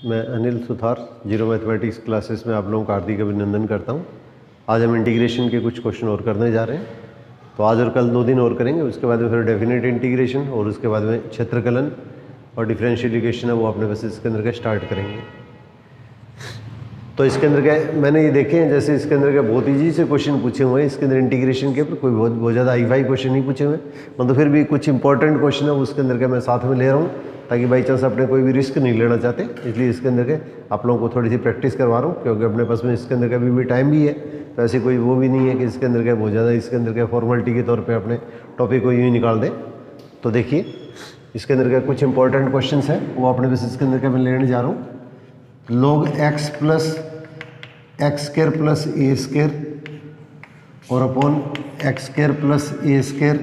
मैं Anil Suthar zero mathematics classes में आप लोगों का हार्दिक अभिनंदन करता हूं। आज हम इंटीग्रेशन के कुछ क्वेश्चन और करने जा रहे हैं। तो आज और कल 2 दिन और करेंगे, उसके बाद में फिर डेफिनेट इंटीग्रेशन और उसके बाद में क्षेत्रकलन और डिफरेंशियल इक्वेशन है वो अपने बस इसके अंदर के स्टार्ट करेंगे। तो इसके अंदर के मैंने ये देखे हैं, जैसे इसके अंदर के बहुत ईजी से क्वेश्चन पूछे हुए हैं। इसके अंदर इंटीग्रेशन के ऊपर कोई बहुत ज़्यादा हाई क्वेश्चन नहीं पूछे हुए, मतलब फिर भी कुछ इंपॉर्टेंट क्वेश्चन है उसके अंदर के मैं साथ में ले रहा हूँ, ताकि बाई चांस अपने कोई भी रिस्क नहीं लेना चाहते, इसलिए इसके अंदर के आप लोगों को थोड़ी सी प्रैक्टिस करवा रहा हूँ, क्योंकि अपने पास में इसके अंदर का भी टाइम भी है। तो ऐसे कोई वो भी नहीं है कि इसके अंदर के बहुत ज़्यादा इसके अंदर के फॉर्मेलिटी के तौर पे अपने टॉपिक को यूँ ही निकाल दें। तो देखिए इसके अंदर के कुछ इंपॉर्टेंट क्वेश्चन है वो अपने बस इसके अंदर के मैं लेने जा रहा हूँ। log x plus x square plus a square और upon x square plus a square,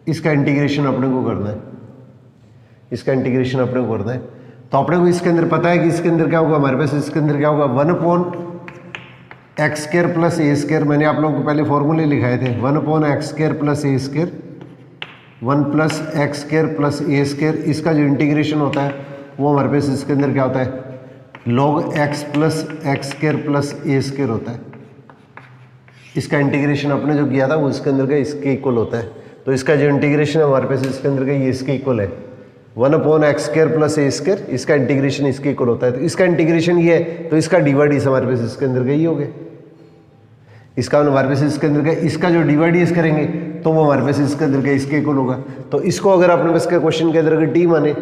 इसका इंटीग्रेशन अपने को करना है। इसका इंटीग्रेशन अपने को करना है तो अपने को इसके अंदर पता है कि इसके अंदर क्या होगा, हमारे पास इसके अंदर क्या होगा 1 upon x square plus a square. मैंने आप लोगों को पहले फॉर्मूले लिखाए थे, 1 upon x square plus a square, 1 plus x square plus a square. इसका जो इंटीग्रेशन होता है वो हमारे पास इसके अंदर क्या होता है, log x plus x square plus a square होता है। इसका इंटीग्रेशन अपने जो किया था वो इसके अंदर का इसके इक्वल होता है। तो इसका जो इंटीग्रेशन है हमारे पास इसके अंदर का ये इसके इक्वल है, 1 upon x square plus a square. इसका इंटीग्रेशन इसके इक्वल होता है। तो इसका इंटीग्रेशन ये है, तो इसका डिवाइड इस हमारे पास इसके अंदर का ही हो गया। इसका हमारे पास इसके अंदर का इसका जो डिवाइड इस करेंगे तो वो हमारे पास इसके अंदर का इसके इक्वल होगा। तो इसको अगर अपने पास का क्वेश्चन के अंदर अगर टी माने,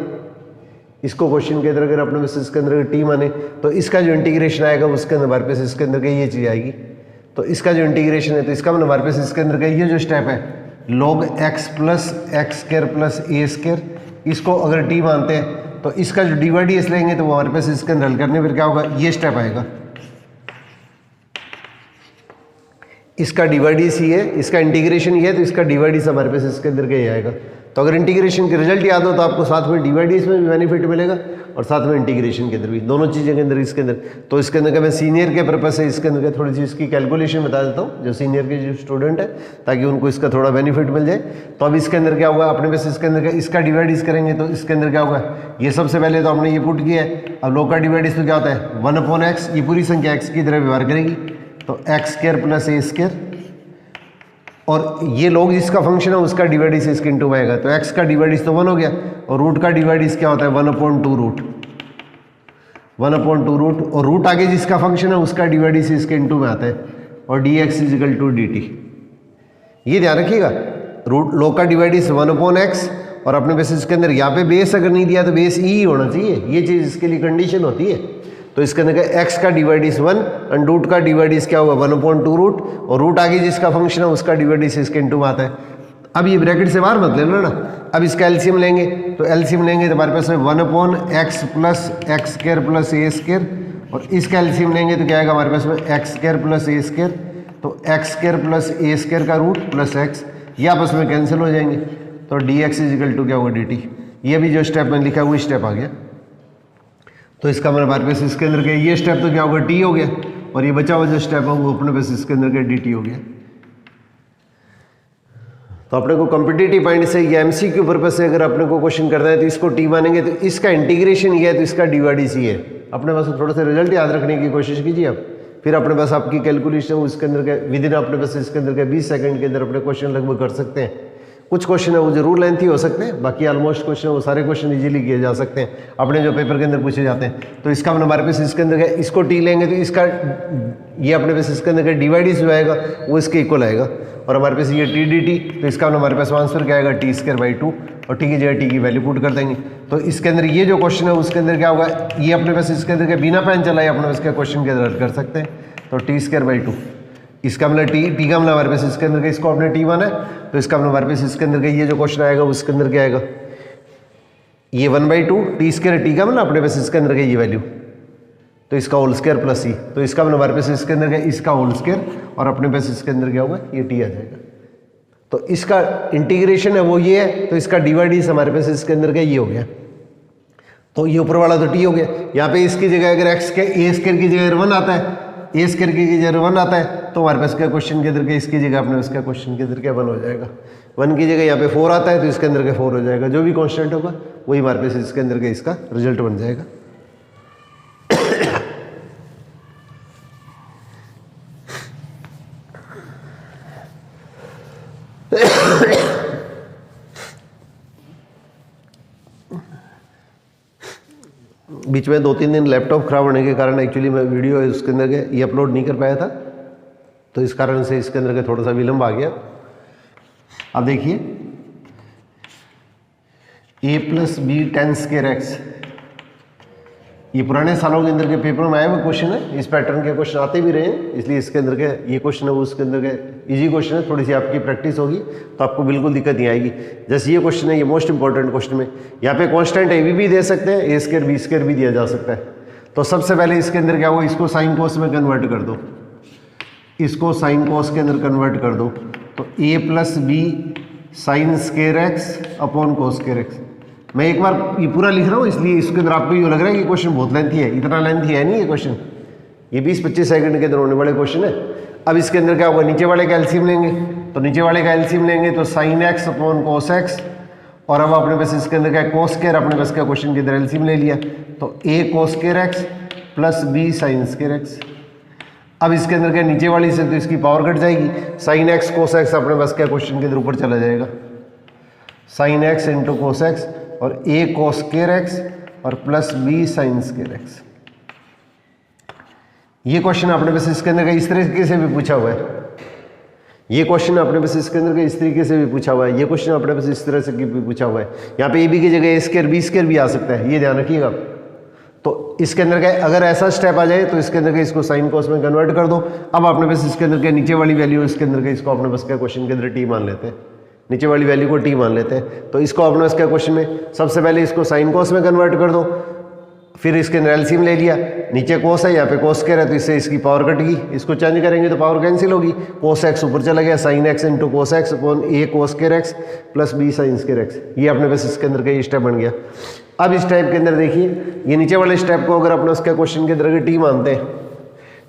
इसको क्वेश्चन के अंदर अगर अपने पास इसके अंदर टी माने, तो इसका जो इंटीग्रेशन आएगा उसके अंदर हमारे पास इसके अंदर का ये चीज़ आएगी। तो इसका जो इंटीग्रेशन है तो इसका मतलब हमारे पास इसके अंदर का ये जो स्टेप है log x plus x square plus a square, इसको अगर टी मानते हैं तो इसका जो डिवाइड इस लेंगे तो वो हमारे पास इसके अंदर हल करने फिर क्या होगा, ये स्टेप आएगा। इसका डिवाइड इस ही है, इसका इंटीग्रेशन ये है, तो इसका डिवाइड इस हमारे पास इसके अंदर का ही आएगा। तो अगर इंटीग्रेशन के रिजल्ट याद हो तो आपको साथ में डिवाइड इसमें भी बेनिफिट मिलेगा और साथ में इंटीग्रेशन के अंदर भी, दोनों चीज़ों के अंदर इसके अंदर। तो इसके अंदर का मैं सीनियर के पर्पस से इसके अंदर का थोड़ी सी इसकी कैलकुलेशन बता देता हूँ, जो सीनियर के जो स्टूडेंट है, ताकि उनको इसका थोड़ा बेनिफिट मिल जाए। तो अब इसके अंदर क्या होगा, अपने पास इसके अंदर का इसका डिवाइड इस करेंगे तो इसके अंदर क्या होगा, ये सबसे पहले तो हमने ये पुट किया है। अब log का डिवाइड इस तो क्या होता है 1 अपॉन एक्स, ये पूरी संख्या एक्स की तरह व्यवहार करेगी, तो x square plus a square, और ये log जिसका फंक्शन है उसका डिवाइड इस इसके इंटू में आएगा। तो x का डिवाइड इस तो 1 हो गया, और रूट का डिवाइड इस क्या होता है 1 अपॉन 2 रूट, 1 अपॉन 2 रूट, और रूट आगे जिसका फंक्शन है उसका डिवाइड इस इसके इंटू में आता है, और dx is equal to dt। ये ध्यान रखिएगा, रूट log का डिवाइड इस 1 अपॉन एक्स, और अपने बेसिस के अंदर यहाँ पे बेस अगर नहीं दिया तो बेस ई होना चाहिए, ये चीज़ इसके लिए कंडीशन होती है। तो इसके अंदर का x का डिवाइड इस 1 एंड रूट का डिवाइड इस क्या होगा 1 अपॉन 2 रूट, और रूट आगे जिसका फंक्शन है उसका डिवाइड इस इसके इंटू में आता है। अब ये ब्रैकेट से बाहर मत लेना ना, अब इसका एलसीएम लेंगे, तो एलसीएम लेंगे तो हमारे पास 1 upon x plus x square plus a square, और इसका एलसीएम लेंगे तो क्या आएगा हमारे पास में x square plus a square, तो x square plus a square का रूट प्लस एक्स, ये आपस में कैंसिल हो जाएंगे, तो d x is equal to क्या होगा dt। ये भी जो स्टेप में लिखा है वो स्टेप आ गया। तो इसका मतलब हमारे पास इसके अंदर के ये स्टेप तो क्या होगा t हो गया, और ये बचा हुआ जो स्टेप है वो अपने पास इसके अंदर के dt हो गया। तो अपने को कॉम्पिटिटिव पॉइंट से या एमसीक्यू पर्पस से अगर अपने को क्वेश्चन करना है तो इसको टी मानेंगे, तो इसका इंटीग्रेशन ये है तो इसका डिवाइड इसी है। अपने पास थोड़ा सा रिजल्ट याद रखने की कोशिश कीजिए आप, फिर अपने पास आपकी कैलकुलेशन उसके अंदर के विद इन अपने पास इसके अंदर के 20 सेकंड के अंदर अपने क्वेश्चन लगभग कर सकते हैं। कुछ क्वेश्चन है वो जरूर लेंथी हो सकते हैं, बाकी ऑलमोस्ट क्वेश्चन वो सारे क्वेश्चन इजीली किए जा सकते हैं अपने जो पेपर के अंदर पूछे जाते हैं। तो इसका हमारे पास इसके अंदर इसको टी लेंगे तो इसका ये अपने पास इसके अंदर का डिवाइड इस जो आएगा वो इसके इक्वल आएगा, और हमारे पास ये टी डी टी, तो इसका हमारे पास आंसर क्या आएगा टी स्क्र बाई 2, और टी की जगह टी की वैल्यू पुट कर देंगे। तो इसके अंदर ये जो क्वेश्चन है उसके अंदर क्या होगा, ये अपने पास इसके अंदर के बिना पेन चलाए अपने पास का क्वेश्चन के अंदर कर सकते हैं। तो टी स्क्र बाई 2, इसका मतलब टी का मतलब हमारे पास इसके अंदर का इसको अपने टी माना है, तो इसका मतलब हमारे पास इसके अंदर का ये जो क्वेश्चन आएगा उसके अंदर क्या आएगा, ये 1/2 टी स्क्र, टी का मतलब अपने पास इसके अंदर का ये वैल्यू, तो इसका होल स्क्वायर प्लस ई, तो इसका मतलब हमारे पास इसके अंदर का इसका होल स्क्वायर, और अपने पास इसके अंदर क्या होगा ये टी आ जाएगा। तो इसका इंटीग्रेशन है वो ये है, तो इसका डिवाइड इस हमारे पास इसके अंदर का ये हो गया, तो ये ऊपर वाला तो टी हो गया। यहाँ पे इसकी जगह अगर एक्स के ए स्क्वायर की जगह 1 आता है, ए स्क्वायर की जगह 1 आता है, तो हमारे पास क्या क्वेश्चन के अंदर के इसकी जगह अपने उसका क्वेश्चन के अंदर क्या 1 हो जाएगा। 1 की जगह यहाँ पे 4 आता है तो इसके अंदर के 4 हो जाएगा, जो भी कांस्टेंट होगा वही हमारे पास इसके अंदर के इसका रिजल्ट बन जाएगा। बीच में 2-3 दिन लैपटॉप ख़राब होने के कारण एक्चुअली मैं वीडियो उसके अंदर के ये अपलोड नहीं कर पाया था, तो इस कारण से इसके अंदर के थोड़ा सा विलम्ब आ गया। अब देखिए a+b tan स्क्वायर x, ये पुराने सालों के अंदर के पेपर में आए हुए क्वेश्चन है, इस पैटर्न के क्वेश्चन आते भी रहे हैं, इसलिए इसके अंदर के ये क्वेश्चन है वो उसके अंदर के इजी क्वेश्चन है, थोड़ी सी आपकी प्रैक्टिस होगी तो आपको बिल्कुल दिक्कत नहीं आएगी। जैसे ये क्वेश्चन है, ये मोस्ट इंपॉर्टेंट क्वेश्चन में यहाँ पे कांस्टेंट ए भी दे सकते हैं, ए स्क्वायर बी स्क्वायर भी दिया जा सकता है। तो सबसे पहले इसके अंदर क्या हुआ, इसको साइन कोस में कन्वर्ट कर दो, इसको साइन कोस के अंदर कन्वर्ट कर दो, तो a+b sign square x upon कोस स्क्वायर एक्स। मैं एक बार ये पूरा लिख रहा हूँ इसलिए इसके अंदर आपको ये लग रहा है कि क्वेश्चन बहुत लेंथी है, इतना लेंथी है नहीं ये क्वेश्चन, ये 20-25 सेकंड के अंदर होने वाले क्वेश्चन है। अब इसके अंदर क्या होगा, नीचे वाले का एलसीएम लेंगे, तो नीचे वाले का एलसीएम लेंगे तो साइन एक्स अपॉन कोस एक्स, और अब अपने पास इसके अंदर क्या कोस स्क्वायर, अपने पास क्या क्वेश्चन के अंदर एलसीएम ले लिया, तो a cos square x plus b sine square x. अब इसके अंदर क्या नीचे वाली से तो इसकी पावर कट जाएगी, साइन एक्स कोस एक्स अपने पास क्या क्वेश्चन के अंदर ऊपर चला जाएगा, sine x into cos x और a कोस स्क्वायर एक्स और plus b sine square x. ये क्वेश्चन अपने पास इसके अंदर का इस तरीके से भी पूछा हुआ है, ये क्वेश्चन अपने पास इसके अंदर का इस तरीके से भी पूछा हुआ है, ये क्वेश्चन अपने पास इस तरह से भी पूछा हुआ है। यहाँ पे ए बी की जगह ए स्क्वायर बी स्क्वायर भी आ सकता है, ये ध्यान रखिएगा। तो इसके अंदर का अगर ऐसा स्टेप आ जाए तो इसके अंदर का इसको साइन कोस में कन्वर्ट कर दो। अब अपने पास इसके अंदर के नीचे वाली वैल्यू, इसके अंदर का इसको अपने पास क्या क्वेश्चन के अंदर टी मान लेते हैं, नीचे वाली वैल्यू को टी मान लेते हैं। तो इसको अपने पास क्या क्वेश्चन में सबसे पहले इसको साइन कोस में कन्वर्ट कर दो, फिर इसके अंदर एलसीएम ले लिया, नीचे कोस है यहाँ पे कोस स्क्वायर है तो इससे इसकी पावर कट गई, इसको चेंज करेंगे तो पावर कैंसिल होगी, कोस एक्स ऊपर चला गया, sine x into cos x upon a cos square x plus b sine square x. ये अपने पास इसके अंदर का ये स्टेप बन गया। अब इस टाइप के अंदर देखिए, ये नीचे वाले स्टेप को अगर अपने उसके क्वेश्चन के अंदर टी मानते हैं,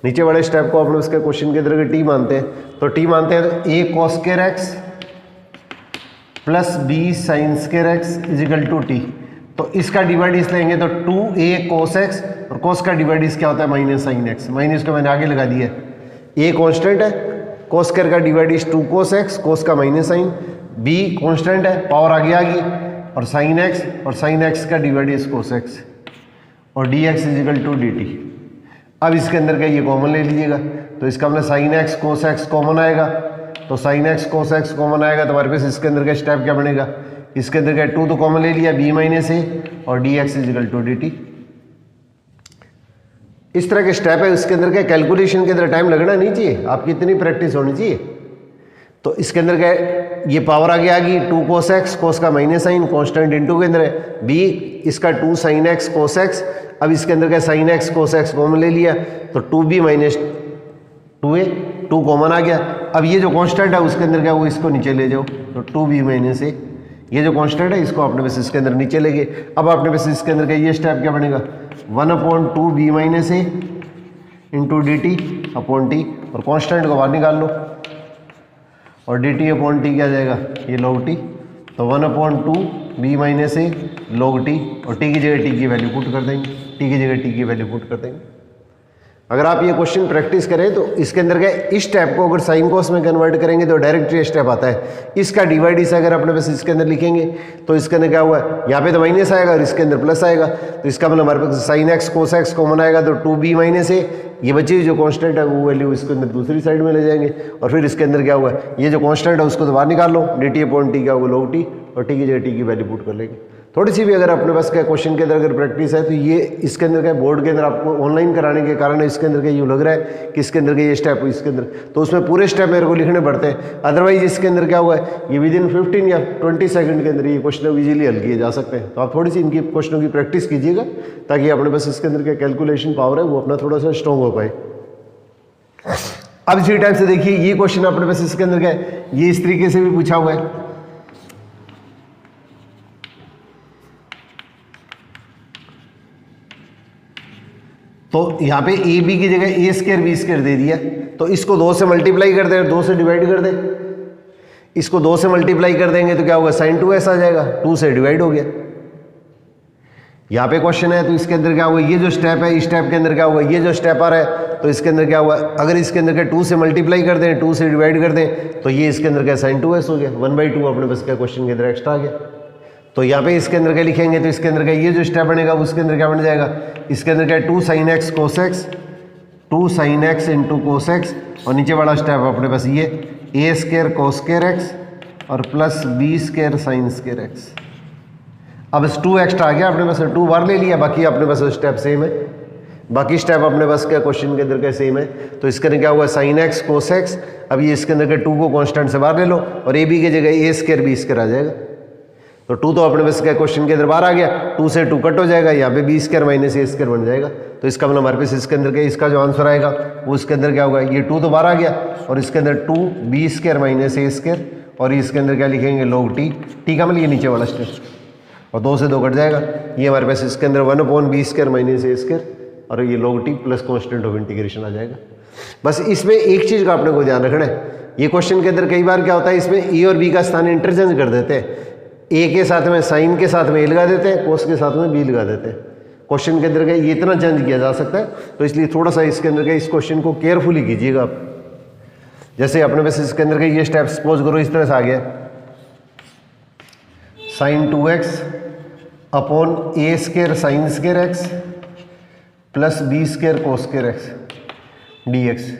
नीचे वाले स्टेप को अपने उसके क्वेश्चन के अंदर टी मानते हैं, तो टी मानते हैं तो a cos square x plus b sine square x is equal to t. तो इसका डिवाइड लेंगे तो 2a कोस एक्स और कोस का डिवाइड क्या होता है माइनस साइन एक्स, माइनस को मैंने आगे लगा दिया है। a कांस्टेंट है, कोस स्क्वायर का डिवाइड 2 कोस एक्स, कोस का माइनस साइन, b कांस्टेंट है, पावर आगे आ गई, और साइन एक्स और साइन एक्स का डिवाइड कोस एक्स और dx इजिकल टू dt। अब इसके अंदर का ये कॉमन ले लीजिएगा, तो इसका मतलब sign x cos x common आएगा, तो sine x cos x common आएगा तो हमारे पास इसके अंदर का स्टेप क्या बनेगा, इसके अंदर का 2 तो कॉमन ले लिया, b माइनस ए और dx इजिकल टू dt। इस तरह के स्टेप है, इसके अंदर का कैलकुलेशन के अंदर टाइम लगना नहीं चाहिए, आपकी इतनी प्रैक्टिस होनी चाहिए। तो इसके अंदर का ये पावर आगे आ गई 2 कोस एक्स, कोस का माइनस साइन कांस्टेंट इनटू के अंदर है, b इसका 2 साइन एक्स कोस एक्स। अब इसके अंदर का sign x cos x common ले लिया तो 2b माइनस 2a, 2 कॉमन आ गया। अब ये जो कांस्टेंट है उसके अंदर क्या वो इसको नीचे ले जाओ, तो 2b माइनस a, ये जो कांस्टेंट है इसको अपने पास इसके अंदर नीचे ले गए। अब अपने पास इसके अंदर का ये स्टेप क्या बनेगा, 1/2b minus a into d t upon t, और कांस्टेंट को बाहर निकाल लो और डी टी अपॉन टी क्या जाएगा, ये लॉग टी, तो 1/2b माइनस ए लॉग टी, और टी की जगह टी की वैल्यू पुट कर देंगे, टी की जगह टी की वैल्यू पुट कर देंगे। अगर आप ये क्वेश्चन प्रैक्टिस करें तो इसके अंदर का इस स्टेप को अगर साइन कोस में कन्वर्ट करेंगे तो डायरेक्ट ये स्टेप आता है। इसका डिवाइड इसे अगर अपने पास इसके अंदर लिखेंगे तो इसके अंदर क्या हुआ है, यहाँ पे तो माइनस आएगा और इसके अंदर प्लस आएगा, तो इसका मतलब हमारे पास sine x cos x common आएगा तो 2b माइनस ए, ये बची हुई जो कांस्टेंट है वो वैल्यू इसके अंदर दूसरी साइड में ले जाएंगे, और फिर इसके अंदर क्या हुआ है, ये जो कांस्टेंट है उसको तो बाहर निकाल लो, डी टी अपॉन टी क्या होगा लॉग टी, और टी की जगह टी की वैल्यू पुट कर लेंगे। थोड़ी सी भी अगर अपने पास क्या क्वेश्चन के अंदर अगर प्रैक्टिस है तो ये इसके अंदर का बोर्ड के अंदर आपको ऑनलाइन कराने के कारण इसके अंदर का यूँ लग रहा है कि इसके अंदर का ये स्टेप इसके अंदर, तो उसमें पूरे स्टेप मेरे को लिखने पड़ते हैं। अदरवाइज इसके अंदर क्या हुआ है, ये विदिन 15 या 20 सेकंड के अंदर ये क्वेश्चन ईजिली हल किए जा सकते हैं। तो आप थोड़ी सी इनकी क्वेश्चनों की प्रैक्टिस कीजिएगा ताकि अपने पास इसके अंदर का कैलकुलेशन पावर है वो अपना थोड़ा सा स्ट्रॉन्ग हो पाए। अब इसी टाइप से देखिए ये क्वेश्चन अपने पास इसके अंदर क्या है, ये इस तरीके से भी पूछा हुआ है। तो यहाँ पे ए बी की जगह ए स्क्वायर बी स्क्वायर दे दिया, तो इसको 2 से मल्टीप्लाई कर दे और 2 से डिवाइड कर दे, इसको 2 से मल्टीप्लाई कर देंगे तो क्या होगा, साइन 2s आ जाएगा, 2 से डिवाइड हो गया। यहाँ पे क्वेश्चन है तो इसके अंदर क्या हुआ, ये जो स्टेप है इस स्टेप के अंदर क्या हुआ, ये जो स्टेप आ रहा है तो इसके अंदर क्या हुआ, अगर इसके अंदर क्या 2 से मल्टीप्लाई कर दें 2 से डिवाइड कर दें तो ये इसके अंदर क्या साइन 2s हो गया, 1/2 अपने बस क्या क्वेश्चन के अंदर एक्स्ट्रा आ गया। तो यहाँ पे इसके अंदर क्या लिखेंगे, तो इसके अंदर का ये जो स्टेप बनेगा उसके अंदर क्या बन जाएगा, इसके अंदर क्या है 2 sin x cos x, 2 sin x into cos x, और नीचे वाला स्टेप अपने पास ये a square cos square x और plus b square sine square x. अब इस 2 एक्स्ट्रा आ गया अपने पास, 2 बार ले लिया, बाकी अपने पास स्टेप सेम है, बाकी स्टेप अपने पास क्या क्वेश्चन के अंदर का सेम है। तो इसके अंदर क्या हुआ साइन एक्स कोस एक्स, अब ये इसके अंदर के 2 को कांस्टेंट से बाहर ले लो और ए बी की जगह ए स्क्वायर बी स्क्वायर आ जाएगा। तो 2 तो अपने पास क्या क्वेश्चन के अंदर बाहर आ गया, 2 से 2 कट हो जाएगा, यहाँ पे B square minus a square बन जाएगा। तो इसका मतलब हमारे पास इसके अंदर क्या, इसका जो आंसर आएगा वो इसके अंदर क्या होगा, ये 2 तो बाहर आ गया और इसके अंदर 2 B square minus a square, और इसके अंदर क्या लिखेंगे log टी का मतलब ये नीचे वाला स्टेप, और 2 से 2 कट जाएगा, ये हमारे पास इसके अंदर 1/b square minus a square और ये log t plus constant of integration आ जाएगा। बस इसमें एक चीज़ का अपने को ध्यान रखना है, ये क्वेश्चन के अंदर कई बार क्या होता है, इसमें ए और बी का स्थान इंटरचेंज कर देते हैं, ए के साथ में साइन के साथ में ए लगा देते हैं, कोस के साथ में बी लगा देते हैं। क्वेश्चन के अंदर का ये इतना चेंज किया जा सकता है, तो इसलिए थोड़ा सा इसके अंदर का इस क्वेश्चन को केयरफुली कीजिएगा आप। जैसे अपने पास इसके अंदर का ये स्टेप सपोज करो इस तरह से आ गया, sine 2x upon a square sine square x plus b square cos square x dx।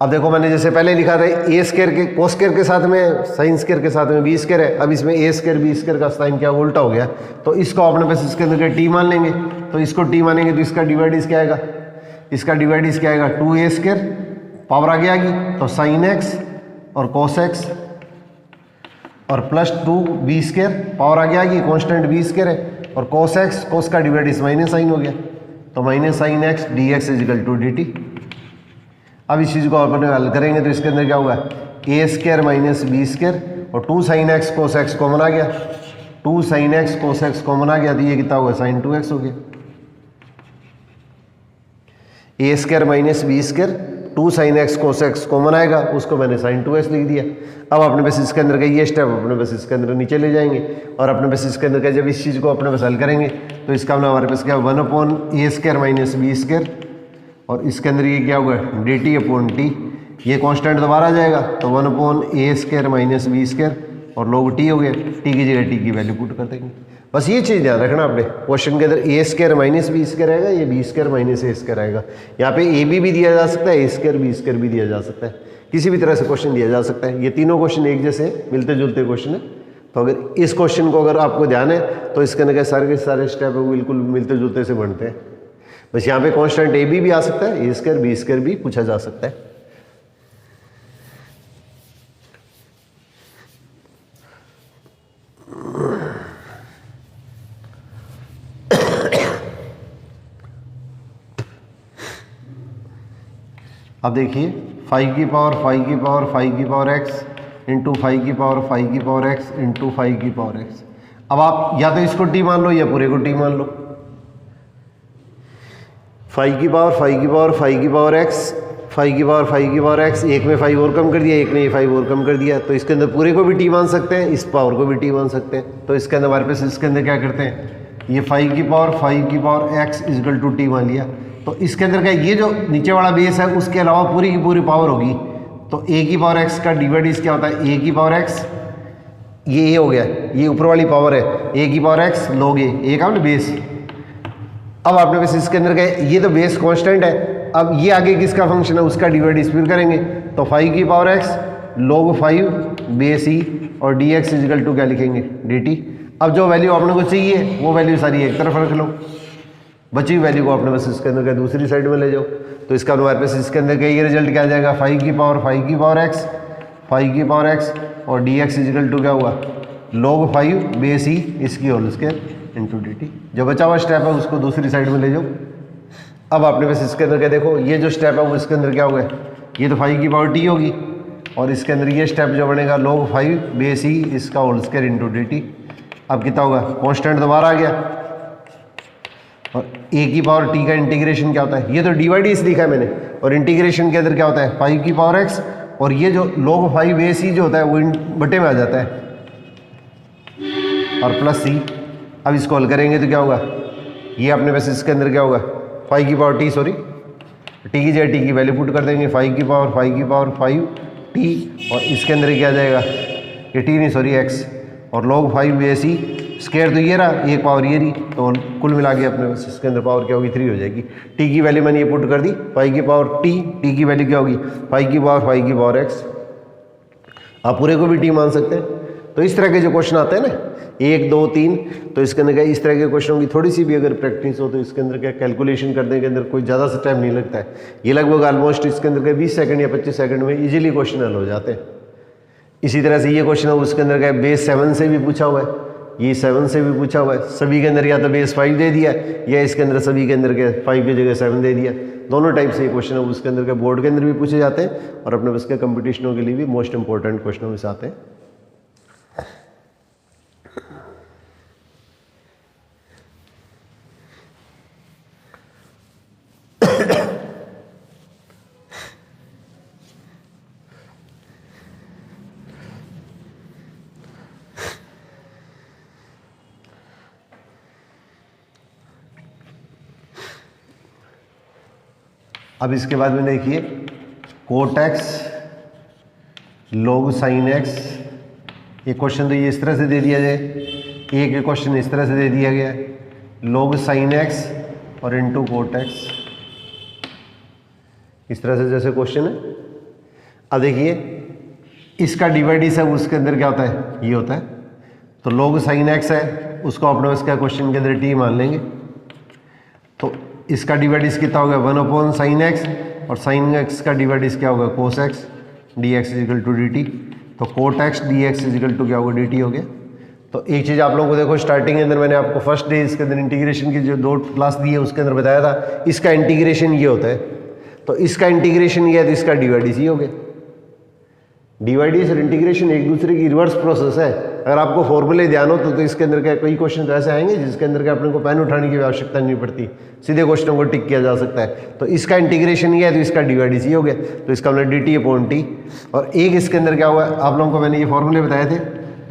अब देखो मैंने जैसे पहले लिखा था ए स्क्वायर के कोस स्क्वायर के साथ में साइन स्क्वायर के साथ में बी स्क्वायर है, अब इसमें ए स्क्वायर बी स्क्वायर का साइन क्या उल्टा हो गया, तो इसको अपने पास इसके अंदर के टी मान लेंगे, तो इसको टी मानेंगे तो इसका डिवाइड क्या आएगा, इसका डिवाइड क्या आएगा 2a स्क्वायर पावर आगे आएगी तो साइन एक्स और कोस एक्स और प्लस 2b स्क्वायर पावर आगे आएगी, कॉन्स्टेंट बी स्क्वायर है और कोस एक्स, कोस का डिवाइड इस माइनस साइन हो गया, तो minus sine x d x is equal to d t. अब इस चीज़ को अपन हल करेंगे तो इसके अंदर क्या होगा a square minus b square और 2 sin x cos x common आ गया, 2 sin x cos x common आ गया, तो ये कितना होगा साइन 2x हो गया, a square minus b square 2 sin x cos x common आएगा, उसको मैंने साइन 2x लिख दिया। अब अपने पास इसके अंदर का ये स्टेप अपने पास इसके अंदर नीचे ले जाएंगे और अपने पास इसके अंदर का जब इस चीज़ को अपने पास हल करेंगे तो इसका मतलब हमारे पास क्या 1/a square minus b square और इसके अंदर ये क्या होगा डी टी अपॉन टी, ये कांस्टेंट दोबारा आ जाएगा तो 1/a square minus b square और log टी हो गया, टी की जगह टी की वैल्यू पुट कर देंगे। बस ये चीज़ ध्यान रखना आपने, क्वेश्चन के अंदर ए स्क्वायर माइनस बी स्क्वायर आएगा, ये B square minus a square आएगा, यहाँ पे ए बी भी दिया जा सकता है, ए स्क्वायर बी स्क्वायर भी दिया जा सकता है, किसी भी तरह से क्वेश्चन दिया जा सकता है। ये तीनों क्वेश्चन एक जैसे मिलते जुलते क्वेश्चन है, तो अगर इस क्वेश्चन को अगर आपको ध्यान है तो इसके अंदर सारे के सारे स्टेप बिल्कुल मिलते जुलते से बनते हैं। बस यहाँ पे कांस्टेंट ए बी भी आ सकता है, ए स्क्वायर बी स्क्वायर भी पूछा जा सकता है। अब देखिए 5 की पावर 5 की पावर 5 की पावर x इंटू 5 की पावर 5 की पावर x इंटू 5 की पावर x। अब आप या तो इसको t मान लो या पूरे को t मान लो। 5 की पावर 5 की पावर 5 की पावर x, 5 की पावर 5 की पावर x, एक में 5 और कम कर दिया, एक ने ये 5 और कम कर दिया, तो इसके अंदर पूरे को भी t मान सकते हैं, इस पावर को भी t मान सकते हैं। तो इसके अंदर हमारे पास इसके अंदर क्या करते हैं, ये 5 की power x is equal to t मान लिया, तो इसके अंदर क्या ये जो नीचे वाला बेस है उसके अलावा पूरी की पूरी पावर होगी, तो a की पावर x का डिवाइड क्या होता है, a की पावर x, ये a हो गया, ये ऊपर वाली पावर है, a की पावर x log a का मतलब बेस। अब आपने बस इसके अंदर क्या ये तो बेस कांस्टेंट है, अब ये आगे किसका फंक्शन है उसका डिवाइड इस फिर करेंगे, तो 5 की power x log 5 base e और dx इजिकल टू क्या लिखेंगे dt। अब जो वैल्यू आपने को चाहिए वो वैल्यू सारी एक तरफ रख लो, बची हुई वैल्यू को आपने बस इसके अंदर क्या दूसरी साइड में ले जाओ, तो इसका हमारे पास इसके अंदर क्या ये रिजल्ट क्या आ जाएगा 5 की पावर x 5 की पावर x और dx इजिकल टू क्या हुआ log 5 बेस e इसकी whole square into d t. जो बचा हुआ स्टेप है उसको दूसरी साइड में ले जाओ। अब आपने बस इसके अंदर क्या देखो ये जो स्टेप है वो इसके अंदर क्या होगा, ये तो 5 की पावर t होगी और इसके अंदर ये स्टेप जो बनेगा log 5 बेस e इसका whole square into d t. अब कितना होगा कांस्टेंट दोबारा आ गया और a की पावर t का इंटीग्रेशन क्या होता है, ये तो डिवाइड इस लिखा है मैंने, और इंटीग्रेशन के अंदर क्या होता है 5 की पावर x और ये जो log 5 बेस e जो होता है वो बटे में आ जाता है और प्लस c। अब इसको हल करेंगे तो क्या होगा, ये अपने पास इसके अंदर क्या होगा 5 की पावर t t की जगह t की वैल्यू पुट कर देंगे, 5 की पावर 5 t और इसके अंदर क्या आ जाएगा ये t नहीं x और log 5 बेस e स्क्वायर तो ये रहा, एक पावर ये रही, तो कुल मिला के अपने पास इसके अंदर पावर क्या होगी 3 हो जाएगी। टी की वैल्यू मैंने ये पुट कर दी, पाई की पावर टी की वैल्यू क्या होगी पाई की पावर एक्स। आप पूरे को भी टी मान सकते हैं। तो इस तरह के जो क्वेश्चन आते हैं ना 1 2 3, तो इसके अंदर क्या इस तरह के क्वेश्चनों की थोड़ी सी भी अगर प्रैक्टिस हो तो इसके अंदर क्या कैलकुलेशन करने के अंदर कोई ज़्यादा सा टाइम नहीं लगता है। ये लगभग ऑलमोस्ट इसके अंदर क्या 20 सेकंड या 25 सेकंड में इजीली क्वेश्चन हल हो जाते हैं। इसी तरह से ये क्वेश्चन है उसके अंदर क्या बेस 7 से भी पूछा हुआ है, ये 7 से भी पूछा हुआ है। सभी के अंदर या तो बेस 5 दे दिया या इसके अंदर सभी के अंदर क्या 5 की जगह 7 दे दिया। दोनों टाइप से ये क्वेश्चन है उसके अंदर के बोर्ड के अंदर भी पूछे जाते हैं और अपने उसके कंपटीशनों के लिए भी मोस्ट इंपॉर्टेंट क्वेश्चनों में से आते हैं। अब इसके बाद में देखिए cot x log sine x, ये क्वेश्चन तो ये इस तरह से दे दिया जाए, एक क्वेश्चन इस तरह से दे दिया गया है लॉग साइन एक्स और इनटू कोट एक्स, इस तरह से जैसे क्वेश्चन है। अब देखिए इसका डिवाइड सब उसके अंदर क्या होता है ये होता है, तो लॉग साइन एक्स है उसको अपने उसका क्वेश्चन के अंदर टी मान लेंगे, तो इसका डिवाइड कितना होगा 1 साइन एक्स और साइन एक्स का डिवाइड क्या होगा cos x d x is equal to d t, तो cot x d x is equal to क्या होगा डी टी हो गया। तो एक चीज़ आप लोगों को देखो स्टार्टिंग के अंदर मैंने आपको फर्स्ट डे इसके अंदर इंटीग्रेशन की जो 2 क्लास दी है उसके अंदर बताया था इसका इंटीग्रेशन ये होता है, तो इसका इंटीग्रेशन ये है तो इसका डिवाइड ही हो गया। डिवाइड और इंटीग्रेशन एक दूसरे की रिवर्स प्रोसेस है। अगर आपको फॉर्मूले ध्यान हो तो इसके अंदर क्या कई क्वेश्चन तो ऐसे आएंगे जिसके अंदर क्या अपने को पेन उठाने की आवश्यकता नहीं पड़ती, सीधे क्वेश्चनों को टिक किया जा सकता है। तो इसका इंटीग्रेशन ये है तो इसका डिवाइड ही हो गया, तो इसका मतलब डी टी अपॉन टी। और एक इसके अंदर क्या हुआ आप लोगों को मैंने ये फॉर्मूले बताए थे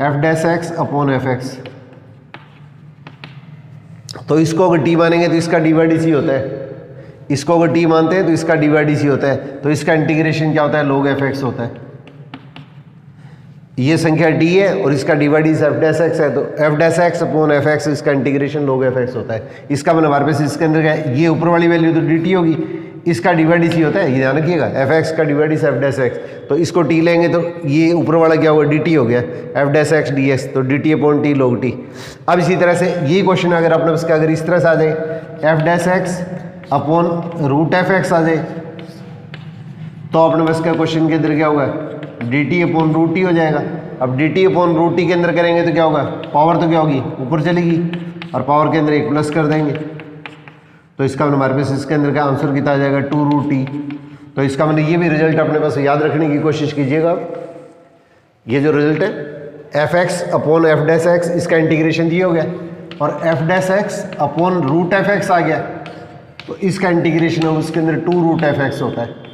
F dash x upon F x, तो इसको अगर टी मानेंगे तो इसका डिवाइड ही होता है, इसको अगर टी मानते हैं तो इसका डिवाइड ही होता है, तो इसका इंटीग्रेशन क्या होता है log एफ एक्स होता है। ये संख्या डी है और इसका डिवाइड इस एफ डैश एक्स है, तो f dash x upon F x इसका इंटीग्रेशन log एफ एक्स होता है। इसका मतलब हमारे पास इसके अंदर क्या है ये ऊपर वाली वैल्यू तो डी टी होगी, इसका डिवाइड इसी होता है, ये ध्यान रखिएगा एफ एक्स का डिवाइड इस एफ डैश एक्स, तो इसको टी लेंगे तो ये ऊपर वाला क्या होगा डी टी हो गया f dash x d x, तो d t upon t log t. अब इसी तरह से ये क्वेश्चन अगर अपने पास अगर इस तरह से आ जाए f dash x upon root f x आ जाए, तो अपने पास क्या क्वेश्चन के अंदर क्या होगा d t upon root t हो जाएगा। अब d t upon root t के अंदर करेंगे तो क्या होगा पावर तो क्या होगी ऊपर चलेगी और पावर के अंदर एक प्लस कर देंगे, तो इसका मतलब हमारे पास इसके अंदर का आंसर कितना आ जाएगा 2 रूट टी। तो इसका मतलब ये भी रिजल्ट अपने पास याद रखने की कोशिश कीजिएगा। ये जो रिजल्ट है f x upon f dash x इसका इंटीग्रेशन ये हो गया और f dash x upon root f x आ गया, तो इसका इंटीग्रेशन है उसके अंदर 2 रूट एफ एक्स होता है।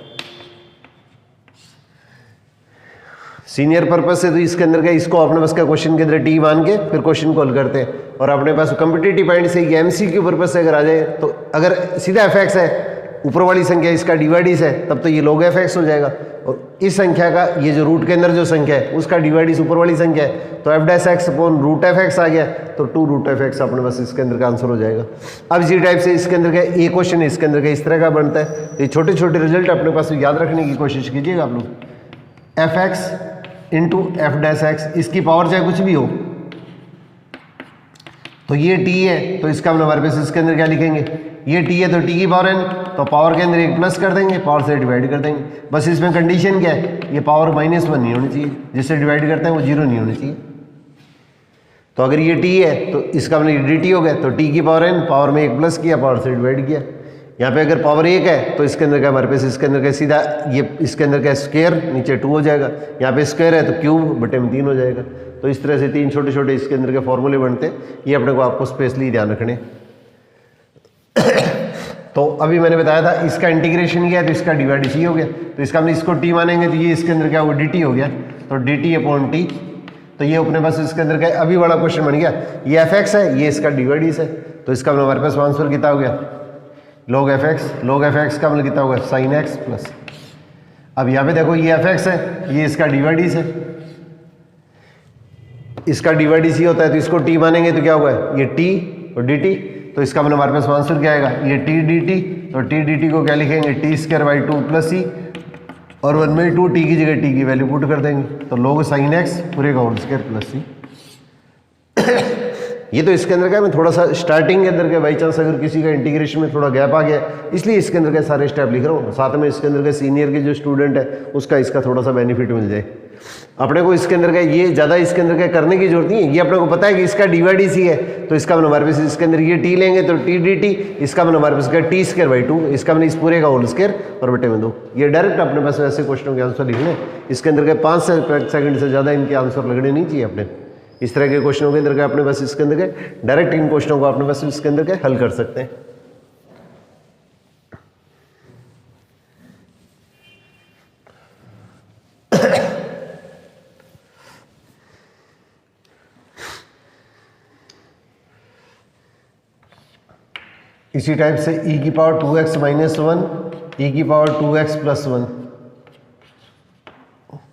सीनियर पर्पस से तो इसके अंदर का इसको अपने पास का क्वेश्चन के अंदर टी मान के फिर क्वेश्चन को हल करते हैं, और अपने पास कॉम्पिटिटिव पॉइंट से ये एमसीक्यू पर्पस से अगर आ जाए तो अगर सीधा एफ एक्स है ऊपर वाली संख्या इसका डिवाइडिस है तब तो ये log एफ एक्स हो जाएगा, और इस संख्या का ये जो रूट के अंदर जो संख्या है उसका डिवाइडिस ऊपर वाली संख्या है, तो f dash x upon root f x आ गया, तो 2 रूट एफ एक्स अपने पास इसके अंदर का आंसर हो जाएगा। अब इसी टाइप से इसके अंदर का एक क्वेश्चन इसके अंदर का इस तरह का बनता है, तो ये छोटे छोटे रिजल्ट अपने पास याद रखने की कोशिश कीजिएगा आप लोग। F x into F dash x, इसकी पावर चाहे कुछ भी हो, तो ये टी है तो इसका मतलब हमारे पास इसके अंदर क्या लिखेंगे ये टी है तो टी की पावर एन, तो पावर के अंदर एक प्लस कर देंगे पावर से डिवाइड कर देंगे। बस इसमें कंडीशन क्या है ये पावर -1 नहीं होनी चाहिए, जिससे डिवाइड करते हैं वो 0 नहीं होनी चाहिए। तो अगर ये टी है तो इसका मतलब डी टी हो गया, तो टी की पावर एन पावर में एक प्लस किया पावर से डिवाइड किया। यहाँ पे अगर पावर 1 है तो इसके अंदर क्या हमारे पास इसके अंदर क्या सीधा ये इसके अंदर क्या स्क्वायर नीचे 2 हो जाएगा, यहाँ पे स्क्वायर है तो क्यूब बटे में 3 हो जाएगा। तो इस तरह से 3 छोटे छोटे इसके अंदर के फॉर्मूले बनते हैं, ये अपने को आपको स्पेशली ध्यान रखने। तो अभी मैंने बताया था इसका इंटीग्रेशन किया तो इसका डिवाइड इसी हो गया, तो इसका हमने इसको टी मानेंगे तो ये इसके अंदर क्या होगा डी टी हो गया, तो डी टी अपॉन टी। तो ये अपने पास इसके अंदर क्या अभी वाला क्वेश्चन बन गया, ये एफ एक्स है ये इसका डिवाइड इस है, तो इसका हमारे पास आंसर कितना हो गया log एफ एक्स का मतलब कितना होगा साइन एक्स प्लस। अब यहाँ पे देखो ये एफ एक्स है ये इसका डिवाइड इस है, इसका dy/dc होता है तो इसको t मानेंगे तो क्या होगा, ये t और dt, तो इसका मतलब हमारे पास आंसर क्या आएगा, ये t dt, तो t dt को क्या लिखेंगे, t² / 2 + c, और 1/2 t की जगह t की वैल्यू पुट कर देंगे, तो log sin x पूरे का होल स्क्वायर प्लस c। ये तो इसके अंदर क्या, मैं थोड़ा सा स्टार्टिंग के अंदर क्या बाई चांस अगर किसी का इंटीग्रेशन में थोड़ा गैप आ गया, इसलिए इसके अंदर के सारे स्टेप लिख रहा हूँ, साथ में इसके अंदर के सीनियर के जो स्टूडेंट है उसका इसका थोड़ा सा बेनिफिट मिल जाए। अपने को इसके अंदर का ये ज़्यादा इसके अंदर क्या करने की जरूरत नहीं है, ये अपने को पता है कि इसका dy/dc है, तो इसका मतलब हमारे पास इसके अंदर ये t लेंगे तो t dt, इसका मतलब हमारे पास क्या t² / 2, इसका मतलब इस पूरे का होल स्क्वायर और बटे में 2। ये डायरेक्ट अपने पास ऐसे क्वेश्चनों के आंसर लिखने, इसके अंदर के 5 सेकंड से ज़्यादा इनके आंसर लगने नहीं चाहिए अपने। इस तरह के क्वेश्चनों के अंदर के अपने पास इसके अंदर के डायरेक्ट इन क्वेश्चनों को अपने पास इसके अंदर के हल कर सकते हैं। इसी टाइप से e⁻² 2x - 1 e⁻² 2x + 1,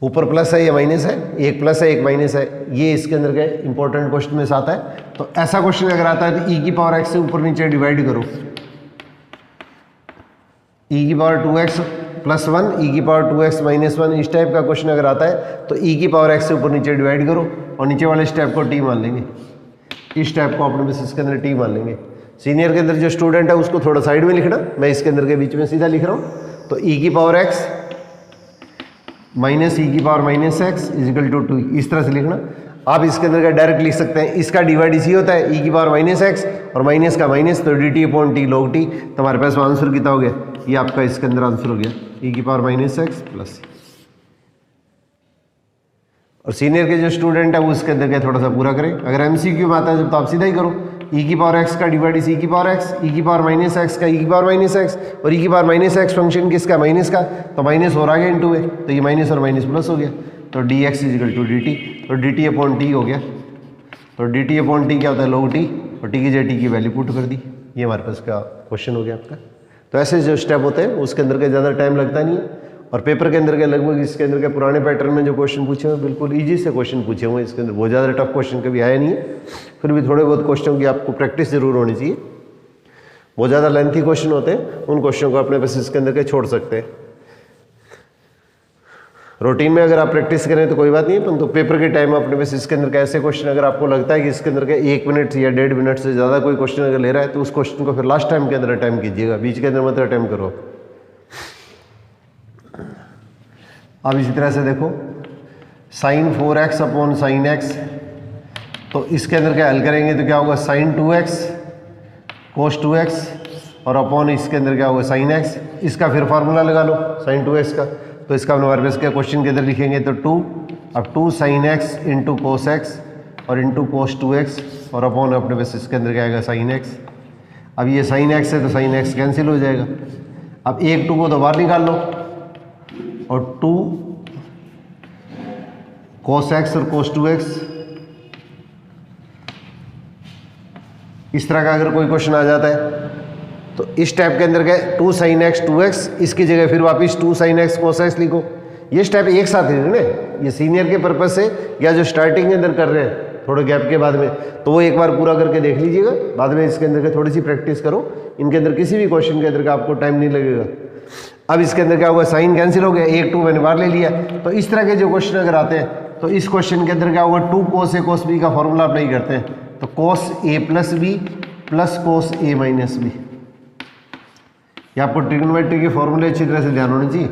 ऊपर प्लस है या माइनस है, एक प्लस है एक माइनस है, ये इसके अंदर के इंपॉर्टेंट क्वेश्चन में से आता है। तो ऐसा क्वेश्चन अगर आता है तो e⁻x से ऊपर नीचे डिवाइड करो, e⁻²x + 1 e⁻²x - 1, इस टाइप का क्वेश्चन अगर आता है तो e⁻x से ऊपर नीचे डिवाइड करो और नीचे वाले स्टेप को t मान लेंगे, इस टाइप को अपने बस इसके अंदर t मान लेंगे। सीनियर के अंदर जो स्टूडेंट है उसको थोड़ा साइड में लिखना, मैं इसके अंदर के बीच में सीधा लिख रहा हूँ। तो e⁻x - e⁻x = 2, इस तरह से लिखना। आप इसके अंदर का डायरेक्ट लिख सकते हैं, इसका dy/dc होता है e⁻x और माइनस का माइनस, तो dt/t log t, तो हमारे पास आंसर कितना हो गया, ये आपका इसके अंदर आंसर हो गया e⁻x + c। और सीनियर के जो स्टूडेंट है वो उसके अंदर क्या थोड़ा सा पूरा करें, अगर MCQ में आता है जब तो आप सीधा ही करो, e⁻x का dy/dc e⁻x, e⁻x का e⁻x और e⁻x फंक्शन किसका, माइनस का, तो माइनस और आ गया इनटू है, तो ये माइनस और माइनस प्लस हो गया, तो dx = dt, तो dt/t हो गया। तो dt/t क्या होता है, log t, और t की जगह t की वैल्यू पुट कर दी, ये हमारे पास का क्वेश्चन हो गया आपका। तो ऐसे जो स्टेप होते हैं उसके अंदर के ज़्यादा टाइम लगता नहीं है, और पेपर के अंदर के लगभग इसके अंदर के पुराने पैटर्न में जो क्वेश्चन पूछे हुए बिल्कुल इजी से क्वेश्चन पूछे हुए हैं, इसके अंदर बहुत ज़्यादा टफ क्वेश्चन कभी आया नहीं है। फिर भी थोड़े बहुत क्वेश्चन की आपको प्रैक्टिस जरूर होनी चाहिए, बहुत ज़्यादा लेंथी क्वेश्चन होते हैं उन क्वेश्चन को अपने बस इसके अंदर के छोड़ सकते हैं। रूटीन में अगर आप प्रैक्टिस करें तो कोई बात नहीं, परंतु पेपर के टाइम अपने बस इसके अंदर का ऐसे क्वेश्चन अगर आपको लगता है कि इसके अंदर के 1 मिनट या 1.5 मिनट से ज़्यादा कोई क्वेश्चन अगर ले रहा है तो उस क्वेश्चन को फिर लास्ट टाइम के अंदर अटैम्प्ट कीजिएगा, बीच के अंदर मत अटैम्प्ट करो। अब इसी तरह से देखो sin 4x / sin x, तो इसके अंदर क्या हल करेंगे तो क्या होगा, sin 2x cos 2x और अपॉन इसके अंदर क्या होगा sin x, इसका फिर फार्मूला लगा लो sin 2x का, तो इसका हमारे पास क्या क्वेश्चन के अंदर लिखेंगे तो 2, अब 2 sin x × cos x और इंटू cos 2x और अपॉन अपने पास इसके अंदर क्या आएगा sin x। अब ये sin x है तो sin x कैंसिल हो जाएगा, अब 1 2 को तो बाहर निकाल लो और 2 cos x और cos 2x, इस तरह का अगर कोई क्वेश्चन आ जाता है तो इस टाइप के अंदर क्या 2 sin x 2x, इसकी जगह फिर वापस 2 sin x cos x लिखो। ये स्टेप एक साथ लिखने, ये सीनियर के पर्पज से या जो स्टार्टिंग के अंदर कर रहे हैं थोड़े गैप के बाद में, तो वो एक बार पूरा करके देख लीजिएगा, बाद में इसके अंदर के थोड़ी सी प्रैक्टिस करो, इनके अंदर किसी भी क्वेश्चन के अंदर का आपको टाइम नहीं लगेगा। अब इसके अंदर क्या होगा, साइन कैंसिल हो गया, 1 2 मैंने बाहर ले लिया, तो इस तरह के जो क्वेश्चन अगर आते हैं तो इस क्वेश्चन के अंदर क्या होगा, 2 cos a cos b का फॉर्मूला अप्लाई करते हैं, तो cos a + b + cos a - b। ये आपको ट्रिग्नोमेट्री के फॉर्मूले अच्छी तरह से ध्यान होने चाहिए।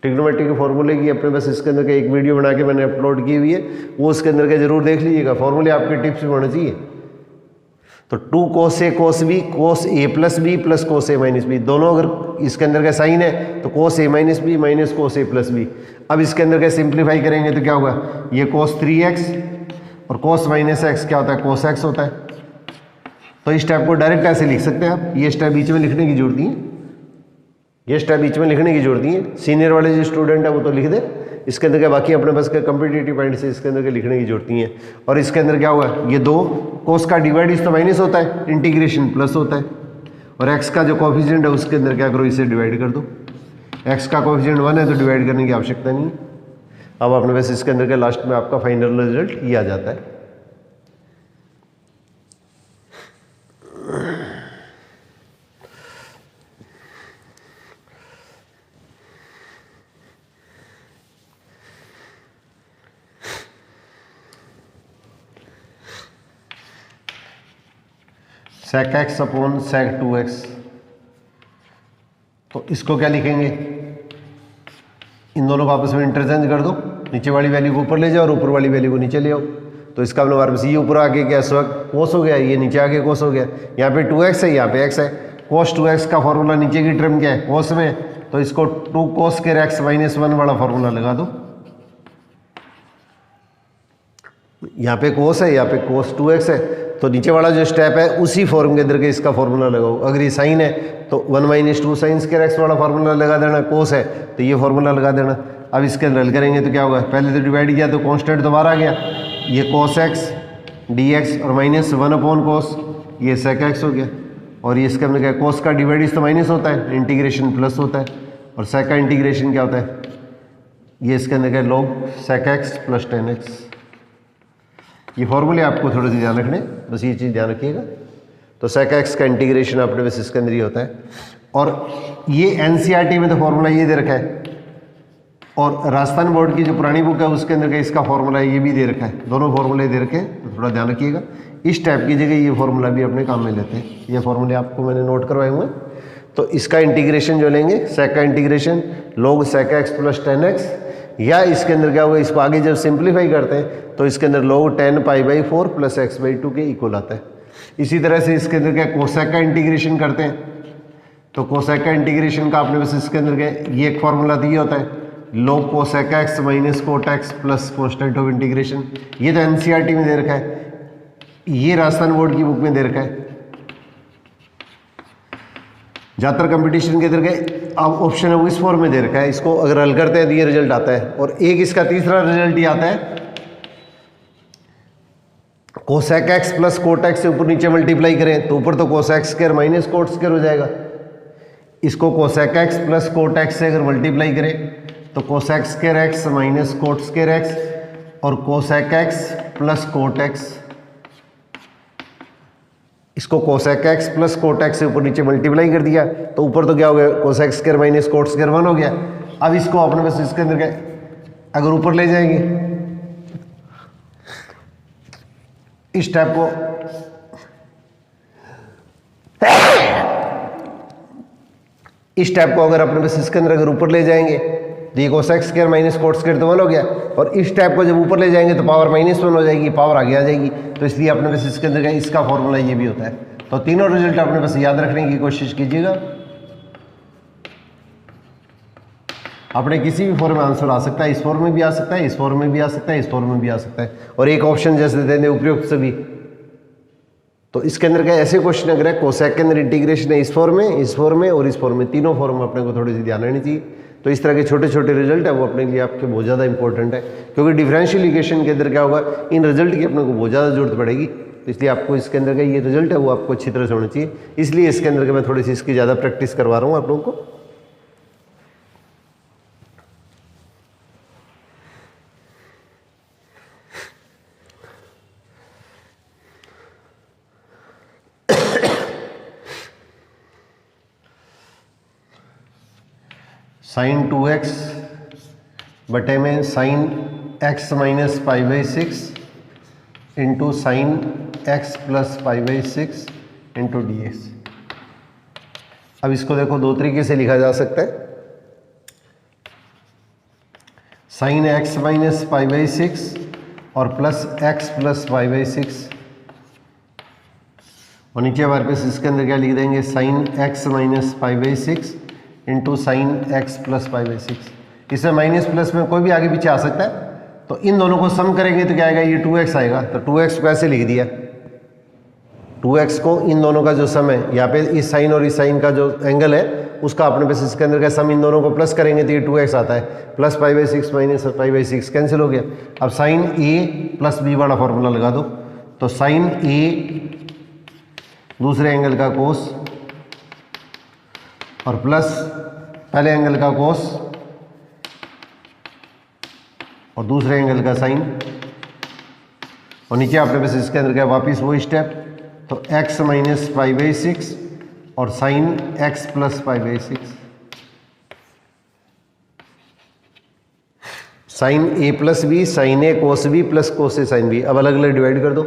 ट्रिग्नोमेट्री के फॉर्मूले की अपने बस इसके अंदर का एक वीडियो बना के मैंने अपलोड की हुई है, वो उसके अंदर का जरूर देख लीजिएगा, फॉर्मूले आपके टिप्स में होने चाहिए। तो 2 cos a cos b cos a + b + cos a - b, दोनों अगर इसके अंदर का साइन है तो cos a - b - cos a + b। अब इसके अंदर का सिंप्लीफाई करेंगे तो क्या होगा, ये cos 3x और cos - x क्या होता है, cos x होता है। तो इस स्टेप को डायरेक्ट ऐसे लिख सकते हैं आप, ये स्टेप बीच में लिखने की जरूरत नहीं है, ये स्टेप बीच में लिखने की जरूरत नहीं है। सीनियर वाले जो स्टूडेंट है वो तो लिख दे, इसके अंदर के बाकी अपने पास के कॉम्पिटिटिव पॉइंट से इसके अंदर के लिखने की जरूरत नहीं है। और इसके अंदर क्या होगा, ये 2 cos का डिवाइड इस तो माइनस होता है, इंटीग्रेशन प्लस होता है, और x का जो कोफिशिएंट है उसके अंदर क्या करो, इसे डिवाइड कर दो। x का कोफिशिएंट 1 है तो डिवाइड करने की आवश्यकता नहीं है। अब अपने पास इसके अंदर के लास्ट में आपका फाइनल रिजल्ट ये आ जाता है। sec x upon sec 2x, तो इसको क्या लिखेंगे, इन दोनों को आपस में इंटरचेंज कर दो, नीचे वाली वैल्यू को ऊपर ले जाओ और ऊपर वाली वैल्यू को नीचे ले आओ। तो इसका मतलब हमारे पास ये ऊपर आके क्या इस वक्त कोस हो गया, ये नीचे आके कोस हो गया। यहाँ पे 2x है, यहाँ पे x है। कोस 2x का फॉर्मूला नीचे की टर्म क्या है, कोस में, तो इसको 2 cos के x माइनस 1 वाला फॉर्मूला लगा दो। यहाँ पे कोस है, यहाँ पे कोस 2x है, तो नीचे वाला जो स्टेप है उसी फॉर्म के अंदर के इसका फॉर्मूला लगाओ। अगर ये साइन है तो 1 माइनस 2 साइन स्क्वायर x वाला फॉर्मूला लगा देना, कोस है तो ये फॉर्मूला लगा देना। अब इसके अंदर हल करेंगे तो क्या होगा, पहले तो डिवाइड किया तो कांस्टेंट तो बाहर आ गया, ये cos x dx और माइनस 1 अपॉन कोस, ये sec x हो गया। और ये इसके अंदर क्या, कोस का डिवाइड तो माइनस होता है, इंटीग्रेशन प्लस होता है, और sec का इंटीग्रेशन क्या होता है, ये इसके अंदर क्या log sec x plus tan x। ये फॉर्मूले आपको थोड़े से ध्यान रखने, बस ये चीज़ ध्यान रखिएगा। तो sec x का इंटीग्रेशन अपने बस इसके अंदर ही होता है। और ये एनसीईआरटी में तो फॉर्मूला ये दे रखा है, और राजस्थान बोर्ड की जो पुरानी बुक है उसके अंदर का इसका फॉर्मूला ये भी दे रखा है, दोनों फॉर्मूले दे रखे हैं, तो थोड़ा ध्यान रखिएगा। इस टाइप की जगह ये फॉर्मूला भी अपने काम में लेते हैं, ये फॉर्मूले आपको मैंने नोट करवाए हुए हैं। तो इसका इंटीग्रेशन जो लेंगे, sec का integration log sec x plus tan x, या इसके अंदर क्या होगा, इसको आगे जब सिंप्लीफाई करते हैं तो इसके अंदर log tan π/4 प्लस x/2 के इक्वल आता है। इसी तरह से इसके अंदर क्या कोसेक का इंटीग्रेशन करते हैं, तो कोसेक का इंटीग्रेशन का आपने बस इसके अंदर क्या ये एक फॉर्मूला दिया होता है, log cosec x minus cot x plus constant of integration. ये तो एनसीईआरटी में दे रखा है, ये राजस्थान बोर्ड की बुक में दे रखा है। ज़्यादातर कंपटीशन के अंदर गए अब ऑप्शन है वो इस फॉर्म में दे रखा है, इसको अगर हल करते हैं तो ये रिजल्ट आता है। और एक इसका तीसरा रिजल्ट ये आता है, cosec x plus coat x से ऊपर नीचे मल्टीप्लाई करें तो ऊपर तो cosec square minus cot square हो जाएगा। इसको cosec x plus coat x से अगर मल्टीप्लाई करें तो cosec square x minus cot square x और cosec x plus coat x। इसको cosec x plus coat x से ऊपर नीचे मल्टीप्लाई कर दिया तो ऊपर तो क्या हो गया, cosec square minus cot square 1 हो गया। अब इसको अपने बस इसके अंदर क्या अगर ऊपर ले जाएंगे, इस टाइप को अगर अपने बस इसके अंदर अगर ऊपर ले जाएंगे तो ये cosec square minus cot square तो 1 हो गया, और इस टाइप को जब ऊपर ले जाएंगे तो पावर -1 हो जाएगी, पावर आगे आ जाएगी। तो इसलिए अपने बस इसके अंदर इसका फॉर्मूला ये भी होता है। तो तीनों रिजल्ट अपने बस याद रखने की कोशिश कीजिएगा, अपने किसी भी फॉर्म में आंसर आ सकता है, इस फॉर्म में भी आ सकता है, इस फॉर्म में भी आ सकता है, इस फॉर्म में भी आ सकता है, और एक ऑप्शन जैसे देने उपयुक्त सभी। तो इसके अंदर क्या ऐसे क्वेश्चन अगर है कोसेक के अंदर इंटीग्रेशन है इस फॉर्म में, इस फॉर्म में और इस फॉर्म में, तीनों फॉर्म में अपने को थोड़ी सी ध्यान रहनी चाहिए। तो इस तरह के छोटे छोटे रिजल्ट है वो अपने लिए आपके बहुत ज़्यादा इंपॉर्टेंट है, क्योंकि डिफरेंशियल इक्वेशन के अंदर क्या होगा, इन रिजल्ट की अपने को बहुत ज़्यादा जरूरत पड़ेगी। तो इसलिए आपको इसके अंदर का ये रिजल्ट है वो आपको अच्छी तरह से होना चाहिए, इसलिए इसके अंदर के मैं थोड़ी सी इसकी ज़्यादा प्रैक्टिस करवा रहा हूँ आप लोगों को। साइन 2x बटे में sine x minus π/6 into sine x plus π/6 into dx। अब इसको देखो दो तरीके से लिखा जा सकता है, साइन x माइनस π/6 और प्लस x प्लस π/6, और नीचे हमारे पास इसके अंदर क्या लिख देंगे, sine x minus π/6 into sine x plus π/6। इसमें माइनस प्लस में कोई भी आगे पीछे आ सकता है, तो इन दोनों को सम करेंगे तो क्या आएगा, ये 2x आएगा। तो 2x को ऐसे लिख दिया, 2x को इन दोनों का जो सम है, यहाँ पे इस साइन और इस साइन का जो एंगल है उसका अपने पास इसके अंदर का सम इन दोनों को प्लस करेंगे तो ये 2x आता है, प्लस π/6 माइनस π/6 कैंसिल हो गया। अब साइन a प्लस b वाला फॉर्मूला लगा दो, तो साइन a दूसरे एंगल का कोस और प्लस पहले एंगल का कोस और दूसरे एंगल का साइन, और नीचे आपने बस इसके अंदर क्या वापिस वो स्टेप, तो x माइनस पाई बाई 6 और sine x plus pi by 6, sine a plus b sine a cos b plus cos a sine b. अब अलग अलग डिवाइड कर दो।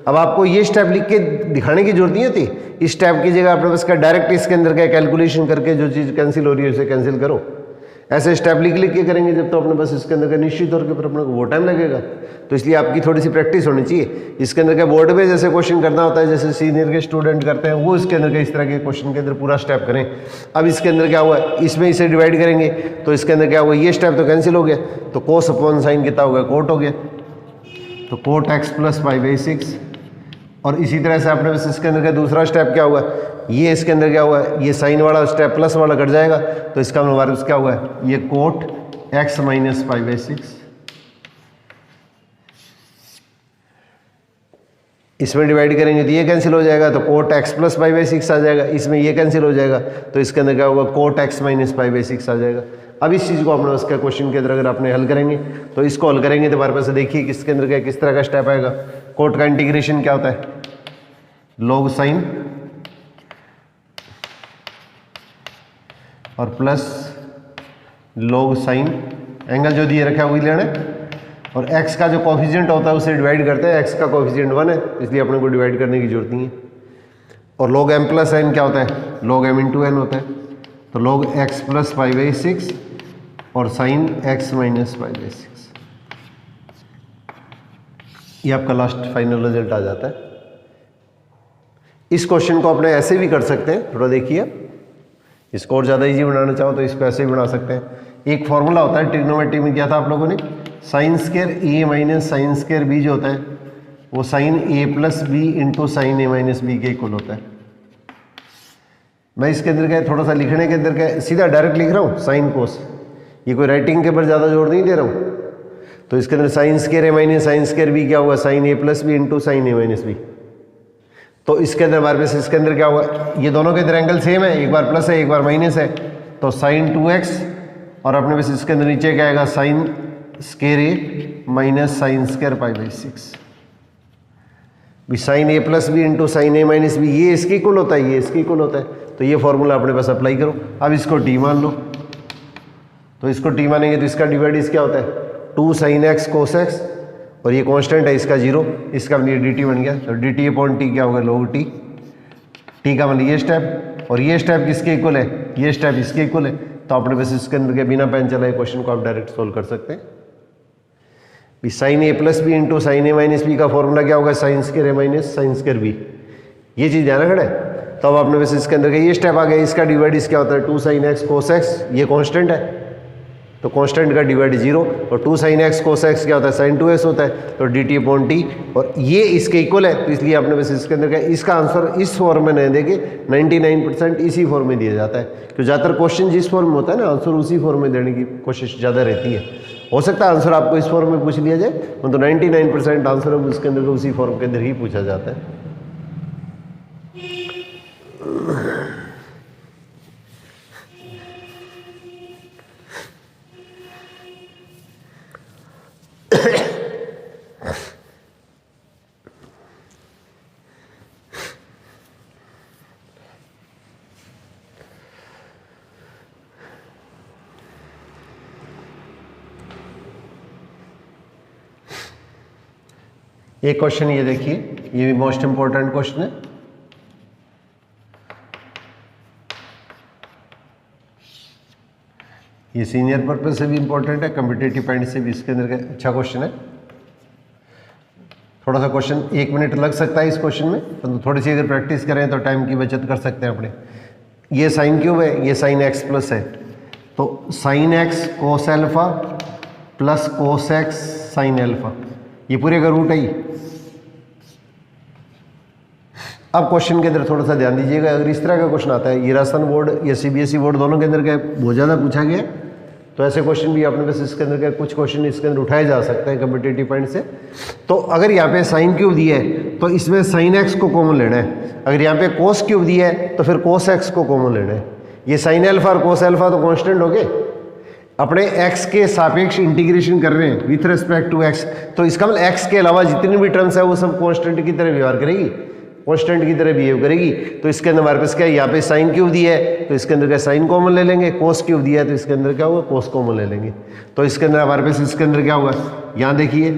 अब आपको ये स्टेप लिख के दिखाने की जरूरत नहीं होती, इस स्टेप की जगह आपने बस का डायरेक्ट इसके अंदर का कैलकुलेशन करके जो चीज़ कैंसिल हो रही है उसे कैंसिल करो। ऐसे स्टेप लिख के करेंगे जब तो अपने बस इसके अंदर का निश्चित तौर के ऊपर अपने को वो टाइम लगेगा। तो इसलिए आपकी थोड़ी सी प्रैक्टिस होनी चाहिए। इसके अंदर का बोर्ड में जैसे क्वेश्चन करना होता है, जैसे सीनियर के स्टूडेंट करते हैं, वो इसके अंदर का इस तरह के क्वेश्चन के अंदर पूरा स्टेप करें। अब इसके अंदर क्या हुआ, इसमें इसे डिवाइड करेंगे तो इसके अंदर क्या हुआ, ये स्टेप तो कैंसिल हो गया, तो कोस अपॉन साइन कितना हो गया, कोट हो गया, तो cot x plus pi by 6। और इसी तरह से आपने बस इसके अंदर का दूसरा स्टेप क्या हुआ, ये इसके अंदर क्या हुआ, ये साइन वाला स्टेप प्लस वाला कट जाएगा, तो इसका हमारे पास क्या हुआ है, ये cot x minus pi by 6। इसमें डिवाइड करेंगे तो ये कैंसिल हो जाएगा, तो cot x plus pi by 6 आ जाएगा। इसमें ये कैंसिल हो जाएगा, तो इसके अंदर क्या होगा, cot x minus pi by 6 आ जाएगा। अब इस चीज़ को अपने उसका क्वेश्चन के अंदर अगर आपने हल करेंगे तो इसको हल करेंगे तो हमारे पास देखिए किसके अंदर क्या किस तरह का स्टेप आएगा। कोट का इंटीग्रेशन क्या होता है, लॉग साइन और प्लस लॉग साइन, एंगल जो दिए रखा है वही लेना है, और x का जो कोफिशिएंट होता है उसे डिवाइड करते हैं, x का कोफिशिएंट 1 है इसलिए अपने को डिवाइड करने की जरूरत नहीं है। और log m प्लस n क्या होता है, log m इंटू n होता है, तो log x plus pi by 6 और sine x minus pi by 6, ये आपका लास्ट फाइनल रिजल्ट आ जाता है। इस क्वेश्चन को अपने ऐसे भी कर सकते हैं, थोड़ा देखिए, इसको और ज़्यादा इजी बनाना चाहो तो इसको ऐसे भी बना सकते हैं। एक फॉर्मूला होता है ट्रिग्नोमेट्री में, क्या था आप लोगों ने, साइन स्क्वायर ए माइनस साइन स्क्वायर बी जो होता है वो sign a plus B into sine A minus B के इक्वल होता है। मैं इसके अंदर क्या थोड़ा सा लिखने के अंदर क्या सीधा डायरेक्ट लिख रहा हूँ साइन कोस, ये कोई राइटिंग के ऊपर ज़्यादा जोर नहीं दे रहा हूँ। तो इसके अंदर साइन स्क्वायर ए माइनस साइन स्क्वायर बी क्या हुआ, sign a plus B into sine A minus B. तो इसके अंदर हमारे पास इसके अंदर क्या हुआ, ये दोनों के अंदर एंगल सेम है, एक बार प्लस है एक बार माइनस है, तो साइन 2x और अपने पास इसके अंदर नीचे क्या आएगा, sine square A minus sine square pi by 6। भी sign a plus B into sine A minus B, ये इसके इक्वल होता है, ये इसके इक्वल होता है, तो ये फॉर्मूला अपने पास अप्लाई करो। अब इसको टी मान लो, तो इसको टी मानेंगे तो इसका डिवाइड इस क्या होता है, 2 साइन एक्स कोस एक्स, और ये कांस्टेंट है इसका 0, इसका मतलब डी टी बन गया, तो डी टी अपॉन टी क्या होगा, log टी। टी का मतलब ये स्टेप, और ये स्टेप किसके इक्वल है, ये स्टेप इसके इक्वल है, तो अपने बस इसके अंदर के बिना पेन चलाए क्वेश्चन को आप डायरेक्ट सोल्व कर सकते हैं। भी sign a plus B into sine A minus B का फॉर्मूला क्या होगा, साइन स्क्वायर ए माइनस साइन स्क्वायर बी, ये चीज़ ध्यान रखना है। तो अब आपने बस इसके अंदर का ये स्टेप आ गया, इसका डिवाइड इस क्या होता है, 2 साइन एक्स कोस एक्स, ये कॉन्स्टेंट है तो कांस्टेंट का डिवाइड 0, और 2 साइन एक्स कोस एक्स क्या होता है, साइन 2x होता है, तो डी टी अपॉन टी, और ये इसके इक्वल है, तो इसलिए आपने बस इसके अंदर क्या, इसका आंसर इस फॉर्म में नहीं देके 99% इसी फॉर्म में दिया जाता है, क्योंकि ज़्यादातर क्वेश्चन जिस फॉर्म में होता है ना, आंसर उसी फॉर्म में देने की कोशिश ज़्यादा रहती है। हो सकता है आंसर आपको इस फॉर्म में पूछ लिया जाए, तो 99% आंसर उसके अंदर उसी फॉर्म के अंदर ही पूछा जाता है। एक क्वेश्चन ये देखिए, ये भी मोस्ट इंपॉर्टेंट क्वेश्चन है। ये सीनियर पर्पस से भी इंपॉर्टेंट है, कॉम्पिटिटिव पॉइंट से भी इसके अंदर का अच्छा क्वेश्चन है। थोड़ा सा क्वेश्चन 1 मिनट लग सकता है इस क्वेश्चन में, तो थोड़ी सी अगर प्रैक्टिस करें तो टाइम की बचत कर सकते हैं अपने। ये साइन क्यूब है, ये साइन एक्स प्लस है, तो साइन एक्स कोस alpha plus cos x sine alpha, ये पूरे का रूट है ये। अब क्वेश्चन के अंदर थोड़ा सा ध्यान दीजिएगा, अगर इस तरह का क्वेश्चन आता है, ये राजस्थान बोर्ड या सीबीएसई बोर्ड दोनों के अंदर का बहुत ज़्यादा पूछा गया, तो ऐसे क्वेश्चन भी आपने बस इसके अंदर का कुछ क्वेश्चन इसके अंदर उठाए जा सकते हैं कॉम्पिटिटिव पॉइंट से। तो अगर यहाँ पे साइन क्यूब दिया है तो इसमें साइन एक्स को कॉमन लेना है, अगर यहाँ पे कोस क्यूब दिया है तो फिर कोस एक्स को कॉमन लेना है। ये साइन एल्फा और कोस एल्फा तो कॉन्स्टेंट हो गए, अपने x के सापेक्ष इंटीग्रेशन कर रहे हैं विथ रिस्पेक्ट टू x, तो इसका मतलब x के अलावा जितनी भी टर्म्स है वो सब कांस्टेंट की तरह व्यवहार करेगी, कांस्टेंट की तरह बिहेव करेगी। तो इसके अंदर हमारे पास क्या है, यहाँ पे साइन क्यूब दिया है तो इसके अंदर क्या साइन कॉमन ले लेंगे, कोस क्यूब दिया है तो इसके अंदर क्या होगा, कोस कॉमन ले लेंगे। तो इसके अंदर हमारे पास इसके अंदर क्या होगा, यहाँ देखिए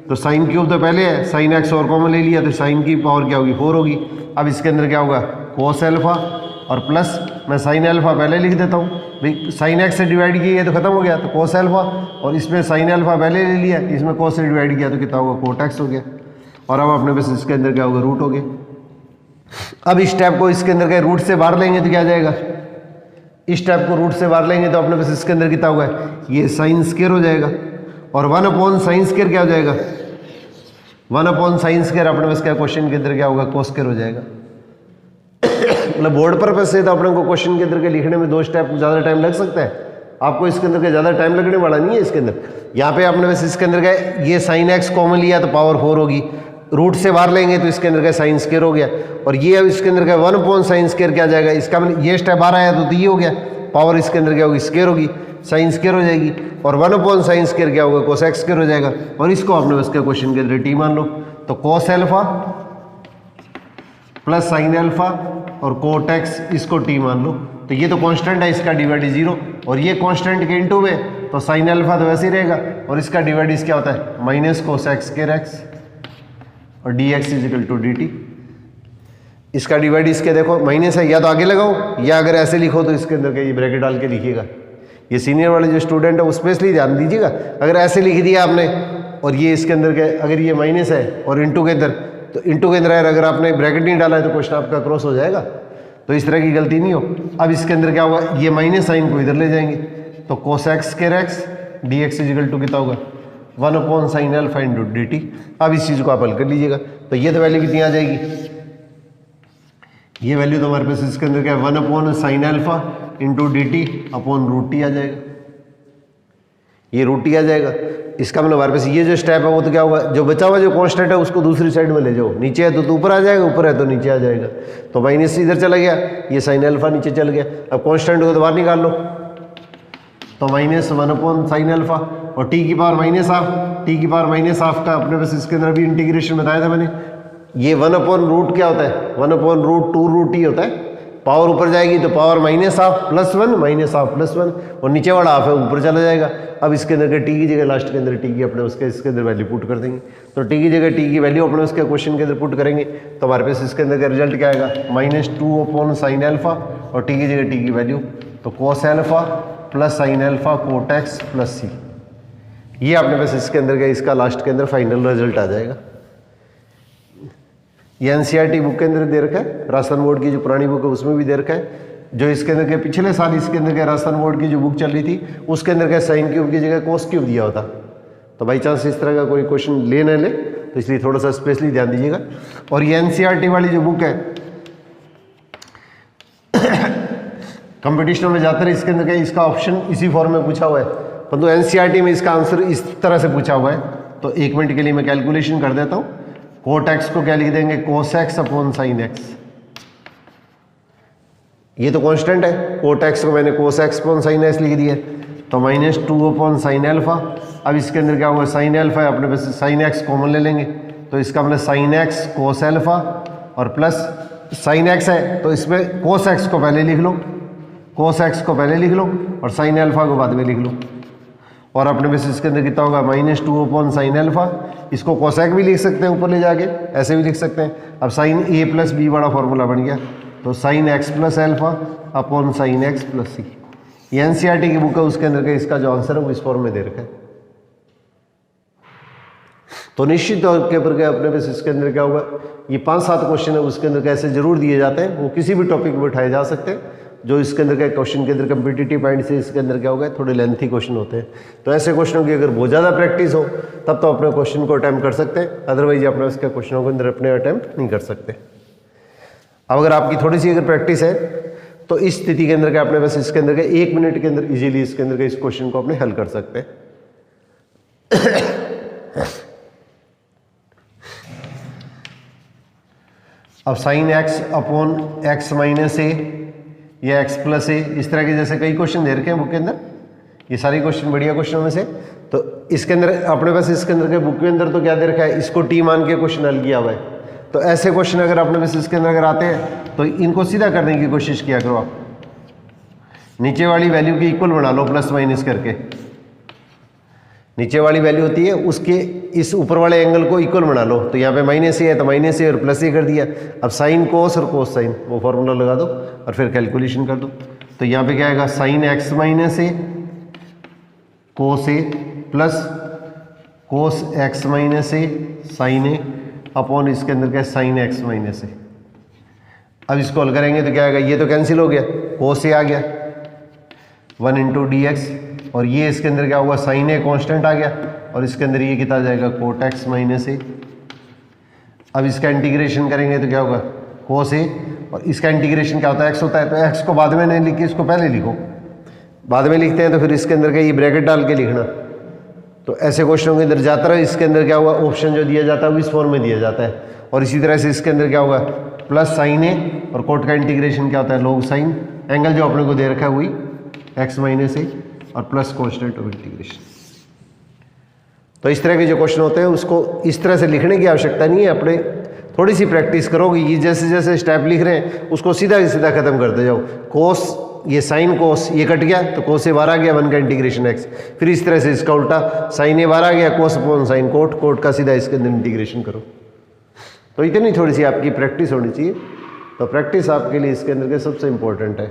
तो साइन क्यूब तो पहले है, साइन एक्स और कॉमन ले लिया तो साइन की पावर क्या होगी, 4 होगी। अब इसके अंदर क्या होगा, कोस एल्फा और प्लस मैं साइन एल्फा पहले लिख देता हूँ भाई, साइन एक्स से डिवाइड किया तो खत्म हो गया तो कोस एल्फा, और इसमें साइन एल्फा पहले ले लिया, इसमें कोस से डिवाइड किया तो कितना होगा, कोट एक्स हो गया। और अब अपने पास इसके अंदर क्या होगा, रूट हो गया। अब इस स्टेप को इसके अंदर क्या रूट से बाहर लेंगे तो क्या आ जाएगा, इस स्टेप को रूट से बाहर लेंगे तो अपने पास इसके अंदर कितना होगा, ये साइन स्क्वायर हो जाएगा और 1 अपॉन साइन स्क्वायर क्या हो जाएगा, 1 अपॉन साइन स्क्वायर अपने पास क्या क्वेश्चन के अंदर क्या होगा, कोस स्क्वायर हो जाएगा। मतलब बोर्ड पर्पस से तो अपने को क्वेश्चन के अंदर के लिखने में 2 स्टेप ज़्यादा टाइम लग सकता है, आपको इसके अंदर का ज़्यादा टाइम लगने वाला नहीं है। इसके अंदर यहाँ पे आपने बस इसके अंदर का ये साइन एक्स कॉमन लिया तो पावर 4 होगी, रूट से बाहर लेंगे तो इसके अंदर का साइन स्क्वायर हो गया, और ये अब इसके अंदर का 1 अपॉन साइन स्क्वायर क्या जाएगा, इसका मतलब ये स्टेप बाहर आया तो ये हो गया, पावर इसके अंदर क्या होगी, स्क्वायर होगी, साइन स्क्वायर हो जाएगी, और 1 अपॉन साइन स्क्वायर क्या होगा, कोस एक्स स्क्वायर हो जाएगा। और इसको आपने बस क्वेश्चन के अंदर टी मान लो, तो cos alpha plus sine alpha और कोट एक्स इसको टी मान लो। तो ये तो कांस्टेंट है, इसका डिवाइड 0 और ये कांस्टेंट के इनटू में, तो साइन एल्फा तो वैसे ही रहेगा और इसका डिवाइड इस क्या होता है, minus cos x square x और d x is equal to d t. इसका डिवाइड इसके देखो माइनस है, या तो आगे लगाओ या अगर ऐसे लिखो तो इसके अंदर क्या ये ब्रैकेट डाल के लिखिएगा। ये सीनियर वाले जो स्टूडेंट है उसमें इसलिए ध्यान दीजिएगा, अगर ऐसे लिख दिया आपने और ये इसके अंदर क्या, अगर ये माइनस है और इंटू के अंदर, तो इंटू के अंदर अगर आपने ब्रैकेट नहीं डाला है तो क्वेश्चन आपका क्रॉस हो जाएगा, तो इस तरह की गलती नहीं हो। अब इसके अंदर क्या होगा, ये माइनस साइन को इधर ले जाएंगे तो cos x square x d x is equal to कितना होगा, 1 upon sine alpha into d t. अब इस चीज़ को आप हल कर लीजिएगा, तो ये तो वैल्यू कितनी आ जाएगी, ये वैल्यू तो हमारे पास इसके अंदर क्या है, 1 upon sine alpha into d t upon root t आ जाएगा, ये रूट टी आ जाएगा। इसका मतलब हमारे पास ये जो स्टेप है वो तो क्या होगा, जो बचा हुआ जो कांस्टेंट है उसको दूसरी साइड में ले जाओ, नीचे है तो ऊपर आ जाएगा, ऊपर है तो नीचे आ जाएगा, तो माइनस इधर चला गया, ये साइन एल्फा नीचे चल गया। अब कांस्टेंट को तो बाहर निकाल लो, तो माइनस 1 अपॉन साइन एल्फा और टी की पावर माइनस हाफ, टी की पावर माइनस हाफ का अपने पास इसके अंदर भी इंटीग्रेशन बताया था मैंने। ये 1 अपॉन रूट क्या होता है, 1 अपॉन रूट 2 रूट टी होता है, पावर ऊपर जाएगी तो power minus half plus 1 minus half plus 1 और नीचे वाला हाफ है ऊपर चला जाएगा। अब इसके अंदर के टी की जगह लास्ट के अंदर टी की अपने उसके इसके अंदर वैल्यू पुट कर देंगे, तो टी की जगह टी की वैल्यू अपने उसके क्वेश्चन के अंदर पुट करेंगे तो हमारे पास इसके अंदर का रिजल्ट क्या आएगा, -2 अपॉन साइन एल्फा और टी की जगह टी की वैल्यू तो cos alpha plus sine alpha cot x plus c. ये अपने पास इसके अंदर का इसका लास्ट के अंदर फाइनल रिजल्ट आ जाएगा। ये एनसीईआरटी बुक के अंदर दे रखा है, राजस्थान बोर्ड की जो पुरानी बुक है उसमें भी दे रखा है, जो इसके अंदर के पिछले साल इसके अंदर के राजस्थान बोर्ड की जो बुक चल रही थी उसके अंदर का साइन क्यूब की जगह कोस क्यूब दिया होता। तो बाई चांस इस तरह का कोई क्वेश्चन ले न ले तो इसलिए थोड़ा सा स्पेशली ध्यान दीजिएगा। और ये एनसीईआरटी वाली जो बुक है कंपटीशन में जाते रहे इसके अंदर का इसका ऑप्शन इसी फॉर्म में पूछा हुआ है, परंतु एनसीईआरटी में इसका आंसर इस तरह से पूछा हुआ है। तो 1 मिनट के लिए मैं कैलकुलेशन कर देता हूँ। कोट एक्स को क्या लिख देंगे, cos x upon sine x, ये तो कांस्टेंट है, कोट एक्स को मैंने cos x upon sine x लिख दिया, तो -2 अपॉन साइन एल्फा। अब इसके अंदर क्या होगा, साइन एल्फा है अपने पास, साइन एक्स कॉमन ले लेंगे तो इसका मतलब साइन एक्स कोस एल्फा और प्लस साइन एक्स है तो इसमें कोस एक्स को पहले लिख लो, कोस एक्स को पहले लिख लो और साइन एल्फा को बाद में लिख लो, और अपने पास इसके अंदर कितना होगा, -2 अपॉन साइन एल्फा। इसको कोसेक भी लिख सकते हैं ऊपर ले जाके, ऐसे भी लिख सकते हैं। अब साइन ए प्लस बी बड़ा फॉर्मूला बन गया, तो sine x plus alpha upon sine x plus c. ये एनसीईआरटी की बुक है, उसके अंदर का इसका जो आंसर है वो इस फॉर्म में दे रखा है। तो निश्चित तौर के ऊपर क्या अपने पास इसके अंदर क्या होगा, ये 5-7 क्वेश्चन है उसके अंदर कैसे जरूर दिए जाते हैं, वो किसी भी टॉपिक पर उठाए जा सकते हैं। जो इसके अंदर का क्वेश्चन के अंदर कम्पिटिटिव पॉइंट से इसके अंदर क्या होगा, थोड़े लेंथी क्वेश्चन होते हैं। तो ऐसे क्वेश्चनों की अगर बहुत ज़्यादा प्रैक्टिस हो तब तो अपने क्वेश्चन को अटैम्प्ट कर सकते हैं, अदरवाइज अपने उसके क्वेश्चनों के अंदर अपने अटैम्प्ट नहीं कर सकते। अब अगर आपकी थोड़ी सी अगर प्रैक्टिस है तो इस स्थिति के अंदर का अपने बस इसके अंदर का 1 मिनट के अंदर इजीली इसके अंदर का इस क्वेश्चन को अपने हल कर सकते हैं। अब sine x upon x minus a या एक्स प्लस ए, इस तरह के जैसे कई क्वेश्चन दे रखे हैं बुक के अंदर, ये सारी क्वेश्चन बढ़िया क्वेश्चनों में से। तो इसके अंदर अपने पास इसके अंदर के बुक के अंदर तो क्या दे रखा है, इसको टी मान के क्वेश्चन हल किया हुआ है। तो ऐसे क्वेश्चन अगर अपने पास इसके अंदर अगर आते हैं तो इनको सीधा करने की कोशिश किया करो आप। नीचे वाली वैल्यू की इक्वल बना लो प्लस माइनस करके। नीचे वाली वैल्यू होती है उसके इस ऊपर वाले एंगल को इक्वल बना लो। तो यहाँ पे माइनस ए है तो माइनस ए और प्लस ए कर दिया। अब साइन कोस और कोस साइन वो फॉर्मूला लगा दो और फिर कैलकुलेशन कर दो। तो यहाँ पे क्या आएगा, साइन एक्स माइनस ए कोस ए प्लस कोस एक्स माइनस ए साइन ए अपॉन इसके अंदर क्या है, साइन एक्स माइनस ए। अब इसको हल करेंगे तो क्या आएगा, ये तो कैंसिल हो गया, कोस ए आ गया 1 इंटू डी एक्स, और ये इसके अंदर क्या होगा, साइन ए कॉन्स्टेंट आ गया, और इसके अंदर ये कितना आ जाएगा, कोट एक्स माइनस ए। अब इसका इंटीग्रेशन करेंगे तो क्या होगा, कोस ए, और इसका इंटीग्रेशन क्या होता है, एक्स होता है। तो एक्स को बाद में नहीं लिखी, इसको पहले लिखो। बाद में लिखते हैं तो फिर इसके अंदर का ये ब्रैकेट डाल के लिखना। तो ऐसे क्वेश्चनों के अंदर जाता रहा, इसके अंदर क्या हुआ, ऑप्शन जो दिया जाता है वो इस फॉर्म में दिया जाता है। और इसी तरह से इसके अंदर क्या होगा, प्लस साइन ए, और कोट का इंटीग्रेशन क्या होता है, लोग साइन एंगल जो अपने को दे रखा है वही एक्स माइनस ए और प्लस कॉन्स्टेंट ऑफ इंटीग्रेशन। तो इस तरह के जो क्वेश्चन होते हैं उसको इस तरह से लिखने की आवश्यकता नहीं है, अपने थोड़ी सी प्रैक्टिस करोगे, ये जैसे जैसे स्टेप लिख रहे हैं उसको सीधा सीधा खत्म करते जाओ। कोस, ये साइन कोस ये कट गया तो कोस ए बार आ गया, 1 का इंटीग्रेशन एक्स। फिर इस तरह से इसका उल्टा, साइन ए बार आ गया, cos upon sine cot, cot का सीधा इसके अंदर इंटीग्रेशन करो। तो इतनी थोड़ी सी आपकी प्रैक्टिस होनी चाहिए। तो प्रैक्टिस आपके लिए इसके अंदर के सबसे इंपॉर्टेंट है।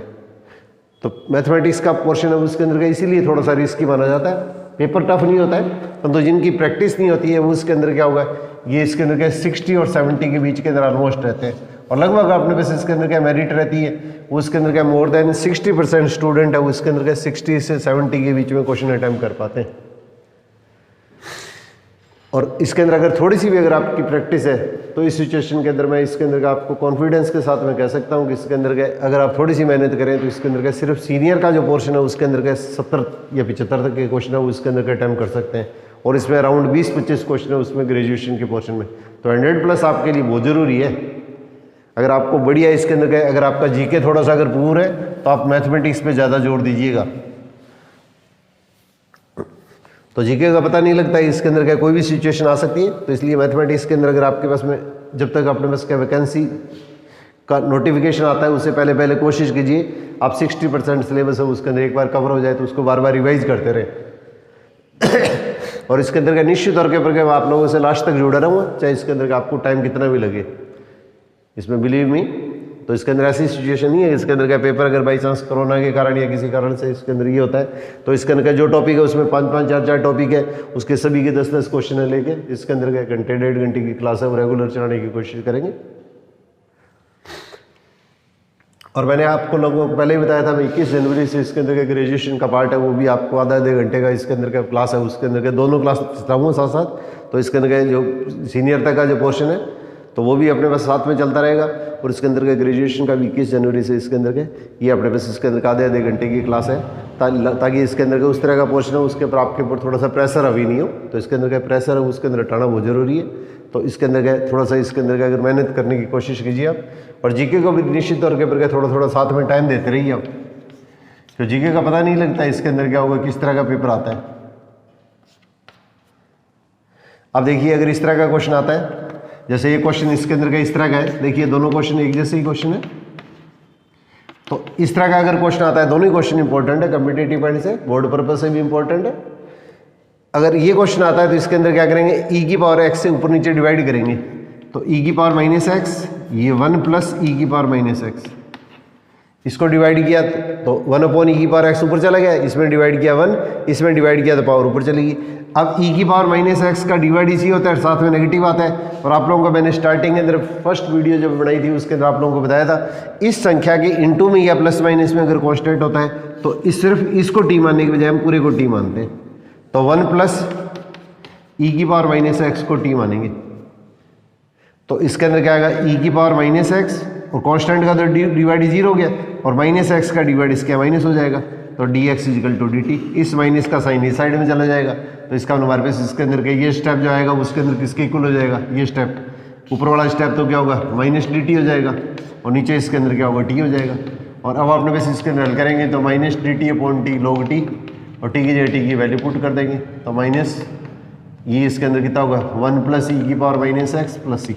तो मैथमेटिक्स का पोर्शन है उसके अंदर का इसीलिए थोड़ा सा रिस्की माना जाता है। पेपर टफ नहीं होता है, परंतु जिनकी प्रैक्टिस नहीं होती है वो उसके अंदर क्या होगा, ये इसके अंदर क्या 60 और 70 के बीच के अंदर ऑलमोस्ट रहते हैं। और लगभग अपने पास इसके अंदर क्या मेरिट रहती है, वो उसके अंदर क्या मोर देन 60% स्टूडेंट है वो इसके अंदर क्या 60 से 70 के बीच में क्वेश्चन अटैम्प्ट कर पाते हैं। और इसके अंदर अगर थोड़ी सी भी अगर आपकी प्रैक्टिस है तो इस सिचुएशन के अंदर मैं इसके अंदर का आपको कॉन्फिडेंस के साथ मैं कह सकता हूँ कि इसके अंदर का अगर आप थोड़ी सी मेहनत करें तो इसके अंदर का सिर्फ सीनियर का जो पोर्शन है उसके अंदर का 70 या 75 तक के क्वेश्चन है वो इसके अंदर का अटैम्प्ट कर सकते हैं। और इसमें अराउंड 20-25 क्वेश्चन है उसमें ग्रेजुएशन के पोर्शन में। तो 100+ आपके लिए बहुत ज़रूरी है। अगर आपको बढ़िया इसके अंदर का, अगर आपका जीके थोड़ा सा अगर पूर है तो आप मैथमेटिक्स पे ज़्यादा जोर दीजिएगा। तो जीके का पता नहीं लगता है, इसके अंदर क्या कोई भी सिचुएशन आ सकती है। तो इसलिए मैथमेटिक्स के अंदर अगर आपके पास में जब तक अपने पास क्या वैकेंसी का नोटिफिकेशन आता है उससे पहले पहले कोशिश कीजिए आप 60% सिलेबस है उसके अंदर एक बार कवर हो जाए तो उसको बार बार रिवाइज करते रहे। और इसके अंदर का निश्चित तौर के ऊपर मैं आप लोगों से लास्ट तक जुड़ा रहूँगा, चाहे इसके अंदर का आपको टाइम कितना भी लगे, इसमें बिलीव मी। तो इसके अंदर ऐसी सिचुएशन नहीं है, इसके अंदर का पेपर अगर बाई चांस कोरोना के कारण या किसी कारण से इसके अंदर ये होता है तो इसके अंदर का जो टॉपिक है उसमें 5-5, 4-4 टॉपिक है, उसके सभी के 10-10 क्वेश्चन है लेके इसके अंदर का 1 घंटे 1.5 घंटे की क्लास है वो रेगुलर चलाने की कोशिश करेंगे। और मैंने आपको लोगों को पहले ही बताया था मैं 21 जनवरी से इसके अंदर का ग्रेजुएशन का पार्ट है वो भी आपको आधा-आधे घंटे का इसके अंदर का क्लास है, उसके अंदर के दोनों क्लास चलाऊँगा साथ साथ। तो इसके अंदर का जो सीनियर तक का जो पोर्शन है तो वो भी अपने पास साथ में चलता रहेगा। और इसके अंदर का ग्रेजुएशन का भी 21 जनवरी से इसके अंदर के ये अपने पास इसके अंदर का आधे घंटे की क्लास है, ताकि इसके अंदर का उस तरह का पोर्शन है उसके ऊपर आपके ऊपर थोड़ा सा प्रेशर अभी नहीं हो। तो इसके अंदर का प्रेशर है उसके अंदर हटाना बहुत ज़रूरी है। तो इसके अंदर का थोड़ा सा इसके अंदर का अगर मेहनत करने की कोशिश कीजिए आप, और जीके को भी निश्चित तौर के ऊपर थोड़ा थोड़ा साथ में टाइम देते रहिए आप। तो जीके का पता नहीं लगता इसके अंदर क्या होगा, किस तरह का पेपर आता है। अब देखिए अगर इस तरह का क्वेश्चन आता है, जैसे ये क्वेश्चन इसके अंदर का इस तरह का है, देखिए दोनों क्वेश्चन एक जैसे ही क्वेश्चन है। तो इस तरह का अगर क्वेश्चन आता है, दोनों ही क्वेश्चन इंपॉर्टेंट है, कम्पिटेटिव पॉइंट से बोर्ड पर्पज से भी इंपॉर्टेंट है। अगर ये क्वेश्चन आता है तो इसके अंदर क्या करेंगे, ई की पावर एक्स से ऊपर नीचे डिवाइड करेंगे। तो ई की पावर माइनस एक्स, ये 1 प्लस ई की पावर माइनस एक्स, इसको डिवाइड किया तो 1 अपॉन ई की पावर एक्स ऊपर चला गया, इसमें डिवाइड किया 1, इसमें डिवाइड किया तो पावर ऊपर चलेगी। अब ई की पावर माइनस एक्स का डिवाइड इसी होता है, साथ में नेगेटिव आता है। और आप लोगों को मैंने स्टार्टिंग के अंदर फर्स्ट वीडियो जब बनाई थी उसके अंदर आप लोगों को बताया था इस संख्या के इंटू में या प्लस माइनस में अगर कॉन्स्टेंट होता है तो इस सिर्फ इसको टी मानने के बजाय हम पूरे को टी मानते हैं। तो 1 प्लस ई की पावर माइनस एक्स को टी मानेंगे। तो इसके अंदर क्या आएगा, ई की पावर माइनस एक्स और कांस्टेंट का तो डिवाइड 0 हो गया और माइनस एक्स का डिवाइड इसके माइनस हो जाएगा। तो d x is equal to d t, इस माइनस का साइन इस साइड में चला जाएगा। तो इसका हमारे पास इसके अंदर का ये स्टेप जो आएगा उसके अंदर किसके इक्वल हो जाएगा, ये स्टेप ऊपर वाला स्टेप तो क्या होगा माइनस डी टी हो जाएगा और नीचे इसके अंदर क्या होगा टी हो जाएगा। और अब अपने पास इसके अंदर हल करेंगे तो minus D t upon T log T, और टी की जगह टी की वैल्यू पुट कर देंगे तो माइनस ये इसके अंदर कितना होगा 1 प्लस ई की पावर माइनस एक्स प्लस सी।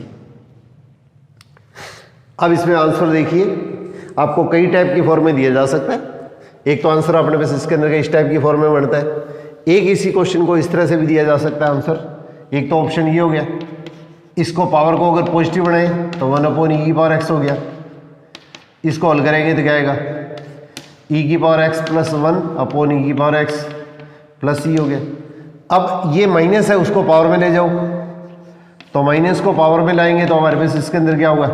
अब इसमें आंसर देखिए, आपको कई टाइप की फॉर्म में दिया जा सकता है। एक तो आंसर अपने पास इसके अंदर इस टाइप की फॉर्म में बनता है, एक इसी क्वेश्चन को इस तरह से भी दिया जा सकता है आंसर। एक तो ऑप्शन ये हो गया, इसको पावर को अगर पॉजिटिव बनाए तो 1 अपॉन ई की पावर एक्स हो गया, इसको हल करेंगे तो क्या आएगा ई की पावर एक्स प्लस 1 अपॉन ई की पावर एक्स प्लस सी हो गया। अब ये माइनस है, उसको पावर में ले जाओ, तो माइनस को पावर में लाएंगे तो हमारे पास इसके अंदर क्या होगा,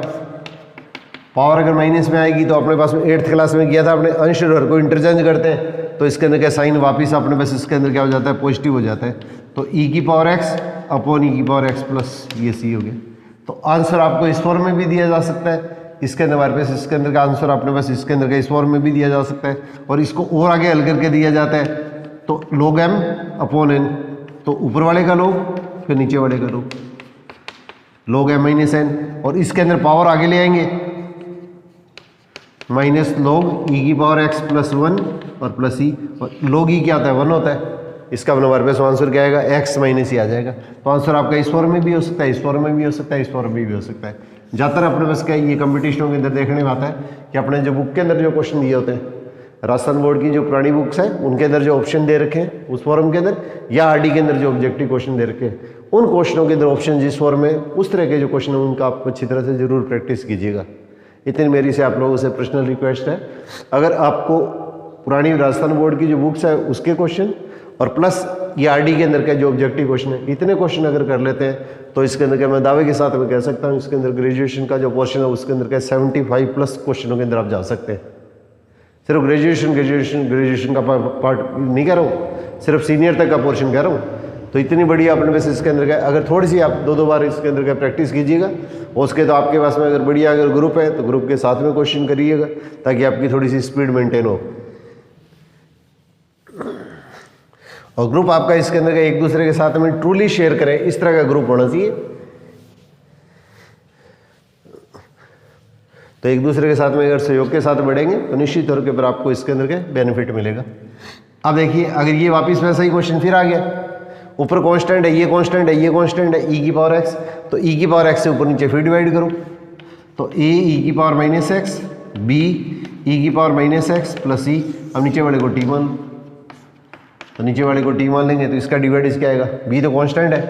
पावर अगर माइनस में आएगी तो अपने पास में 8th क्लास में किया था अपने, अंश और हर को इंटरचेंज करते हैं तो इसके अंदर क्या साइन वापिस अपने पास इसके अंदर क्या हो जाता है, पॉजिटिव हो जाता है। तो ई की पावर एक्स अपॉन ई की पावर एक्स प्लस ये सी हो गया। तो आंसर आपको इस फॉर्म में भी दिया जा सकता है, इसके अंदर हमारे पास इसके अंदर का आंसर अपने पास इसके अंदर का इस फॉर्म में भी दिया जा सकता है, और इसको और आगे हल करके दिया जाता है तो log m अपॉन एन, तो ऊपर वाले का log फिर नीचे वाले का log m माइनस एन, और इसके अंदर पावर आगे ले आएंगे माइनस log ई की पावर एक्स प्लस 1 और प्लस ई, और log ई क्या होता है 1 होता है, इसका हमारे पास आंसर क्या आएगा एक्स माइनस ई आ जाएगा। तो आंसर आपका इस फॉर्म में भी हो सकता है, इस फॉर्म में भी हो सकता है, इस फॉर्म में भी हो सकता है। ज़्यादातर अपने पास क्या ये कंपटीशनों के अंदर देखने में आता है कि अपने जो बुक के अंदर जो क्वेश्चन दिए होते हैं, राजस्थान बोर्ड की जो पुरानी बुक्स है उनके अंदर जो ऑप्शन दे रखे हैं उस फॉर्म के अंदर, या आरडी के अंदर जो ऑब्जेक्टिव क्वेश्चन दे रखे हैं उन क्वेश्चनों के अंदर ऑप्शन जिस फॉर्म में उस तरह के जो क्वेश्चन है उनका आप अच्छी तरह से जरूर प्रैक्टिस कीजिएगा। इतनी मेरी से आप लोगों से पर्सनल रिक्वेस्ट है, अगर आपको पुरानी राजस्थान बोर्ड की जो बुक्स है उसके क्वेश्चन और प्लस ये आरडी के अंदर का जो ऑब्जेक्टिव क्वेश्चन है, इतने क्वेश्चन अगर कर लेते हैं तो इसके अंदर क्या मैं दावे के साथ में कह सकता हूँ इसके अंदर ग्रेजुएशन का जो पोर्शन है उसके अंदर क्या 75 प्लस क्वेश्चनों के अंदर आप जा सकते हैं। सिर्फ ग्रेजुएशन का पार्ट नहीं कह रहा हूँ, सिर्फ सीनियर तक का पोर्शन कह रहा हूँ। तो इतनी बड़ी अपने पास इसके अंदर का, अगर थोड़ी सी आप दो बार इसके अंदर का प्रैक्टिस कीजिएगा, उसके तो आपके पास में अगर बढ़िया अगर ग्रुप है तो ग्रुप के साथ में क्वेश्चन करिएगा ताकि आपकी थोड़ी सी स्पीड मेंटेन हो, और ग्रुप आपका इसके अंदर का एक दूसरे के साथ में ट्रूली शेयर करें, इस तरह का ग्रुप होना चाहिए। तो एक दूसरे के साथ में अगर सहयोग के साथ बढ़ेंगे तो निश्चित तौर के ऊपर आपको इसके अंदर के बेनिफिट मिलेगा। अब देखिए अगर ये वापस वैसा ही क्वेश्चन फिर आ गया, ऊपर कांस्टेंट है, ये कांस्टेंट है, ये कांस्टेंट है, ई की पावर एक्स, तो ई की पावर एक्स से ऊपर नीचे फिर डिवाइड करो तो ए ई की power minus x, b e की power minus x plus e. अब नीचे वाले को टी मान, तो नीचे वाले को टी मान लेंगे तो इसका डिवाइड इस क्या आएगा, बी तो कांस्टेंट है,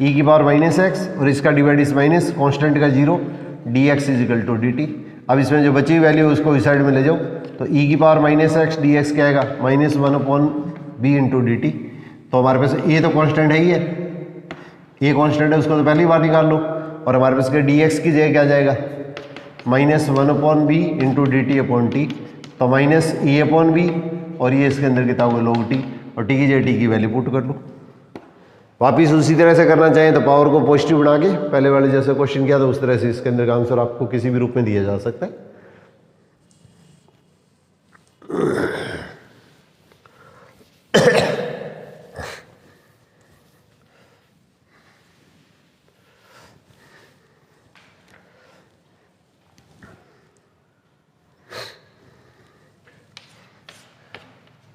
ई की पावर माइनस एक्स और इसका डिवाइड इस माइनस कांस्टेंट का 0 d x is equal to d t. अब इसमें जो बची हुई वैल्यू है उसको इस साइड में ले जाओ तो ई की power minus x d x क्या आएगा minus 1 upon b into d t. तो हमारे पास ये तो कांस्टेंट है ही है, ये कांस्टेंट है, उसको तो पहली बार निकाल लो, और हमारे पास डी एक्स की जगह क्या जाएगा minus 1 upon b into d t upon t, तो माइनस ई अपॉन बी, और ये इसके अंदर कितना होगा log टी, और टी की जगह टी की वैल्यू पुट कर लो। वापिस उसी तरह से करना चाहें तो पावर को पॉजिटिव बना के पहले वाले जैसे क्वेश्चन किया था उस तरह से इसके अंदर का आंसर आपको किसी भी रूप में दिया जा सकता है।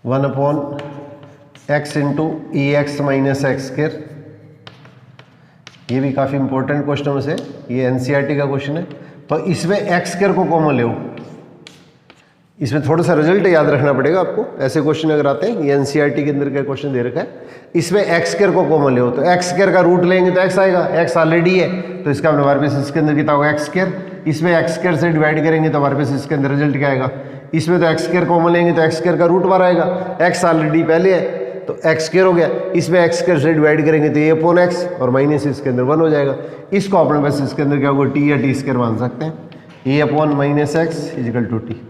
वन अपॉन एक्स इंटू ई एक्स माइनस एक्स स्क्वायर, ये भी काफ़ी इंपॉर्टेंट क्वेश्चन में से, ये एनसीईआरटी का क्वेश्चन है। तो इसमें एक्स स्क्वायर को कॉमन ले, इसमें थोड़ा सा रिजल्ट याद रखना पड़ेगा आपको, ऐसे क्वेश्चन अगर आते हैं, ये एनसीईआरटी के अंदर का क्वेश्चन दे रखा है, इसमें एक्स स्क्वायर को कॉमन ले, तो एक्स स्क्वायर का रूट लेंगे तो एक्स आएगा, एक्स ऑलरेडी है तो इसका हमारे पास इसके अंदर कितना होगा एक्स स्क्वायर, इसमें एक्स स्क्वायर से डिवाइड करेंगे तो हमारे पास इसके अंदर रिजल्ट क्या आएगा, इसमें तो एक्स स्क्वायर कॉमन लेंगे तो एक्स स्क्वायर का रूट बार आएगा, एक्स ऑलरेडी पहले है तो एक्स स्क्वायर हो गया, इसमें एक्स स्क्वायर से डिवाइड करेंगे तो ए अपॉन एक्स और माइनस इसके अंदर 1 हो जाएगा। इसको अपने पास इसके अंदर क्या होगा टी या टी स्क्वायर मान सकते हैं, a upon minus x is equal to t.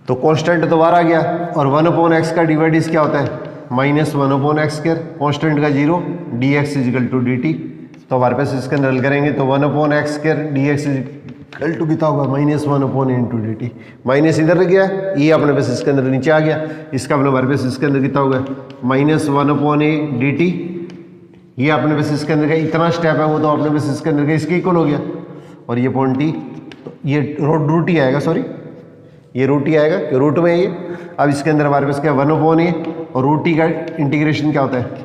तो कांस्टेंट तो बाहर आ गया, और 1 अपॉन एक्स का डिवाइड इस क्या होता है minus 1 upon x square, constant का 0 d x is equal to d t. तो हमारे पास इसके अंदर हल करेंगे तो 1 upon x square d x is equal to कितना होगा minus 1 upon into d t, minus इधर रह गया, ये अपने पास इसके अंदर नीचे आ गया, इसका अपने हमारे पास इसके अंदर कितना होगा minus 1 upon A D T, ये अपने पास इसके अंदर का इतना स्टेप है वो तो अपने पास इसके अंदर का इसके इक्वल हो गया, और ये अपॉन टी, तो ये रूट ही आएगा, सॉरी ये रूट ही आएगा कि रूट में ये अब इसके अंदर हमारे पास क्या 1/a और रूट टी का इंटीग्रेशन क्या होता है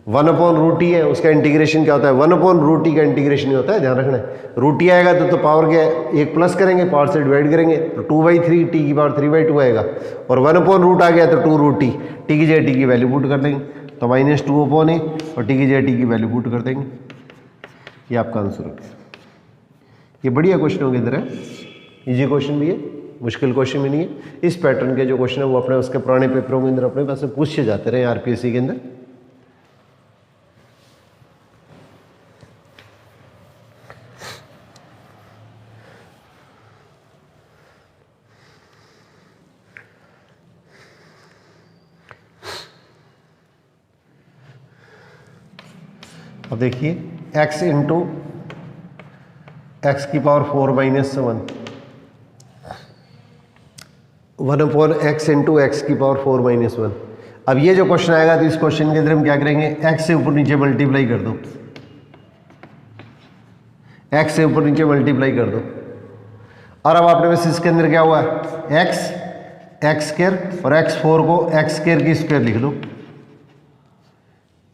1/√t है, उसका इंटीग्रेशन क्या होता है 1/√t का इंटीग्रेशन ही होता है, ध्यान रखना है। रूट टी आएगा तो पावर क्या है एक प्लस करेंगे, पावर से डिवाइड करेंगे तो 2/3 टी की पावर 3/2 आएगा, और 1/रूट आ गया तो 2√t, टी की जगह टी की वैल्यू पुट कर देंगे तो -2/a और टी की जगह टी की वैल्यू पुट कर देंगे, ये आपका आंसर हो गया। ये बढ़िया क्वेश्चन हो गया, इधर है इजी क्वेश्चन भी है, मुश्किल क्वेश्चन भी नहीं है। इस पैटर्न के जो क्वेश्चन है वो अपने उसके पुराने पेपरों के अंदर अपने पास से पूछे जाते रहे आरपीएससी के अंदर। अब देखिए x इंटू एक्स की पावर 4 - 1 1/x इंटू एक्स की पावर 4 - 1। अब ये जो क्वेश्चन आएगा तो इस क्वेश्चन के अंदर हम क्या करेंगे x से ऊपर नीचे मल्टीप्लाई कर दो, x से ऊपर नीचे मल्टीप्लाई कर दो, और अब आपने बस इसके अंदर क्या हुआ x स्क्वायर और x4 को x स्क्वायर की स्क्वायर लिख लो,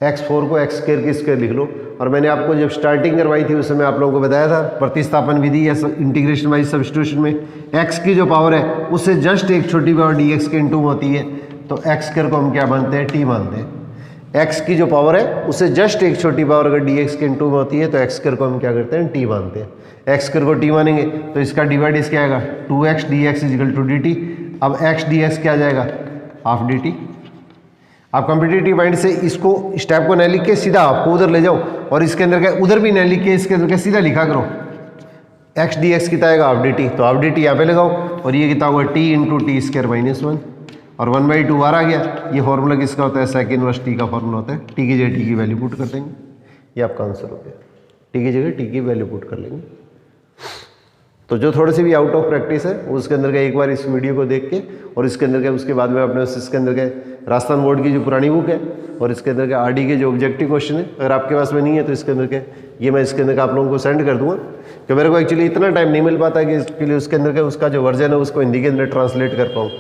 x4 को x स्क्वायर की स्क्वायर लिख लो। और मैंने आपको जब स्टार्टिंग करवाई थी उस समय आप लोगों को बताया था प्रतिस्थापन विधि या इंटीग्रेशन बाई सब्स्टिट्यूशन में x की जो पावर है उससे जस्ट एक छोटी पावर dx के इंटू होती है, तो x स्क्वायर को हम क्या मानते हैं t मानते हैं। x की जो पावर है उससे जस्ट एक छोटी पावर अगर dx के इंटू में होती है तो x स्क्वायर को हम क्या करते हैं t मानते हैं। x स्क्वायर को t मानेंगे तो इसका डिवाइड इसका आएगा 2x dx = dt। अब x dx क्या आ जाएगा हाफ dt। आप कॉम्पिटिटिव माइंड से इसको स्टेप को न लिख के सीधा आपको उधर ले जाओ और इसके अंदर क्या उधर भी न लिख के इसके अंदर क्या सीधा लिखा करो, x dx कितना आएगा हाफ dt, तो हाफ dt यहाँ पे लगाओ और ये कितना होगा t into T square minus 1 और 1/2 बाहर आ गया। ये फॉर्मूला किसका होता है सेक इनवर्स t का फॉर्मूला होता है, t की जगह t की वैल्यू पुट कर देंगे, ये आपका आंसर हो गया। t की जगह t की वैल्यू पुट कर लेंगे। तो जो थोड़े से भी आउट ऑफ प्रैक्टिस है उसके अंदर का एक बार इस वीडियो को देख के और इसके अंदर का उसके बाद में अपने इसके अंदर के राजस्थान बोर्ड की जो पुरानी बुक है और इसके अंदर के आरडी के जो ऑब्जेक्टिव क्वेश्चन है अगर आपके पास में नहीं है तो इसके अंदर के ये मैं इसके अंदर का आप लोगों को सेंड कर दूंगा, कि मेरे को एक्चुअली इतना टाइम नहीं मिल पाता कि इसके लिए उसके अंदर का उसका जो वर्जन है उसको हिंदी के अंदर ट्रांसलेट कर पाऊँ,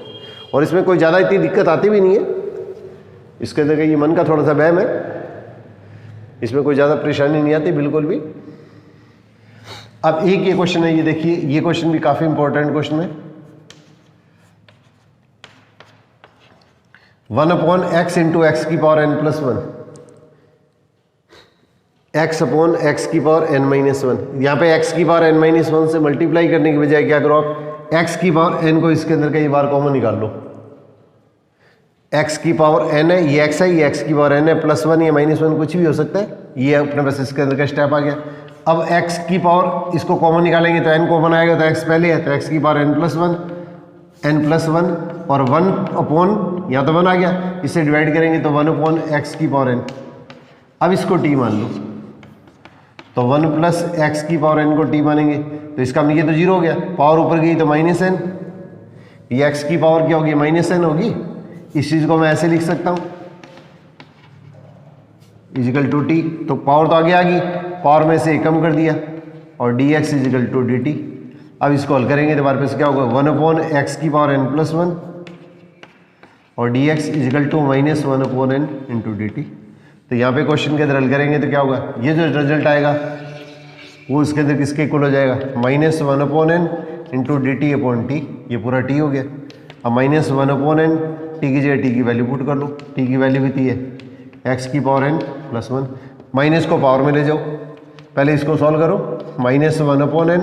और इसमें कोई ज़्यादा इतनी दिक्कत आती भी नहीं है। इसके अंदर का ये मन का थोड़ा सा वहम है, इसमें कोई ज़्यादा परेशानी नहीं आती बिल्कुल भी। अब एक ये क्वेश्चन है, ये देखिए ये क्वेश्चन भी काफी इंपॉर्टेंट क्वेश्चन है। 1/x इंटू एक्स की पावर n + 1 x/x की पावर n-1। यहाँ पे x की पावर n-1 से मल्टीप्लाई करने की बजाय क्या करो आप x की पावर n को इसके अंदर कई बार कॉमन निकाल लो। x की पावर n है, ये x है, ये x की पावर n है, +1 या -1 कुछ भी हो सकता है, ये अपने पास इसके अंदर का स्टेप आ गया। अब x की पावर इसको कॉमन निकालेंगे तो n कॉमन आएगा तो x पहले है तो x की पावर n+1 और 1/, यहाँ तो 1 आ गया, इससे डिवाइड करेंगे तो 1/x की पावर n। अब इसको t मान लो तो 1 + x की पावर n को t मानेंगे तो इसका ये तो 0 हो गया, पावर ऊपर गई तो -n, ये x की पावर क्या होगी -n होगी। इस चीज़ को मैं ऐसे लिख सकता हूँ = t, तो पावर तो आगे आ गई, पावर में से कम कर दिया और dx = dt। अब इसको हल करेंगे तो हमारे पास क्या होगा 1/x की पावर n+1 और dx = -1/n × dt। तो यहाँ पे क्वेश्चन के अंदर हल करेंगे तो क्या होगा, ये जो रिजल्ट आएगा वो इसके अंदर किसके इक्वल हो जाएगा -1/n × dt/t, ये पूरा t हो गया। अब -1/n, t की जगह t की वैल्यू पुट कर लो, t की वैल्यू कितनी है x की पावर n+1, माइनस को पावर में ले जाओ, पहले इसको सॉल्व करो, -1/n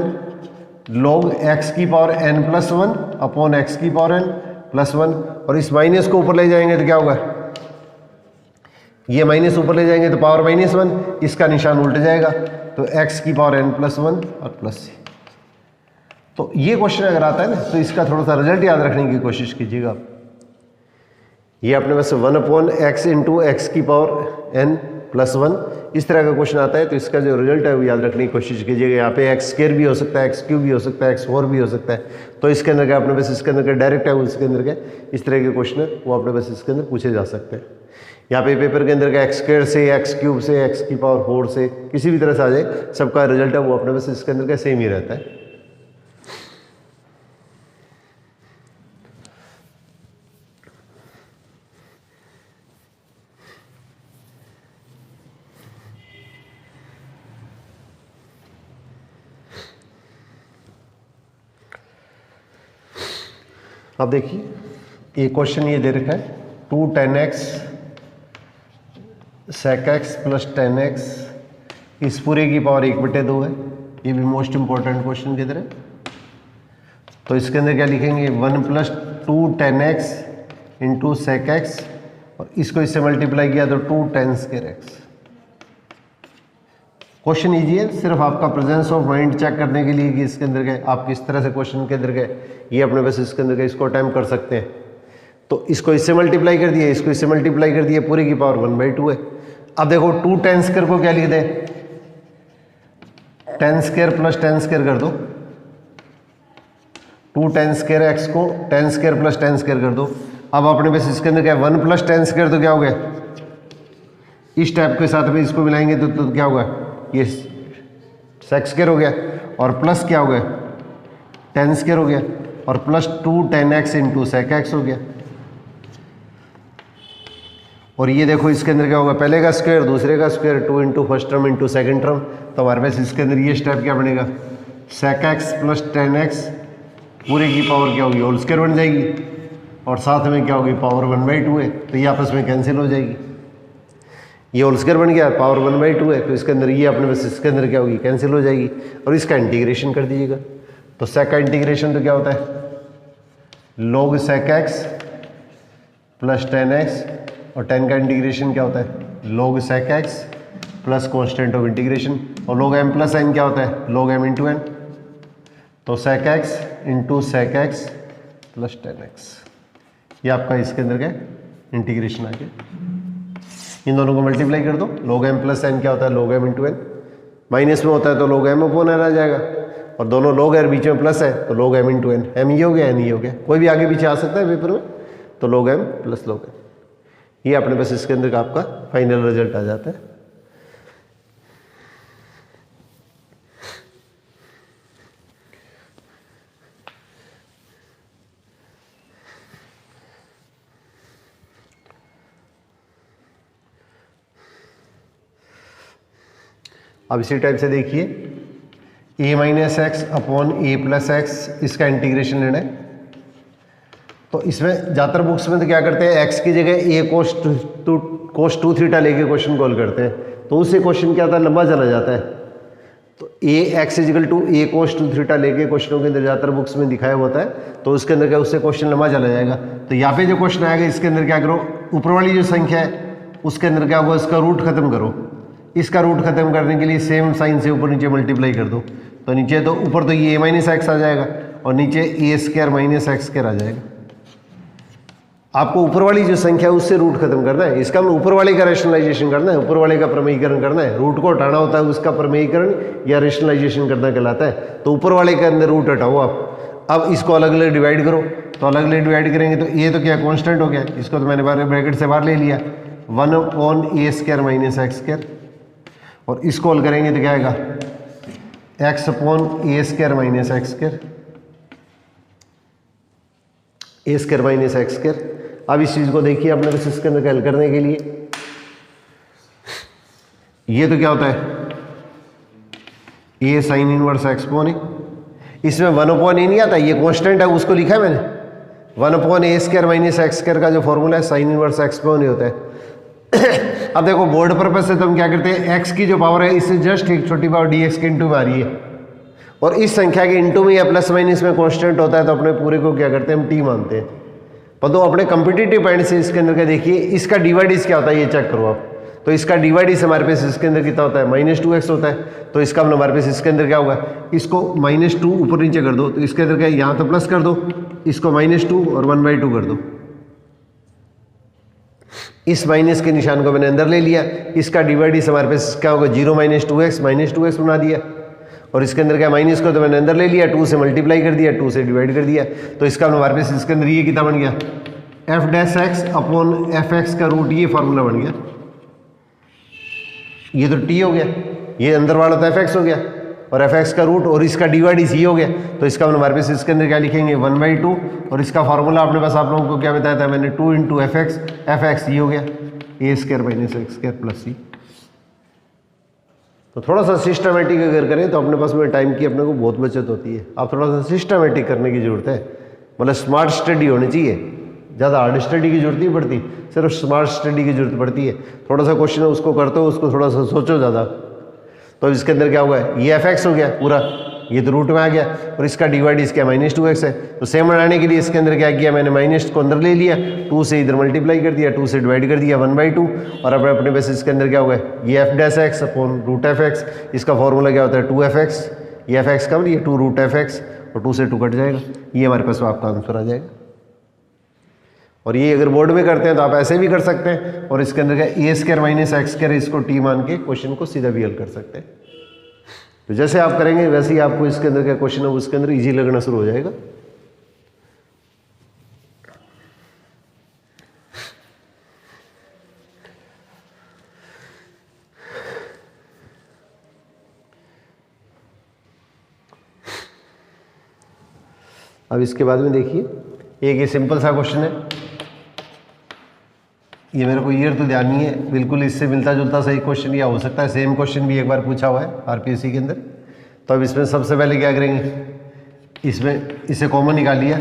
log x की पावर n+1 अपॉन x की पावर n+1, और इस माइनस को ऊपर ले जाएंगे तो क्या होगा, ये माइनस ऊपर ले जाएंगे तो पावर -1, इसका निशान उल्ट जाएगा तो x की पावर n+1 और प्लस। तो ये क्वेश्चन अगर आता है ना तो इसका थोड़ा सा रिजल्ट याद रखने की कोशिश कीजिएगा। ये अपने पास 1/x इंटू एक्स की पावर n+1 इस तरह का क्वेश्चन आता है तो इसका जो रिजल्ट है वो याद रखने की कोशिश कीजिएगा। यहाँ पे x² भी हो सकता है, x³ भी हो सकता है, x4 भी हो सकता है, तो इसके अंदर का अपने पास इसके अंदर का डायरेक्ट है उसके अंदर का इस तरह के क्वेश्चन है वो अपने पास इसके अंदर पूछे जा सकते हैं। यहाँ पे पेपर के अंदर का x² से, x³ से, x की पावर 4 से किसी भी तरह से आ जाए, सबका रिजल्ट है वो अपने पास इसके अंदर का सेम ही रहता है। अब देखिए ये क्वेश्चन ये दे रखा है 2 tan x sec x plus tan x इस पूरे की पावर 1/2 है। ये भी मोस्ट इंपॉर्टेंट क्वेश्चन किधर है, तो इसके अंदर क्या लिखेंगे 1 + 2 tan x into sec x और इसको इससे मल्टीप्लाई किया तो 2 tan square x। Question easy है, सिर्फ आपका प्रेजेंस ऑफ माइंड चेक करने के लिए कि इसके अंदर गए आप किस तरह से क्वेश्चन के अंदर गए, ये अपने बस इसके अंदर गए इसको अटैम्प्ट कर सकते हैं। तो इसको इससे मल्टीप्लाई कर दिया, इसको इससे मल्टीप्लाई कर दिया, पूरे की पावर 1/2 है। अब देखो 2 tan स्क्वायर को क्या लिख दें, tan square plus tan square कर दो, 2 tan स्क्वायर x को tan square plus tan square कर दो। अब अपने बस इसके अंदर क्या 1 + tan स्क्वायर तो क्या हो गया, इस टाइप के साथ में इसको मिलाएंगे तो क्या होगा, ये sec स्क्वायर हो गया और प्लस क्या हो गया tan स्क्वायर हो गया और plus 2 tan x into sec x हो गया। और ये देखो इसके अंदर क्या होगा, पहले का स्क्वायर दूसरे का square, 2 into first term into second term, तो हमारे पास इसके अंदर ये स्टेप क्या बनेगा sec x plus tan x पूरे की पावर क्या होगी होल स्क्वायर बन जाएगी और साथ में क्या होगी पावर 1/2 है, तो ये आपस में कैंसिल हो जाएगी। ये होल स्क्वायर बन गया, पावर 1/2 है, तो इसके अंदर ये अपने बस इसके अंदर क्या होगी कैंसिल हो जाएगी और इसका इंटीग्रेशन कर दीजिएगा। तो sec का इंटीग्रेशन तो क्या होता है log sec x plus tan x और tan का इंटीग्रेशन क्या होता है log sec x plus constant of integration और log m प्लस n क्या होता है log m इंटू n। तो sec x into sec x plus tan x, ये आपका इसके अंदर क्या इंटीग्रेशन आ गया। इन दोनों को मल्टीप्लाई कर दो, log m प्लस n क्या होता है log m into n, minus में होता है तो log m अपॉन n आ जाएगा और दोनों log है बीच में प्लस है तो log m into n, m ये हो गया n ये हो गया, कोई भी आगे पीछे आ सकता है पेपर में, तो log m plus log n, ये अपने बस इसके अंदर का आपका फाइनल रिजल्ट आ जाता है। अब इसी टाइप से देखिए a minus x upon a plus x, इसका इंटीग्रेशन लेना है। तो इसमें ज़्यादातर बुक्स में तो क्या करते हैं x की जगह a cos 2 थीटा लेके क्वेश्चन कॉल करते हैं, तो उससे क्वेश्चन क्या होता है लंबा चला जाता है। तो x = a cos 2 थीटा लेके क्वेश्चनों के अंदर ज़्यादातर बुक्स में दिखाया होता है, तो उसके अंदर क्या उससे क्वेश्चन लंबा चला जाएगा। तो यहाँ पे जो क्वेश्चन आएगा इसके अंदर क्या करो, ऊपर वाली जो संख्या है उसके अंदर क्या होगा इसका रूट खत्म करो, इसका रूट खत्म करने के लिए सेम साइन से ऊपर नीचे मल्टीप्लाई कर दो, तो नीचे तो ऊपर तो ये a माइनस एक्स आ जाएगा और नीचे a square minus x square आ जाएगा। आपको ऊपर वाली जो संख्या है उससे रूट खत्म करना है, इसका मतलब ऊपर वाले का रेशनलाइजेशन करना है, ऊपर वाले का प्रमेयीकरण करना है। रूट को हटाना होता है, उसका प्रमेयीकरण या रेशनलाइजेशन करना कहलाता है। तो ऊपर वाले के अंदर रूट हटाओ आप। अब इसको अलग अलग डिवाइड करो, तो अलग अलग डिवाइड करेंगे तो ये तो क्या कांस्टेंट हो गया, इसको तो मैंने ब्रैकेट से बाहर ले लिया 1/a square minus x square, और इसको हल करेंगे तो क्या आएगा x/a square minus x square, a square minus x square. अब इस चीज़ को देखिए अपने को इसके अंदर हल करने के लिए, ये तो क्या होता है a sine inverse x upon a, इसमें 1/a नहीं आता, ये कांस्टेंट है उसको लिखा है मैंने, 1/a square minus x square का जो फॉर्मूला है साइन इनवर्स एक्स अपॉन ए होता है। अब देखो बोर्ड पर्पज से तो हम क्या करते हैं x की जो पावर है इससे जस्ट एक छोटी पावर dx के इंटू में आ रही है, और इस संख्या के इंटू में या प्लस माइनस में कांस्टेंट होता है तो अपने पूरे को क्या करते हैं हम t मानते हैं। पर तो अपने कम्पिटिटिव पॉइंट से इसके अंदर क्या देखिए, इसका डिवाइड क्या होता है ये चेक करो आप। तो इसका डिवाइड हमारे पास इसके अंदर कितना होता है -2x होता है, तो इसका मतलब हमारे पास इसके अंदर क्या होगा, इसको -2 ऊपर नीचे कर दो, तो इसके अंदर क्या यहाँ तो प्लस कर दो, इसको -2 और 1/2 कर दो। इस माइनस के निशान को मैंने अंदर ले लिया, इसका डिवाइड हमारे पास क्या होगा 0 - 2x बना दिया, और इसके अंदर क्या माइनस को तो मैंने अंदर ले लिया, 2 से मल्टीप्लाई कर दिया, 2 से डिवाइड कर दिया, तो इसका हमारे पास इसके अंदर ये कितना बन गया f' अपॉन fx का रूट, ये फार्मूला बन गया। ये तो t हो गया, ये अंदर वाला तो fx हो गया और fx का रूट, और इसका डिवाइड इसी हो गया, तो इसका हमारे पास इसके अंदर क्या लिखेंगे 1/2, और इसका फार्मूला आपने पास आप लोगों को क्या बताया था मैंने 2 × fx ये हो गया a square minus x square plus c। तो थोड़ा सा सिस्टमेटिक अगर करें तो अपने पास में टाइम की अपने को बहुत बचत होती है। आप थोड़ा सा सिस्टमेटिक करने की ज़रूरत है, मतलब स्मार्ट स्टडी होनी चाहिए, ज़्यादा हार्ड स्टडी की जरूरत नहीं पड़ती, सिर्फ स्मार्ट स्टडी की जरूरत पड़ती है। थोड़ा सा क्वेश्चन है उसको करते हो, उसको थोड़ा सा सोचो ज़्यादा। तो इसके अंदर क्या हुआ है, ये fx हो गया पूरा, ये तो रूट में आ गया, और इसका डिवाइड इसका -2x है। तो सेम बनाने के लिए इसके अंदर क्या किया मैंने, माइनस को अंदर ले लिया, 2 से इधर मल्टीप्लाई कर दिया, 2 से डिवाइड कर दिया 1/2, और अब अपने बेसिस के अंदर क्या हुआ है, ये f' अपॉन रूट fx, इसका फॉर्मूला क्या होता है 2fx, ये fx का मतलब ये 2 रूट fx, और 2 से 2 कट जाएगा, ये हमारे पास आपका आंसर आ जाएगा। और ये अगर बोर्ड में करते हैं तो आप ऐसे भी कर सकते हैं, और इसके अंदर क्या a² - x² इसको t मान के क्वेश्चन को सीधा भी हल कर सकते हैं। तो जैसे आप करेंगे वैसे ही आपको इसके अंदर क्या क्वेश्चन है उसके अंदर इजी लगना शुरू हो जाएगा। अब इसके बाद में देखिए एक ये सिंपल सा क्वेश्चन है, ये मेरे को ईयर तो ध्यान नहीं है, बिल्कुल इससे मिलता जुलता सही क्वेश्चन या हो सकता है सेम क्वेश्चन भी एक बार पूछा हुआ है आरपीएससी के अंदर। तो अब इसमें सबसे पहले क्या करेंगे, इसमें इसे कॉमन निकाल लिया,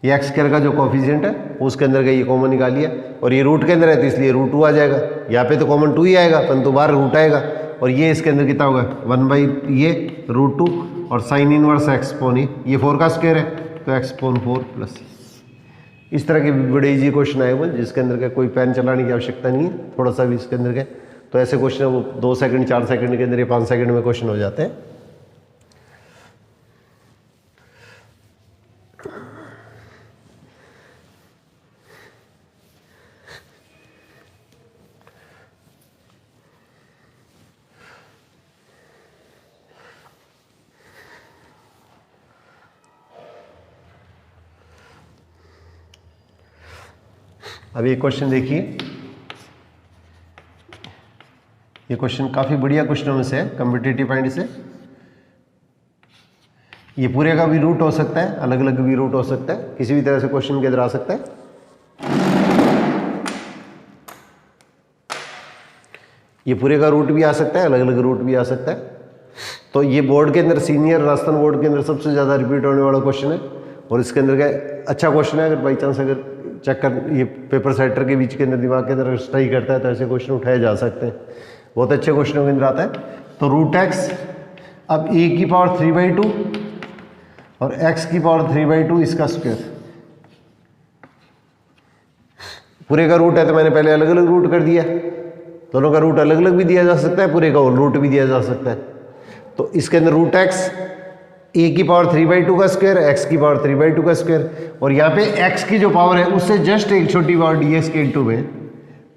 ये x² का जो कोफिशिएंट है उसके अंदर का ये कॉमन निकाल लिया, और ये रूट के अंदर है तो इसलिए √2 आ जाएगा, यहाँ पे तो कॉमन 2 ही आएगा परंतु बाहर रूट आएगा, और ये इसके अंदर कितना होगा 1/ये √2 और साइन इनवर्स x पोन ये 4 का स्क्वायर है तो x पोन 4 प्लस। इस तरह के बड़े इजी क्वेश्चन आए हुए जिसके अंदर का कोई पेन चलाने की आवश्यकता नहीं है, थोड़ा सा भी इसके अंदर का, तो ऐसे क्वेश्चन वो 2 सेकंड 4 सेकंड के अंदर या 5 सेकंड में क्वेश्चन हो जाते हैं। अब ये क्वेश्चन देखिए, ये क्वेश्चन काफ़ी बढ़िया क्वेश्चनों में से है कॉम्पिटिटिव पॉइंट से। ये पूरे का भी रूट हो सकता है, अलग अलग भी रूट हो सकता है, किसी भी तरह से क्वेश्चन के अंदर आ सकता है। ये पूरे का रूट भी आ सकता है, अलग अलग रूट भी आ सकता है। तो ये बोर्ड के अंदर सीनियर राजस्थान बोर्ड के अंदर सबसे ज़्यादा रिपीट होने वाला क्वेश्चन है, और इसके अंदर का अच्छा क्वेश्चन है। अगर बाई चांस अगर चेक कर ये पेपर सेटर के बीच के अंदर दिमाग के अंदर स्ट्राइक करता है तो ऐसे क्वेश्चन उठाए जा सकते हैं, बहुत अच्छे क्वेश्चनों के अंदर आता है। तो √x अब a⁴ और x⁴ इसका स्क्वायर, पूरे का रूट है तो मैंने पहले अलग अलग रूट कर दिया, दोनों का रूट अलग अलग भी दिया जा सकता है, पूरे का रूट भी दिया जा सकता है। तो इसके अंदर √x a⁴ का स्क्वायर, x⁴ का स्क्वायर, और यहाँ पे x की जो पावर है उससे जस्ट एक छोटी पावर dx के इंटू में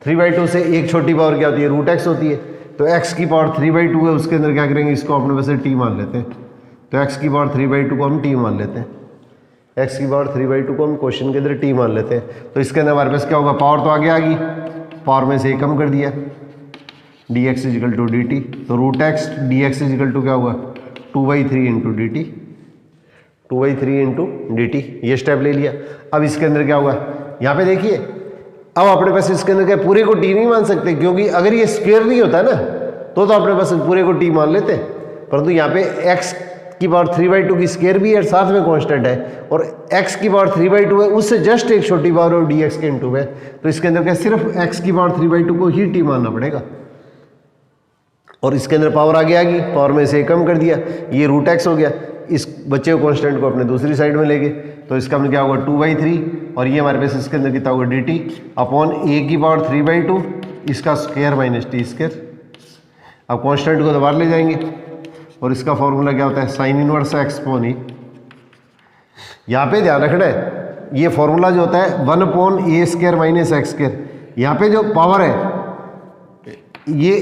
3/2 से एक छोटी पावर क्या होती है √x होती है। तो x⁴ 3/2 है, उसके अंदर क्या करेंगे, इसको अपने वैसे t मान लेते हैं। तो x⁴ 3/2 को हम t मान लेते हैं, x⁴ 3/2 को हम क्वेश्चन के अंदर t मान लेते हैं। तो इसके अंदर हमारे पास क्या होगा, पावर तो आगे आ गई, पावर में से कम कर दिया, dx = dt। तो √x dx = क्या हुआ 2/3 इंटू dt, 2/3 इंटू dt, ये स्टेप ले लिया। अब इसके अंदर क्या हुआ, यहाँ पे देखिए अब अपने पास इसके अंदर क्या पूरे को t नहीं मान सकते, क्योंकि अगर ये स्क्वायर नहीं होता ना तो अपने पास पूरे को t मान लेते, परंतु यहाँ पे x⁴ 3/2 की स्क्वायर भी है, साथ में कांस्टेंट है, और x⁴ 3/2 है, उससे जस्ट एक छोटी पावर और dx के इंटू है। तो इसके अंदर क्या सिर्फ x⁴ 3/2 को ही t मानना पड़ेगा, और इसके अंदर पावर आगे आ गई, पावर में से कम कर दिया, ये √x हो गया, इस बच्चे को कांस्टेंट को अपने दूसरी साइड में ले गए। तो इसका मतलब क्या होगा 2/3, और ये हमारे पास इसके अंदर कितना होगा dt अपॉन a⁴ 3/2 इसका स्क्वायर माइनस t²। अब कांस्टेंट को दोबारा ले जाएंगे, और इसका फॉर्मूला क्या होता है साइन इनवर्स x पोन e। यहाँ पे ध्यान रखना है, ये फॉर्मूला जो होता है 1/a² - x², यहाँ पे जो पावर है ये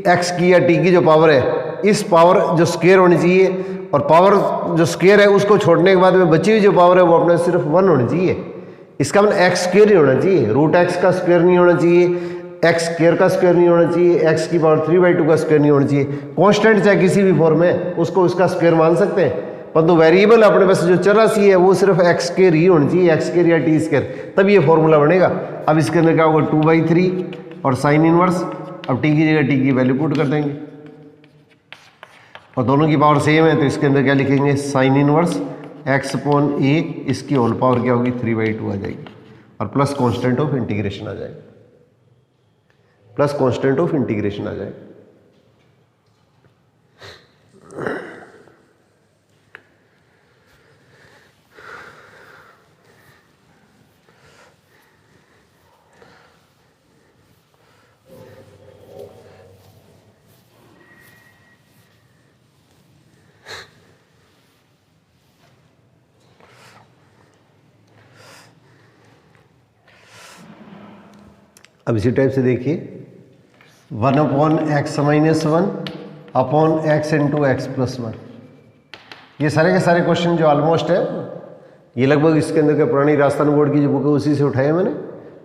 x की या t की जो पावर है, इस पावर जो स्क्वायर होनी चाहिए, और पावर जो स्क्वायर है उसको छोड़ने के बाद में बची हुई जो पावर है वो अपने सिर्फ 1 होनी चाहिए। इसका मतलब x² ही होना चाहिए, √x का स्क्वायर नहीं होना चाहिए, x² का स्क्वायर नहीं होना चाहिए, x⁴ 3/2 का स्क्वायर नहीं होना चाहिए। कांस्टेंट चाहे किसी भी फॉर्म में उसको उसका स्क्वायर मान सकते हैं, परंतु वेरिएबल अपने पास जो चर राशि है वो सिर्फ x² ही होनी चाहिए, x² या t², तब ये फॉर्मूला बनेगा। अब इसके अंदर क्या होगा 2/3 और साइन इनवर्स, अब t की जगह t की वैल्यू पुट कर देंगे, और दोनों की पावर सेम है तो इसके अंदर क्या लिखेंगे, sine inverse x upon a, इसकी होल पावर क्या होगी 3/2 आ जाएगी और प्लस कांस्टेंट ऑफ इंटीग्रेशन आ जाएगा, प्लस कांस्टेंट ऑफ इंटीग्रेशन आ जाएगा। अब इसी टाइप से देखिए 1 upon x minus 1 upon x into x plus 1, ये सारे के सारे क्वेश्चन जो ऑलमोस्ट है ये लगभग इसके अंदर के पुरानी राजस्थान बोर्ड की जो बुक है उसी से उठाए मैंने।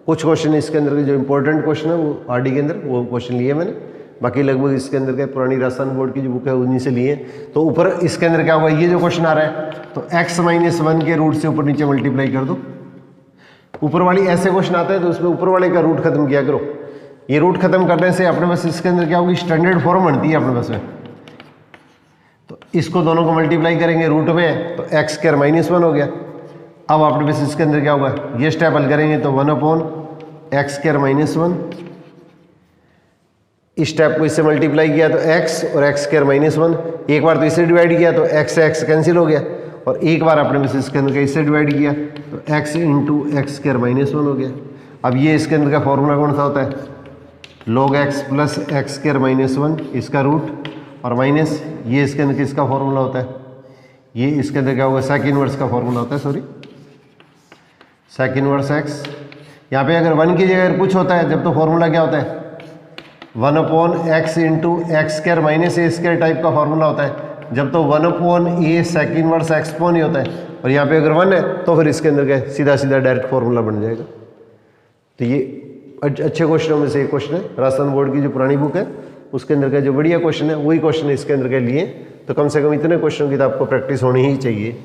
कुछ क्वेश्चन इसके अंदर के जो इंपॉर्टेंट क्वेश्चन है वो आरडी के अंदर वो क्वेश्चन लिए मैंने, बाकी लगभग इसके अंदर के पुरानी राजस्थान बोर्ड की जो बुक है उन्हीं से लिए। तो ऊपर इसके अंदर क्या हुआ, ये जो क्वेश्चन आ रहा है तो एक्स माइनस 1 के रूट से ऊपर नीचे मल्टीप्लाई कर दो। ऊपर वाली ऐसे क्वेश्चन आते हैं तो उसमें ऊपर वाले का रूट खत्म किया करो। ये रूट खत्म करने से अपने पास इसके अंदर क्या होगी, स्टैंडर्ड फॉर्म बनती है अपने पास में। तो इसको दोनों को मल्टीप्लाई करेंगे रूट में तो एक्स स्क्वायर माइनस 1 हो गया। अब अपने पास इसके अंदर क्या होगा, ये स्टेप हल करेंगे तो 1 अपॉन एक्स स्क्वायर माइनस 1, इस स्टेप को इससे मल्टीप्लाई किया तो x और एक्स स्क्वायर माइनस 1, एक बार तो इससे डिवाइड किया तो x से x कैंसिल हो गया और एक बार आपने बस इसके अंदर का इससे डिवाइड किया तो x into x square minus 1 हो गया। अब ये इसके अंदर का फॉर्मूला कौन सा होता है, log x plus x square minus 1 इसका रूट और माइनस ये इसके अंदर किसका फॉर्मूला होता है, ये इसके अंदर क्या होगा, सेक इनवर्स का फॉर्मूला होता है, सॉरी सेक इनवर्स x। यहाँ पे अगर 1 की जगह कुछ होता है जब तो फॉर्मूला क्या होता है 1 upon x into x square minus a square type का फॉर्मूला होता है। जब तो 1 upon a sec inverse x upon ही होता है और यहाँ पे अगर 1 है तो फिर इसके अंदर क्या सीधा सीधा डायरेक्ट फॉर्मूला बन जाएगा। तो ये अच्छे क्वेश्चनों में से एक क्वेश्चन है, राजस्थान बोर्ड की जो पुरानी बुक है उसके अंदर का जो बढ़िया क्वेश्चन है वही क्वेश्चन इसके अंदर के लिए। तो कम से कम इतने क्वेश्चनों की तो आपको प्रैक्टिस होनी ही चाहिए।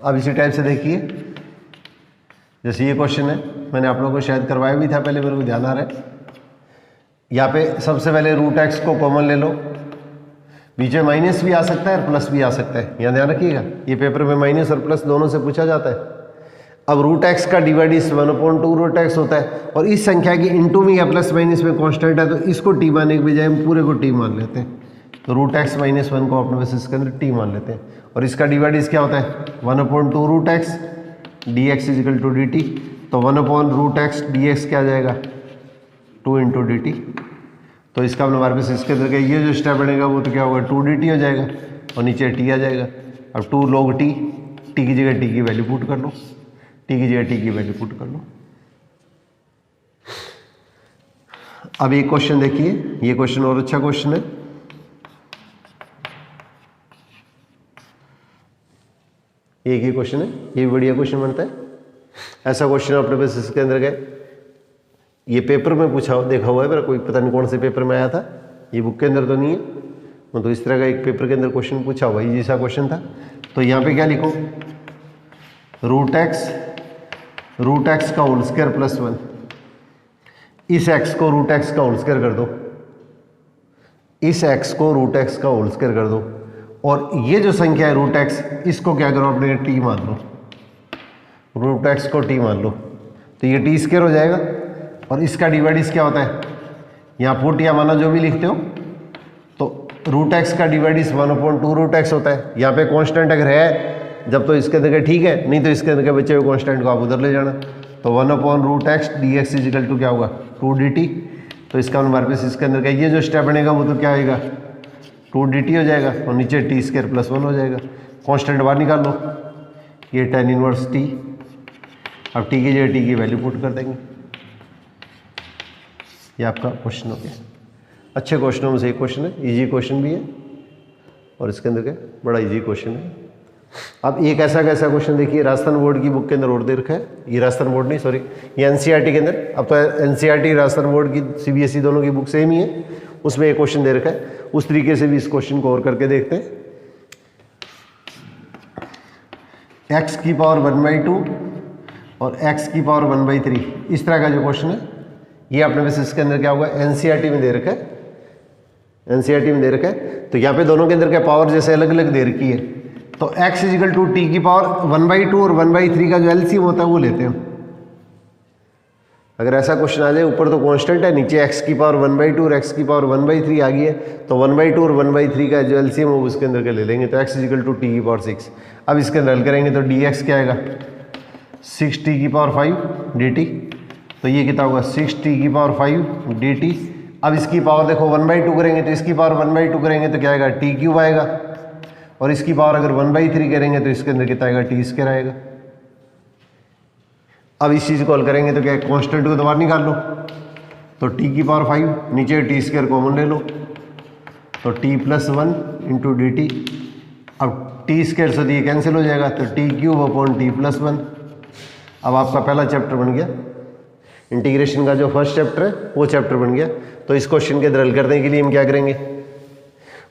अब इसी टाइप से देखिए, जैसे ये क्वेश्चन है मैंने आप लोगों को शायद करवाया भी था पहले, मेरे को ध्यान आ रहा है। यहाँ पे सबसे पहले रूट एक्स को कॉमन ले लो, बीच में माइनस भी आ सकता है और प्लस भी आ सकता है, यहाँ ध्यान रखिएगा ये पेपर में माइनस और प्लस दोनों से पूछा जाता है। अब रूट एक्स का डिवाइड इस 1/2 रूट एक्स होता है और इस संख्या की इंटू में या प्लस माइनस में कॉन्स्टेंट है तो इसको टी मानने के बजाय हम पूरे को टी मान लेते हैं। तो रूट एक्स माइनस 1 को अपने वैसे इसके अंदर टी मान लेते हैं और इसका डिवाइड इस क्या होता है 1/2 root x d x is equal to d t. तो 1 रूट एक्स डी एक्स क्या आ जाएगा 2 इंटू डी टी। तो इसका हमारे पास इसके अंदर ये जो स्टेप बनेगा वो तो क्या होगा 2 डी टी हो जाएगा और नीचे टी आ जाएगा। अब 2 log टी, टी की जगह टी की वैल्यू पुट कर लो, टी की जगह टी की वैल्यू पुट कर लो। अब एक क्वेश्चन देखिए, ये क्वेश्चन और अच्छा क्वेश्चन है। एक ही क्वेश्चन है, ये भी बढ़िया क्वेश्चन बनता है। ऐसा क्वेश्चन अपने पास इसके अंदर गए, ये पेपर में पूछा देखा हुआ है मेरा, कोई पता नहीं कौन से पेपर में आया था, ये बुक के अंदर तो नहीं है। तो इस तरह का एक पेपर के अंदर क्वेश्चन पूछा हुआ, ये जैसा क्वेश्चन था। तो यहाँ पे क्या लिखो, रूट एक्स का होल स्क्वायर प्लस 1, इस एक्स को रूट एक्स का होल स्क्वायर कर दो, इस एक्स को रूट एक्स का होल स्क्वायर कर दो और ये जो संख्या है रूट एक्स इसको क्या करो अपने टी मान लो, रूट एक्स को टी मान लो। तो ये टी स्क्वायर हो जाएगा और इसका डिवाइड इस क्या होता है, यहाँ पुट या माना जो भी लिखते हो, तो रूट एक्स का डिवाइड इस 1/2 रूट एक्स होता है। यहाँ पे कांस्टेंट अगर है जब तो इसके अंदर ठीक है, नहीं तो इसके अंदर के बचे हुए कांस्टेंट को आप उधर ले जाना। तो 1/रूट x d x is equal to क्या होगा 2 डी टी। तो इसका हमारे पास इसके अंदर का ये जो स्टेप बनेगा वो तो क्या आएगा 2 डी टी हो जाएगा और नीचे टी स्क्वायर प्लस 1 हो जाएगा। कांस्टेंट बाहर निकाल लो, ये tan इनवर्स टी। अब टी की जगह टी की वैल्यू पुट कर देंगे। ये आपका क्वेश्चन हो गया। अच्छे क्वेश्चनों में से एक क्वेश्चन है, इजी क्वेश्चन भी है और इसके अंदर क्या बड़ा इजी क्वेश्चन है। अब एक ऐसा कैसा क्वेश्चन देखिए, राजस्थान बोर्ड की बुक के अंदर और दे रखा है, ये राजस्थान बोर्ड नहीं सॉरी ये एनसीईआरटी के अंदर। अब तो एनसीईआरटी राजस्थान बोर्ड की सीबीएसई दोनों की बुक सेम ही है, उसमें एक क्वेश्चन दे रखा है। उस तरीके से भी इस क्वेश्चन को और करके देखते हैं। x की पावर 1/2 और x की पावर 1/3, इस तरह का जो क्वेश्चन है ये अपने पास इसके अंदर क्या होगा, एनसीईआरटी में दे रखा है, एनसीईआरटी में दे रखा है। तो यहाँ पे दोनों के अंदर क्या पावर जैसे अलग अलग दे रखी है, तो x = t की पावर 1/2 और 1/3 का जो एलसीएम होता है वो लेते हैं। अगर ऐसा क्वेश्चन आ जाए, ऊपर तो कांस्टेंट है, नीचे x की पावर 1/2 और x की पावर 1/3 आ गई है, तो 1/2 और 1/3 का जो एलसीएम हो उसके अंदर का ले लेंगे, तो x = t की पावर 6। अब इसके अंदर हल करेंगे तो dx क्या आएगा, 6t की पावर 5 dt, तो ये कितना होगा 6t की पावर 5 dt। अब इसकी पावर देखो 1/2 करेंगे तो इसकी पावर 1/2 करेंगे तो क्या आएगा, t³ आएगा, और इसकी पावर अगर 1/3 करेंगे तो इसके अंदर कितना आएगा, t² आएगा। अब इस चीज़ को हल करेंगे तो क्या, कांस्टेंट को दोबारा निकाल लो, तो t की पावर 5, नीचे t² कॉमन ले लो, तो t + 1 × dt। अब t² से ये कैंसिल हो जाएगा, तो t³ / t + 1। अब आपका पहला चैप्टर बन गया, इंटीग्रेशन का जो फर्स्ट चैप्टर है वो चैप्टर बन गया। तो इस क्वेश्चन के अंदर हल करने के लिए हम क्या करेंगे,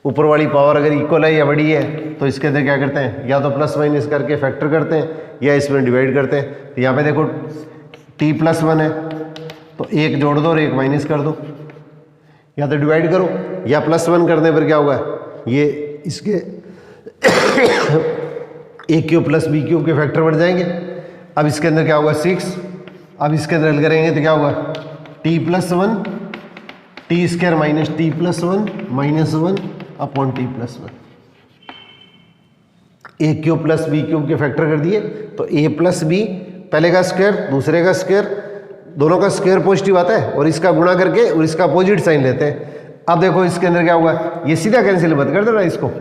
ऊपर वाली पावर अगर इक्वल है या बड़ी है तो इसके अंदर क्या करते हैं, या तो प्लस माइनस करके फैक्टर करते हैं या इसमें डिवाइड करते हैं। तो यहाँ पे देखो t + 1 है, तो एक जोड़ दो और एक माइनस कर दो, या तो डिवाइड करो, या +1 करने पर क्या होगा, ये इसके a³ + b³ के फैक्टर बढ़ जाएंगे। अब इसके अंदर क्या होगा 6, अब इसके अंदर हल करेंगे तो क्या होगा, t + 1 t² - t + 1 -1 (1/t + 1)। a³ + b³ के फैक्टर कर दिए, तो a + b पहले का स्क्वायर दूसरे का स्क्वायर, दोनों का स्क्वायर पॉजिटिव आता है, और इसका गुणा करके और इसका अपोजिट साइन लेते हैं। अब देखो इसके अंदर क्या होगा, ये सीधा कैंसिल मत कर देना, इसको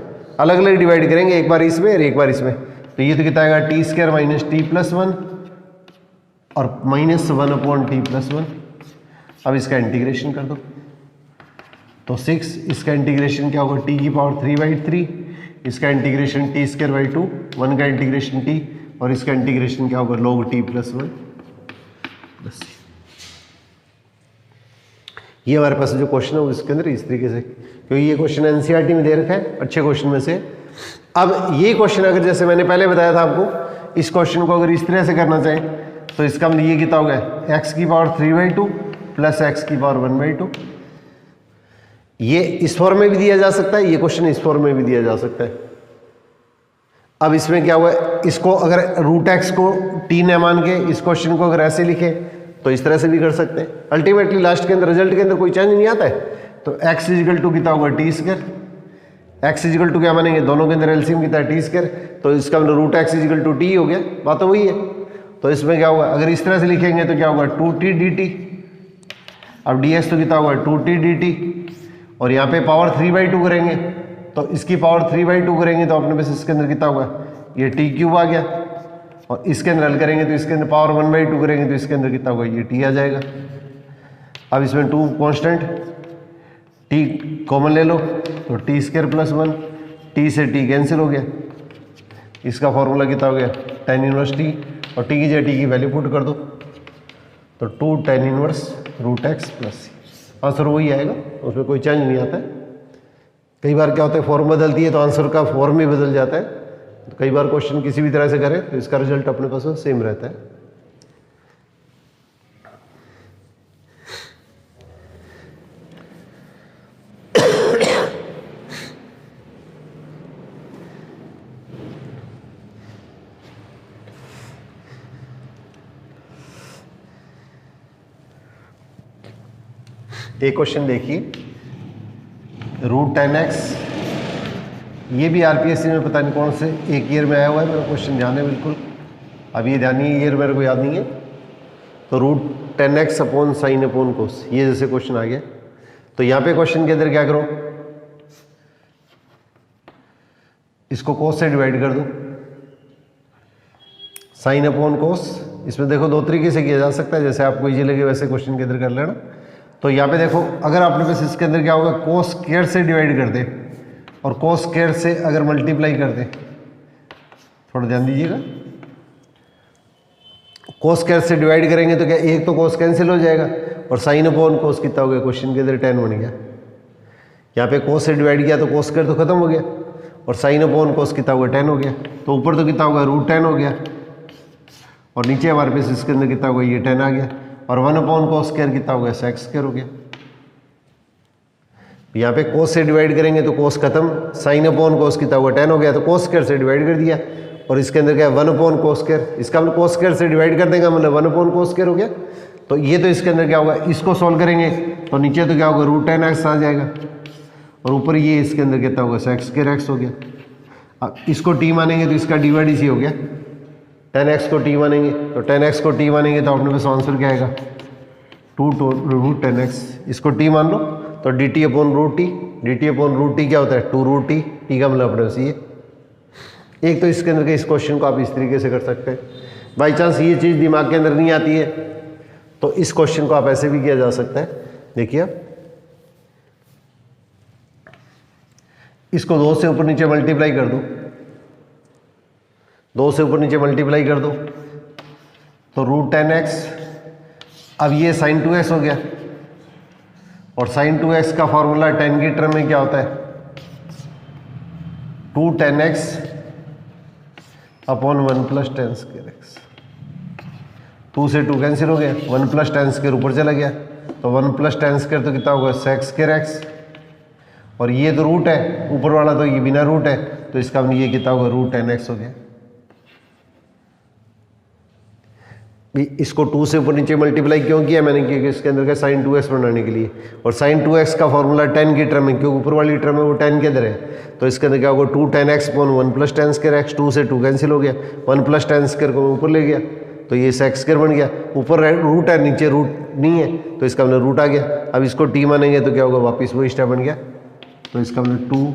अलग अलग डिवाइड करेंगे, एक बार इसमें और एक बार इसमें, तो ये तो कितना आएगा t² - t + 1 और -1/t + 1। अब इसका इंटीग्रेशन कर दो, तो 6, इसका इंटीग्रेशन क्या होगा, t की पावर 3/3, इसका इंटीग्रेशन t²/2, 1 का इंटीग्रेशन t, और इसका इंटीग्रेशन क्या होगा, log t + 1 बस। ये हमारे पास जो क्वेश्चन है वो इसके अंदर इस तरीके से, क्योंकि ये क्वेश्चन एनसीईआरटी में दे रखा है, अच्छे क्वेश्चन में से। अब ये क्वेश्चन अगर जैसे मैंने पहले बताया था आपको, इस क्वेश्चन को अगर इस तरह से करना चाहें तो इसका मतलब ये कितना होगा, x की पावर 3/2 + x की पावर 1/2। ये इस फॉर्म में भी दिया जा सकता है, ये क्वेश्चन इस फॉर्म में भी दिया जा सकता है। अब इसमें क्या हुआ, इसको अगर √x को t न मान के इस क्वेश्चन को अगर ऐसे लिखे तो इस तरह से भी कर सकते हैं। अल्टीमेटली लास्ट के अंदर रिजल्ट के अंदर कोई चेंज नहीं आता है, तो x = कितना होगा, t²। x = क्या मानेंगे, दोनों के अंदर एलसीएम कितना है, t², तो इसका मतलब √x = t हो गया, बात तो वही है। तो इसमें क्या होगा, अगर इस तरह से लिखेंगे तो क्या होगा, 2t dt। अब ds तो कितना होगा, 2t dt, और यहाँ पे पावर 3/2 करेंगे, तो इसकी पावर 3/2 करेंगे तो अपने पास इसके अंदर कितना होगा, ये t³ आ गया, और इसके अंदर हल करेंगे तो इसके अंदर पावर 1/2 करेंगे तो इसके अंदर कितना होगा, ये t आ जाएगा। अब इसमें 2 कांस्टेंट, t कॉमन ले लो, तो t² + 1, t से t कैंसिल हो गया, इसका फॉर्मूला कितना हो गया, tan 1t, और t की जगह t की वैल्यू पुट कर दो, तो 2 tan 1 √x + c, आंसर वही आएगा, उसमें कोई चेंज नहीं आता है। कई बार क्या होता है, फॉर्म बदलती है तो आंसर का फॉर्म भी बदल जाता है, तो कई बार क्वेश्चन किसी भी तरह से करें तो इसका रिजल्ट अपने पास सेम रहता है। एक क्वेश्चन देखिए, √10x, ये भी आरपीएससी में पता नहीं कौन से एक ईयर में आया हुआ है, मेरा क्वेश्चन ध्यान है बिल्कुल, अब ये ध्यान नहीं, ईयर मेरे को याद नहीं है। तो √10x / sin / cos, ये जैसे क्वेश्चन आ गया, तो यहाँ पे क्वेश्चन के अंदर क्या करो, इसको cos से डिवाइड कर दो, sin / cos। इसमें देखो दो तरीके से किया जा सकता है, जैसे आपको इजी लगे वैसे क्वेश्चन के अंदर कर लेना। तो यहाँ पे देखो, अगर आपने पास इसके अंदर क्या होगा, cos² से डिवाइड कर दे और cos² से अगर मल्टीप्लाई कर दे, थोड़ा ध्यान दीजिएगा, cos² से डिवाइड करेंगे तो क्या, एक तो cos कैंसिल हो जाएगा, और sin / cos कितना हो गया, क्वेश्चन के अंदर 10 बन गया। यहाँ पे cos से डिवाइड किया तो cos² तो खत्म हो गया, और sin / cos कितना होगा, 10 हो गया, तो ऊपर तो कितना होगा, √10 हो गया, और नीचे हमारे पास इसके अंदर कितना होगा, ये 10 आ गया, और 1/cos² कितना होगा, sec² हो गया। यहाँ पे cos से डिवाइड करेंगे तो cos खत्म, sin/cos कितना होगा, 10 हो गया, तो cos² से डिवाइड कर दिया, और इसके अंदर क्या है 1/cos², इसका मतलब cos² से डिवाइड कर देगा, मतलब 1/cos² हो गया। तो ये तो इसके अंदर क्या होगा, इसको सॉल्व करेंगे तो नीचे तो क्या होगा √10x आ जाएगा, और ऊपर ये इसके अंदर कितना होगा, sec² हो गया। अब इसको t मानेंगे तो इसका dy/dc हो गया, 10x को t मानेंगे तो 10x को t मानेंगे तो अपने पास आंसर क्या आएगा, 2√10x। इसको t मान लो तो dt/√t, dt/√t क्या होता है 2√t, t का मतलब अपने पास ये। एक तो इसके अंदर के इस क्वेश्चन को आप इस तरीके से कर सकते हैं। बाई चांस ये चीज़ दिमाग के अंदर नहीं आती है तो इस क्वेश्चन को आप ऐसे भी किया जा सकता है। देखिए आप इसको 2 से ऊपर नीचे मल्टीप्लाई कर दो, 2 से ऊपर नीचे मल्टीप्लाई कर दो तो √10x। अब ये sin 2x हो गया, और sin 2x का फॉर्मूला 10 की टर्म में क्या होता है, 210x अपॉन 1 + 10²x। 2 से 2 कैंसिल हो गया, 1 + 10² ऊपर चला गया, तो 1 + 10² तो कितना होगा sec²x, और ये तो रूट है ऊपर वाला, तो ये बिना रूट है, तो इसका ये कितना होगा √10x हो गया। इसको 2 से ऊपर नीचे मल्टीप्लाई क्यों किया मैंने, क्योंकि इसके अंदर का sin 2x बनाने के लिए, और sin 2x का फॉर्मूला 10 की टर्म में, क्योंकि ऊपर वाली टर्म है वो 10 के अंदर है, तो इसके अंदर क्या होगा 210x अपॉन 1 + 10²x। 2 से 2 कैंसिल हो गया, 1 + 10² को ऊपर ले गया तो ये sec² बन गया, ऊपर रूट है नीचे रूट नहीं है, तो इसका मतलब रूट आ गया। अब इसको t मानेंगे तो क्या होगा, वापिस वो स्टेप बन गया, तो इसका मतलब 2,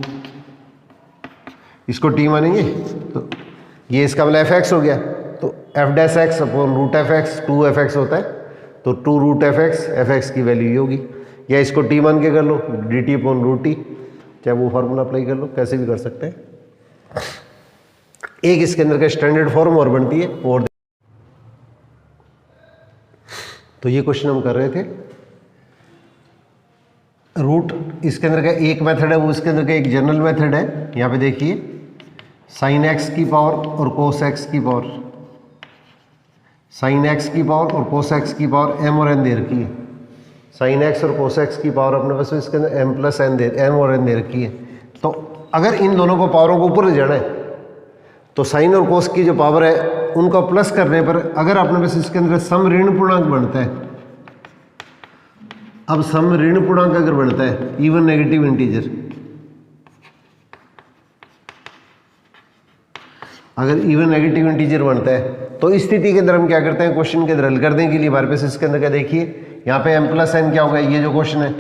इसको t मानेंगे तो ये इसका मतलब fx हो गया, तो f' अपॉन √fx, 2fx होता है, तो 2√fx, fx की वैल्यू ये होगी, या इसको t मान के कर लो dt/√t, चाहे वो फार्मूला अप्लाई कर लो, कैसे भी कर सकते हैं। एक इसके अंदर का स्टैंडर्ड फॉर्म और बनती है, और तो ये क्वेश्चन हम कर रहे थे। रूट इसके अंदर का एक मेथड है, वो इसके अंदर का एक जनरल मेथड है। यहाँ पे देखिए sin x की पावर और cos x की पावर, sin x की पावर और cos x की पावर m और n दे रखी है। sin x और cos x की पावर अपने पास इसके अंदर m और n दे रखी है। तो अगर इन दोनों को पावरों को ऊपर ले जाना है तो sin और cos की जो पावर है उनको प्लस करने पर अगर अपने पास इसके अंदर सम ऋण पूर्णांक बनता है, अब सम ऋण पूर्णांक अगर बनता है इवन नेगेटिव इंटीजर, अगर इवन नेगेटिव इंटीजर बनता है तो इस स्थिति के अंदर हम क्या करते हैं, क्वेश्चन के अंदर हल करने के लिए हमारे पास इसके अंदर क्या देखिए, यहाँ पे m + n क्या होगा, ये जो क्वेश्चन है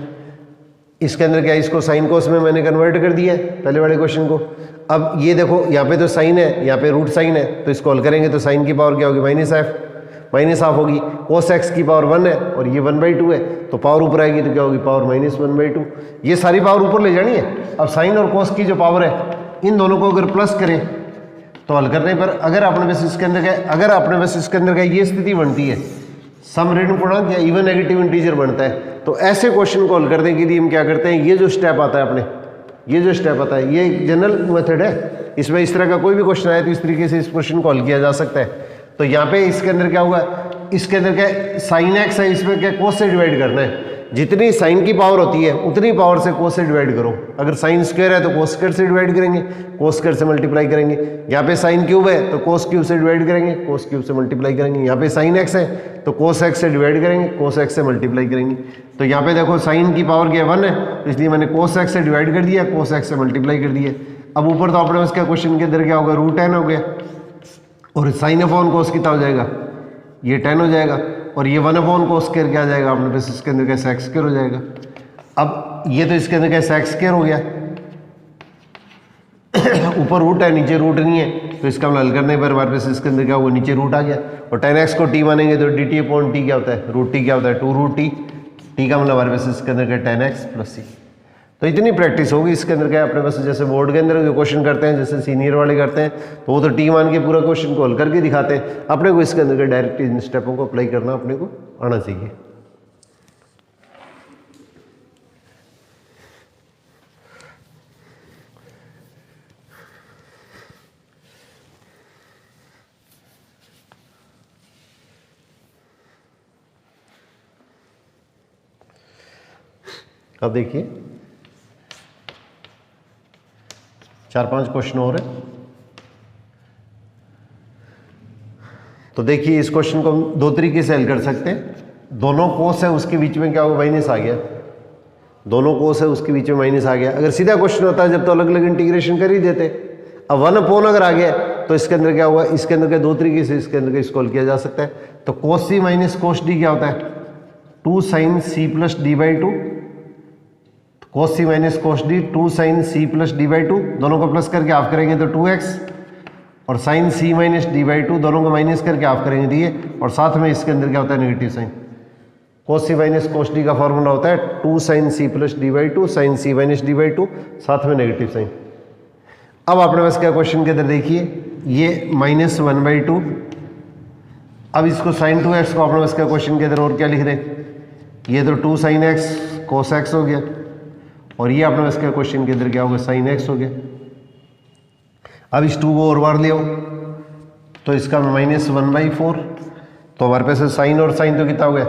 इसके अंदर क्या है, इसको साइन कोस में मैंने कन्वर्ट कर दिया है पहले वाले क्वेश्चन को। अब ये देखो यहाँ पे तो साइन है, यहाँ पे रूट साइन है, तो इसको हल करेंगे तो साइन की पावर क्या होगी -हाफ होगी, cos x की पावर 1 है और ये 1/2 है, तो पावर ऊपर आएगी तो क्या होगी, पावर -1/2। ये सारी पावर ऊपर ले जानी है। अब साइन और cos की जो पावर है इन दोनों को अगर प्लस करें तो हल करने पर अगर अपने पास इसके अंदर का ये स्थिति बनती है, सम ऋण पूर्णांक या इवन नेगेटिव इंटीजर बनता है, तो ऐसे क्वेश्चन को हल करने के लिए हम क्या करते हैं, ये जो स्टेप आता है ये एक जनरल मेथड है। इसमें इस तरह का कोई भी क्वेश्चन आए तो इस तरीके से इस क्वेश्चन को हल किया जा सकता है। तो यहाँ पे इसके अंदर क्या होगा, इसके अंदर क्या sin x है, इसमें क्या cos से डिवाइड करना है, जितनी साइन की पावर होती है उतनी पावर से cos से डिवाइड करो। अगर sin स्क्वायर है तो cos² से डिवाइड करेंगे, cos² से मल्टीप्लाई करेंगे। यहाँ पे sin क्यूब है तो cos³ से डिवाइड करेंगे, cos³ से मल्टीप्लाई करेंगे। यहाँ पे sin x है तो cos x से डिवाइड करेंगे, cos x से मल्टीप्लाई करेंगे। तो यहाँ पे देखो sin की पावर क्या 1 है, तो इसलिए मैंने cos x से डिवाइड कर दिया, cos x से मल्टीप्लाई कर दिया। अब ऊपर तो अपने उसका क्वेश्चन के अंदर क्या होगा, √10 हो गया, और sin/cos कितना हो जाएगा, ये 10 हो जाएगा, और ये 1/cos² क्या आ जाएगा अपने पास इसके अंदर का sec² हो जाएगा। अब ये तो इसके अंदर का sec² हो गया, ऊपर रूट है नीचे रूट नहीं है, तो इसका हल करने पर हमारे पास इसके अंदर क्या होगा, नीचे रूट आ गया, और 10x को t मानेंगे तो dt/t क्या होता है, √t क्या होता है 2√t, t का मतलब हमारे पास इसके अंदर का 10x + c। तो इतनी प्रैक्टिस होगी इसके अंदर क्या अपने पास, जैसे बोर्ड के अंदर जो क्वेश्चन करते हैं, जैसे सीनियर वाले करते हैं, तो वो तो टी मान के पूरा क्वेश्चन को हल करके दिखाते हैं। अपने को इसके अंदर के डायरेक्ट इन स्टेपों को अप्लाई करना अपने को आना चाहिए। अब देखिए 4-5 क्वेश्चन और है। तो देखिए इस क्वेश्चन को हम 2 तरीके से हल कर सकते हैं। दोनों कोस है उसके बीच में क्या होगा, माइनस आ गया। दोनों कोस है उसके बीच में माइनस आ गया। अगर सीधा क्वेश्चन होता है जब तो अलग अलग इंटीग्रेशन कर ही देते। अब 1/, अगर आ गया तो इसके अंदर क्या होगा, इसके अंदर के 2 तरीके से इसके अंदर इसको हल किया जा सकता है। तो cos c माइनस cos d क्या होता है, 2 sin c plus d/2। cos c माइनस cos d 2 sin c plus d/2, दोनों को प्लस करके हाफ करेंगे तो 2x, और sin c माइनस d/2 दोनों को माइनस करके हाफ करेंगे तो ये, और साथ में इसके अंदर क्या होता है, नेगेटिव साइन। cos c माइनस cos d का फॉर्मूला होता है 2 sin c plus d/2 sin c minus d/2, साथ में नेगेटिव साइन। अब आपने बस क्या क्वेश्चन के अंदर देखिए, ये -1/2। अब इसको sin 2x को आपने बस क्या क्वेश्चन के अंदर और क्या लिख रहे हैं, ये तो 2 sin x cos x हो गया, और ये आपने बस क्या क्वेश्चन के अंदर क्या होगा, sin x हो गया। अब इस 2 को और बार ले आओ तो इसका -1/4, तो हमारे पास साइन और साइन तो कितना हो गया,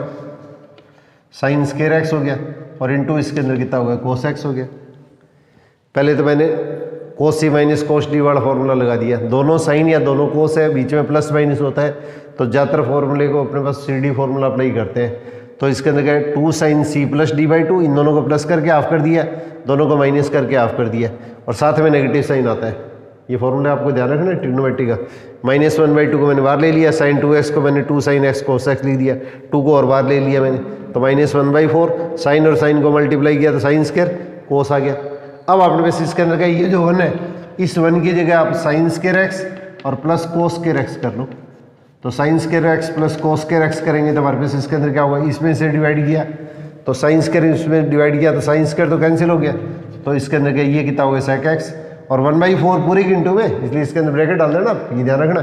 साइन स्क्वायर x हो गया, और इनटू इसके अंदर कितना हो गया, cos x हो गया। पहले तो मैंने cos c माइनस cos d वाला फॉर्मूला लगा दिया। दोनों साइन या दोनों कोस है, बीच में प्लस माइनस होता है, तो ज़्यादातर फॉर्मूले को अपने पास CD फॉर्मूला अप्लाई करते हैं। तो इसके अंदर क्या है, 2 sin c प्लस d/2, इन दोनों को प्लस करके हाफ कर दिया, दोनों को माइनस करके हाफ कर दिया, और साथ में नेगेटिव साइन आता है। ये फॉर्मूला आपको ध्यान रखना है ट्रिग्नोमेट्री का। -1/2 को मैंने बाहर ले लिया, sin 2x को मैंने 2 sin x cos x लिख दिया, 2 को और बाहर ले लिया मैंने, तो -1/4, साइन और साइन को मल्टीप्लाई किया तो साइन स्क्वायर cos आ गया। अब आपने बस इसके अंदर का ये जो 1 है, इस 1 की जगह आप साइन स्क्वायर x और प्लस cos स्क्वायर x कर लो। तो sine square x plus cos square x करेंगे तो हमारे पास इसके अंदर क्या होगा, इसमें से डिवाइड किया तो साइन स्क्वायर, इसमें डिवाइड किया तो साइन स्क्वायर तो कैंसिल हो गया, तो इसके अंदर क्या, ये कितना होगा sec x, और 1/4 पूरे के इंटू में, इसलिए इसके अंदर ब्रैकेट डाल देना, ये ध्यान रखना।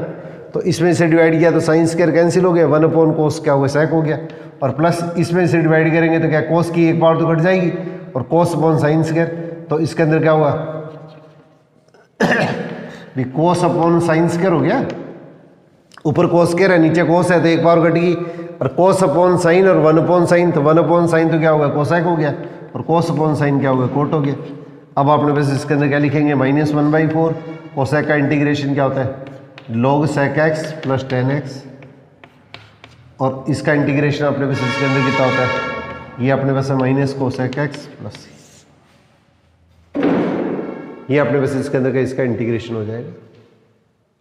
तो इसमें से डिवाइड किया तो साइन स्क्वायर कैंसिल हो गया, 1/cos क्या होगा, sec हो गया, और प्लस इसमें से डिवाइड करेंगे तो क्या, cos की एक पावर तो कट जाएगी, और cos अपॉन साइन स्क्वायर, तो इसके अंदर क्या होगा cos अपॉन साइन स्क्वायर हो गया। ऊपर cos स्क्वायर है, नीचे cos है, तो एक पावर कटेगी, और cos अपॉन साइन और 1/sin, तो 1/sin तो क्या होगा, cosec हो गया, और cos अपॉन साइन क्या होगा, cot हो गया। अब आपने बस इसके अंदर क्या लिखेंगे, -1/4, cosec का इंटीग्रेशन क्या होता है, log sec x plus 10x, और इसका इंटीग्रेशन अपने बस इसके अंदर कितना होता है, ये अपने बस माइनस cosec x प्लस, ये अपने बस इसके अंदर का इसका इंटीग्रेशन हो जाएगा,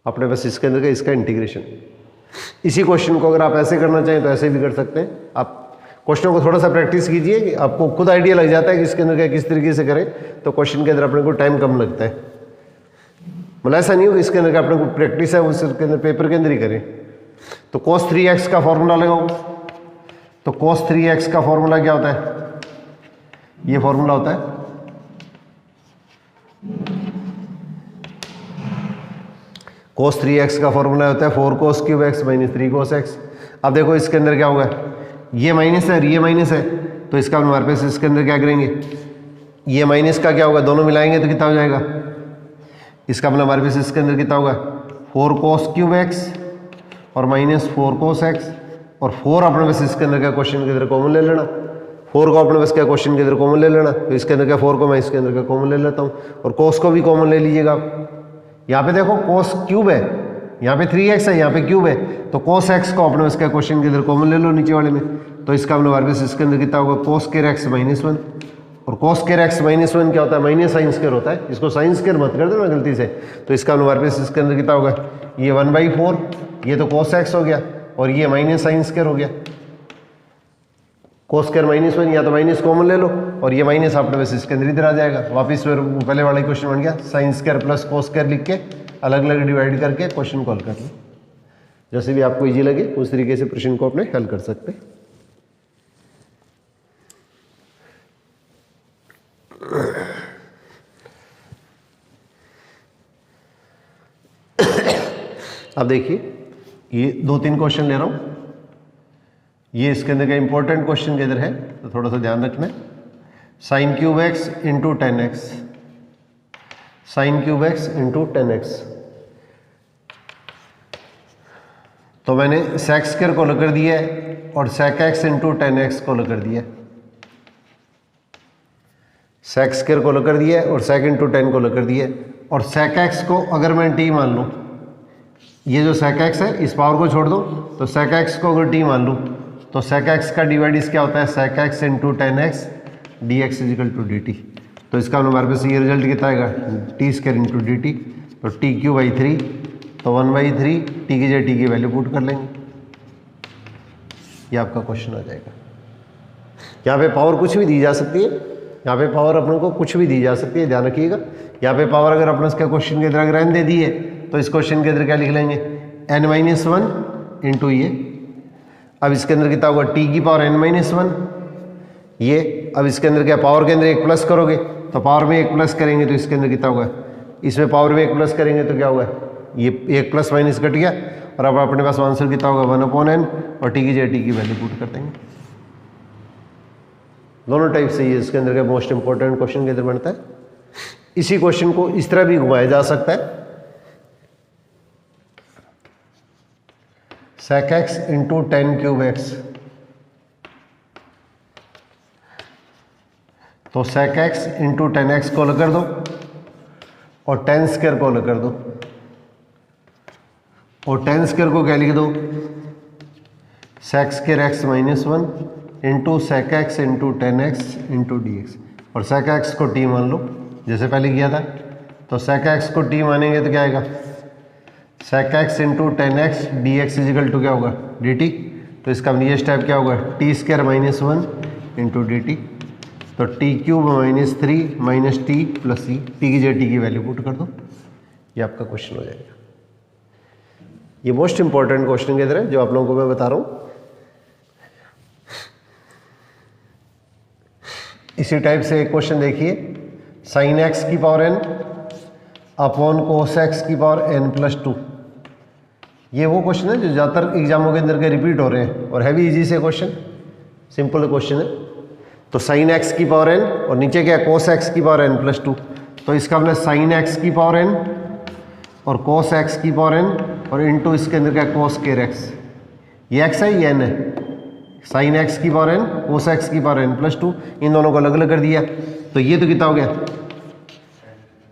अपने बस इसके अंदर का इसका इंटीग्रेशन। इसी क्वेश्चन को अगर आप ऐसे करना चाहें तो ऐसे भी कर सकते हैं। आप क्वेश्चनों को थोड़ा सा प्रैक्टिस कीजिए, कि आपको खुद आइडिया लग जाता है कि इसके अंदर क्या किस तरीके से करें, तो क्वेश्चन के अंदर अपने को टाइम कम लगता है। मतलब ऐसा नहीं हो कि इसके अंदर का अपने को प्रैक्टिस है उसके अंदर पेपर के अंदर ही करें। तो cos 3x का फॉर्मूला लगाओ, तो cos 3x का फॉर्मूला क्या होता है, ये फॉर्मूला होता है cos 3x का फॉर्मूला होता है 4cos³ x minus 3cos x। अब देखो इसके अंदर क्या होगा, ये माइनस है और ये माइनस है, तो इसका हमारे पास इसके अंदर क्या करेंगे, ये माइनस का क्या होगा, दोनों मिलाएंगे तो कितना हो जाएगा, इसका मतलब हमारे पास इसके अंदर कितना होगा, 4cos³ x और माइनस 4cos x, और 4 अपने पास इसके अंदर क्या क्वेश्चन के अंदर कॉमन ले लेना, 4 को अपने पास क्या क्वेश्चन के अंदर कॉमन ले लेना, तो इसके अंदर क्या 4 को मैं इसके अंदर का कॉमन ले लेता हूँ, और cos को भी कॉमन ले लीजिएगा आप। यहाँ पे देखो cos³ है, यहाँ पे 3x है, यहाँ पे क्यूब है, तो cos x को अपने इसका क्वेश्चन के अंदर कॉमन ले लो नीचे वाले में, तो इसका हमने हमारे पास इसके अंदर कितना होगा, cos स्क्वायर x माइनस 1, और cos स्क्वायर x माइनस 1 क्या होता है, माइनस साइन स्क्वायर होता है, इसको साइन स्क्वायर मत कर देना गलती से। तो इसका हमारे पास इसके अंदर कितना होगा, ये 1/4, ये तो cos x हो गया, और ये माइनस साइन स्क्वायर हो गया, cos स्क्वायर -1, या तो माइनस कॉमन ले लो, और ये माइनस अपने बस इसके अंदर इधर आ जाएगा वापस, फिर पहले वाला क्वेश्चन बन गया, sine square plus cos square लिख के अलग अलग डिवाइड करके क्वेश्चन को हल कर लो। जैसे भी आपको इजी लगे उस तरीके से प्रश्न को अपने हल कर सकते हैं। अब देखिए ये 2-3 क्वेश्चन ले रहा हूं, ये इसके अंदर का इंपॉर्टेंट क्वेश्चन के इधर है, तो थोड़ा सा ध्यान रखना है। sin³ x into 10x, sin³ x into 10x, तो मैंने sec स्क्वायर को अलग कर दिया है और sec x इंटू 10x को अलग कर दिया है। सेक स्क्वायर को अलग कर दिया है और सेक इंटू 10 को अलग कर दिया है। और सेक एक्स को अगर मैं टी मान लूँ, ये जो सेक एक्स है इस पावर को छोड़ दो, तो सेक एक्स को अगर टी मान लूँ तो सेक एक्स का डिवाइड क्या होता है, sec x into 10x dx is equal to dt। तो इसका हमारे पास ये रिजल्ट कितना आएगा, t square into d t. तो टी क्यू बाई 3, तो 1/3 टी की जगह टी की वैल्यू पुट कर लेंगे, ये आपका क्वेश्चन आ जाएगा। यहाँ पे पावर कुछ भी दी जा सकती है, यहाँ पे पावर अपने को कुछ भी दी जा सकती है, ध्यान रखिएगा। यहाँ पे पावर अगर अपने इसका क्वेश्चन के अंदर अगर n दे दी है तो इस क्वेश्चन के अंदर क्या लिख लेंगे, n-1 इंटू ये। अब इसके अंदर कितना होगा, t की पावर n-1 ये। अब इसके अंदर क्या, पावर के अंदर एक प्लस करोगे तो पावर में एक प्लस करेंगे तो इसके अंदर कितना होगा, इसमें पावर में एक प्लस करेंगे तो क्या होगा, ये एक प्लस माइनस कट गया और अब अपने पास आंसर कितना होगा 1/n और टी की जगह टी की वैल्यू पुट कर देंगे। दोनों टाइप से ये इसके अंदर का मोस्ट इंपॉर्टेंट क्वेश्चन के अंदर बनता है। इसी क्वेश्चन को इस तरह भी घुमाया जा सकता है, sec x into 10 cube x. तो sec x इंटू 10x को अलग कर दो और 10 स्क्वायर को अलग कर दो, और 10 स्क्वायर को क्या लिख दो, sec square x minus 1 into sec x into 10x into dx। और sec x को t मान लो जैसे पहले किया था। तो sec x को t मानेंगे तो क्या आएगा, sec x into 10x dx is equal to क्या होगा dt। तो इसका ये स्टेप क्या होगा, t square minus 1 into dt। तो t cube minus 3 minus t plus c, t की जगह टी की वैल्यू पुट कर दो, ये आपका क्वेश्चन हो जाएगा। ये मोस्ट इंपॉर्टेंट क्वेश्चन के अंदर है जो आप लोगों को मैं बता रहा हूँ। इसी टाइप से एक क्वेश्चन देखिए, साइन एक्स की power n upon cos x की पावर n प्लस 2। ये वो क्वेश्चन है जो ज़्यादातर एग्जामों के अंदर के रिपीट हो रहे हैं और हैवी इजी से क्वेश्चन, सिंपल क्वेश्चन है। तो साइन एक्स की पावर n और नीचे क्या, कोस एक्स की पावर n प्लस 2। तो इसका मतलब साइन एक्स की पावर n और कोस एक्स की पावर n और इंटू इसके अंदर क्या, कोस स्क्वायर एक्स। ये x है ये n है, साइन एक्स की पावर n कोस एक्स की पावर n प्लस 2, इन दोनों को अलग अलग कर दिया। तो ये तो कितना हो गया,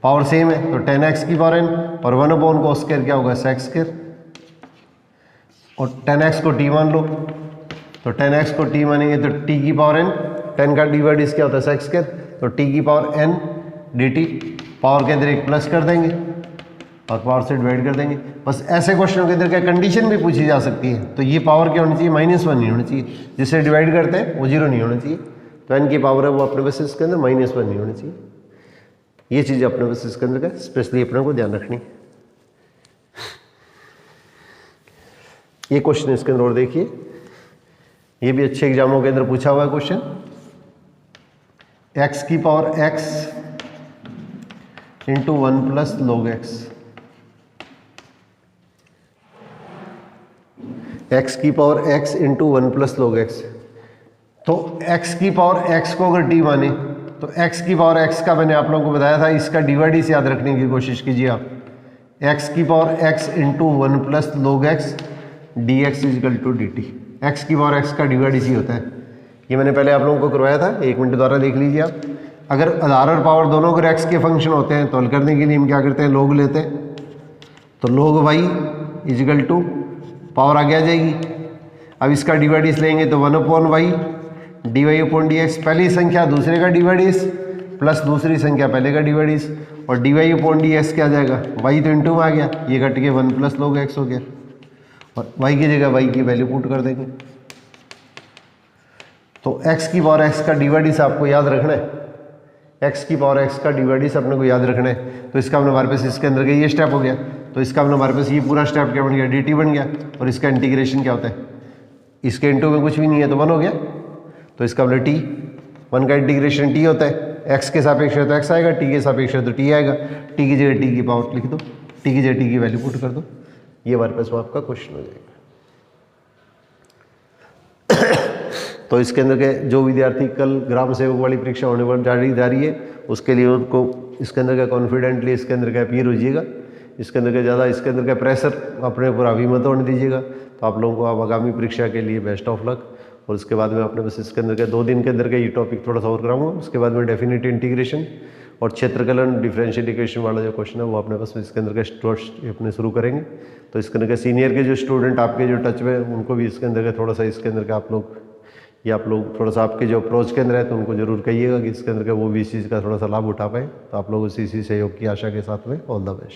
पावर सेम है, तो 10x की पावर n और 1/, कोस स्क्वायर क्या होगा, सेक स्क्वायर। और 10x को t मान लो, तो 10x को t मानेंगे तो t की पावर n, 10 का डिवाइड इस क्या होता है सेक स्क्वायर, तो t की पावर n dt। पावर के अंदर एक प्लस कर देंगे और पावर से डिवाइड कर देंगे। बस ऐसे क्वेश्चनों के अंदर क्या कंडीशन भी पूछी जा सकती है। तो ये पावर क्या होनी चाहिए, -1 नहीं होनी चाहिए, जिससे डिवाइड करते हैं वो 0 नहीं होना चाहिए। तो n की पावर है वो अपने बेसिस के अंदर -1 नहीं होनी चाहिए। ये चीज़ अपने बेसिस के अंदर का स्पेशली अपने को ध्यान रखनी। ये क्वेश्चन इसके अंदर और देखिए, ये भी अच्छे एग्जामों के अंदर पूछा हुआ है क्वेश्चन। x की power x into 1 plus log x। x की power x into 1 plus log x। तो x की पावर x को अगर t माने तो x की पावर x का मैंने आप लोगों को बताया था, इसका डिवाइड इसे याद रखने की कोशिश कीजिए आप। x की power x into 1 plus log x dx is equal to dt। x की पावर x का डिवाइड इसी होता है, ये मैंने पहले आप लोगों को करवाया था, 1 मिनट द्वारा देख लीजिए आप। अगर आधार और पावर दोनों अगर x के फंक्शन होते हैं तो हल करने के लिए हम क्या करते हैं, लोग लेते हैं। तो लोग y इजिकल टू पावर आगे आ जाएगी। अब इसका डिवाइड इस लेंगे तो 1/y dy अपॉन dx, पहली संख्या दूसरे का डिवाइड इस प्लस दूसरी संख्या पहले का डिवाइड इस, और dy अपॉन dx क्या आ जाएगा, y तो इंटू में आ गया, ये कट के 1 प्लस log x हो गया, और y की जगह y की वैल्यू पुट कर देंगे। तो x की पावर x का डिवाइड इस आपको याद रखना है, x की पावर x का डिवाइड इस अपने को याद रखना है। तो इसका हमारे पास इसके अंदर का ये स्टेप हो गया, तो इसका हमारे पास ये पूरा स्टेप क्या बन गया, dt बन गया। और इसका इंटीग्रेशन क्या होता है, इसके इंटू में कुछ भी नहीं है तो 1 हो गया। तो इसका मतलब t 1 का इंटीग्रेशन t होता है, x के सापेक्ष है तो x आएगा, t के सापेक्ष है तो t आएगा। t की जगह t की पावर लिख दो, t की जगह t की वैल्यू पुट कर दो, ये हमारे पास आपका क्वेश्चन हो जाएगा। तो इसके अंदर के जो विद्यार्थी कल ग्राम सेवक वाली परीक्षा होने पर जा रही है, उसके लिए उनको इसके अंदर का कॉन्फिडेंटली इसके अंदर का अपीयर होइएगा। इसके अंदर का ज़्यादा इसके अंदर का प्रेशर अपने ऊपर हावी मत होने दीजिएगा। तो आप लोगों को आप आगामी परीक्षा के लिए बेस्ट ऑफ लक। और उसके बाद में अपने बस इसके अंदर के 2 दिन के अंदर के ये टॉपिक थोड़ा सा और कराऊंगा। उसके बाद में डेफिनेट इंटीग्रेशन और क्षेत्रकलन डिफरेंशियल इक्वेशन वाला जो क्वेश्चन है वो अपने पास इसके अंदर के अपने शुरू करेंगे। तो इसके अंदर के सीनियर के जो स्टूडेंट आपके जो टच में उनको भी इसके अंदर के थोड़ा सा इसके अंदर के आप लोग थोड़ा सा आपके जो अप्रोच के अंदर है तो उनको जरूर कहिएगा कि इसके अंदर के वो भी इस चीज़ का थोड़ा सा लाभ उठा पाए। तो आप लोग उसी सहयोग की आशा के साथ में ऑल द बेस्ट।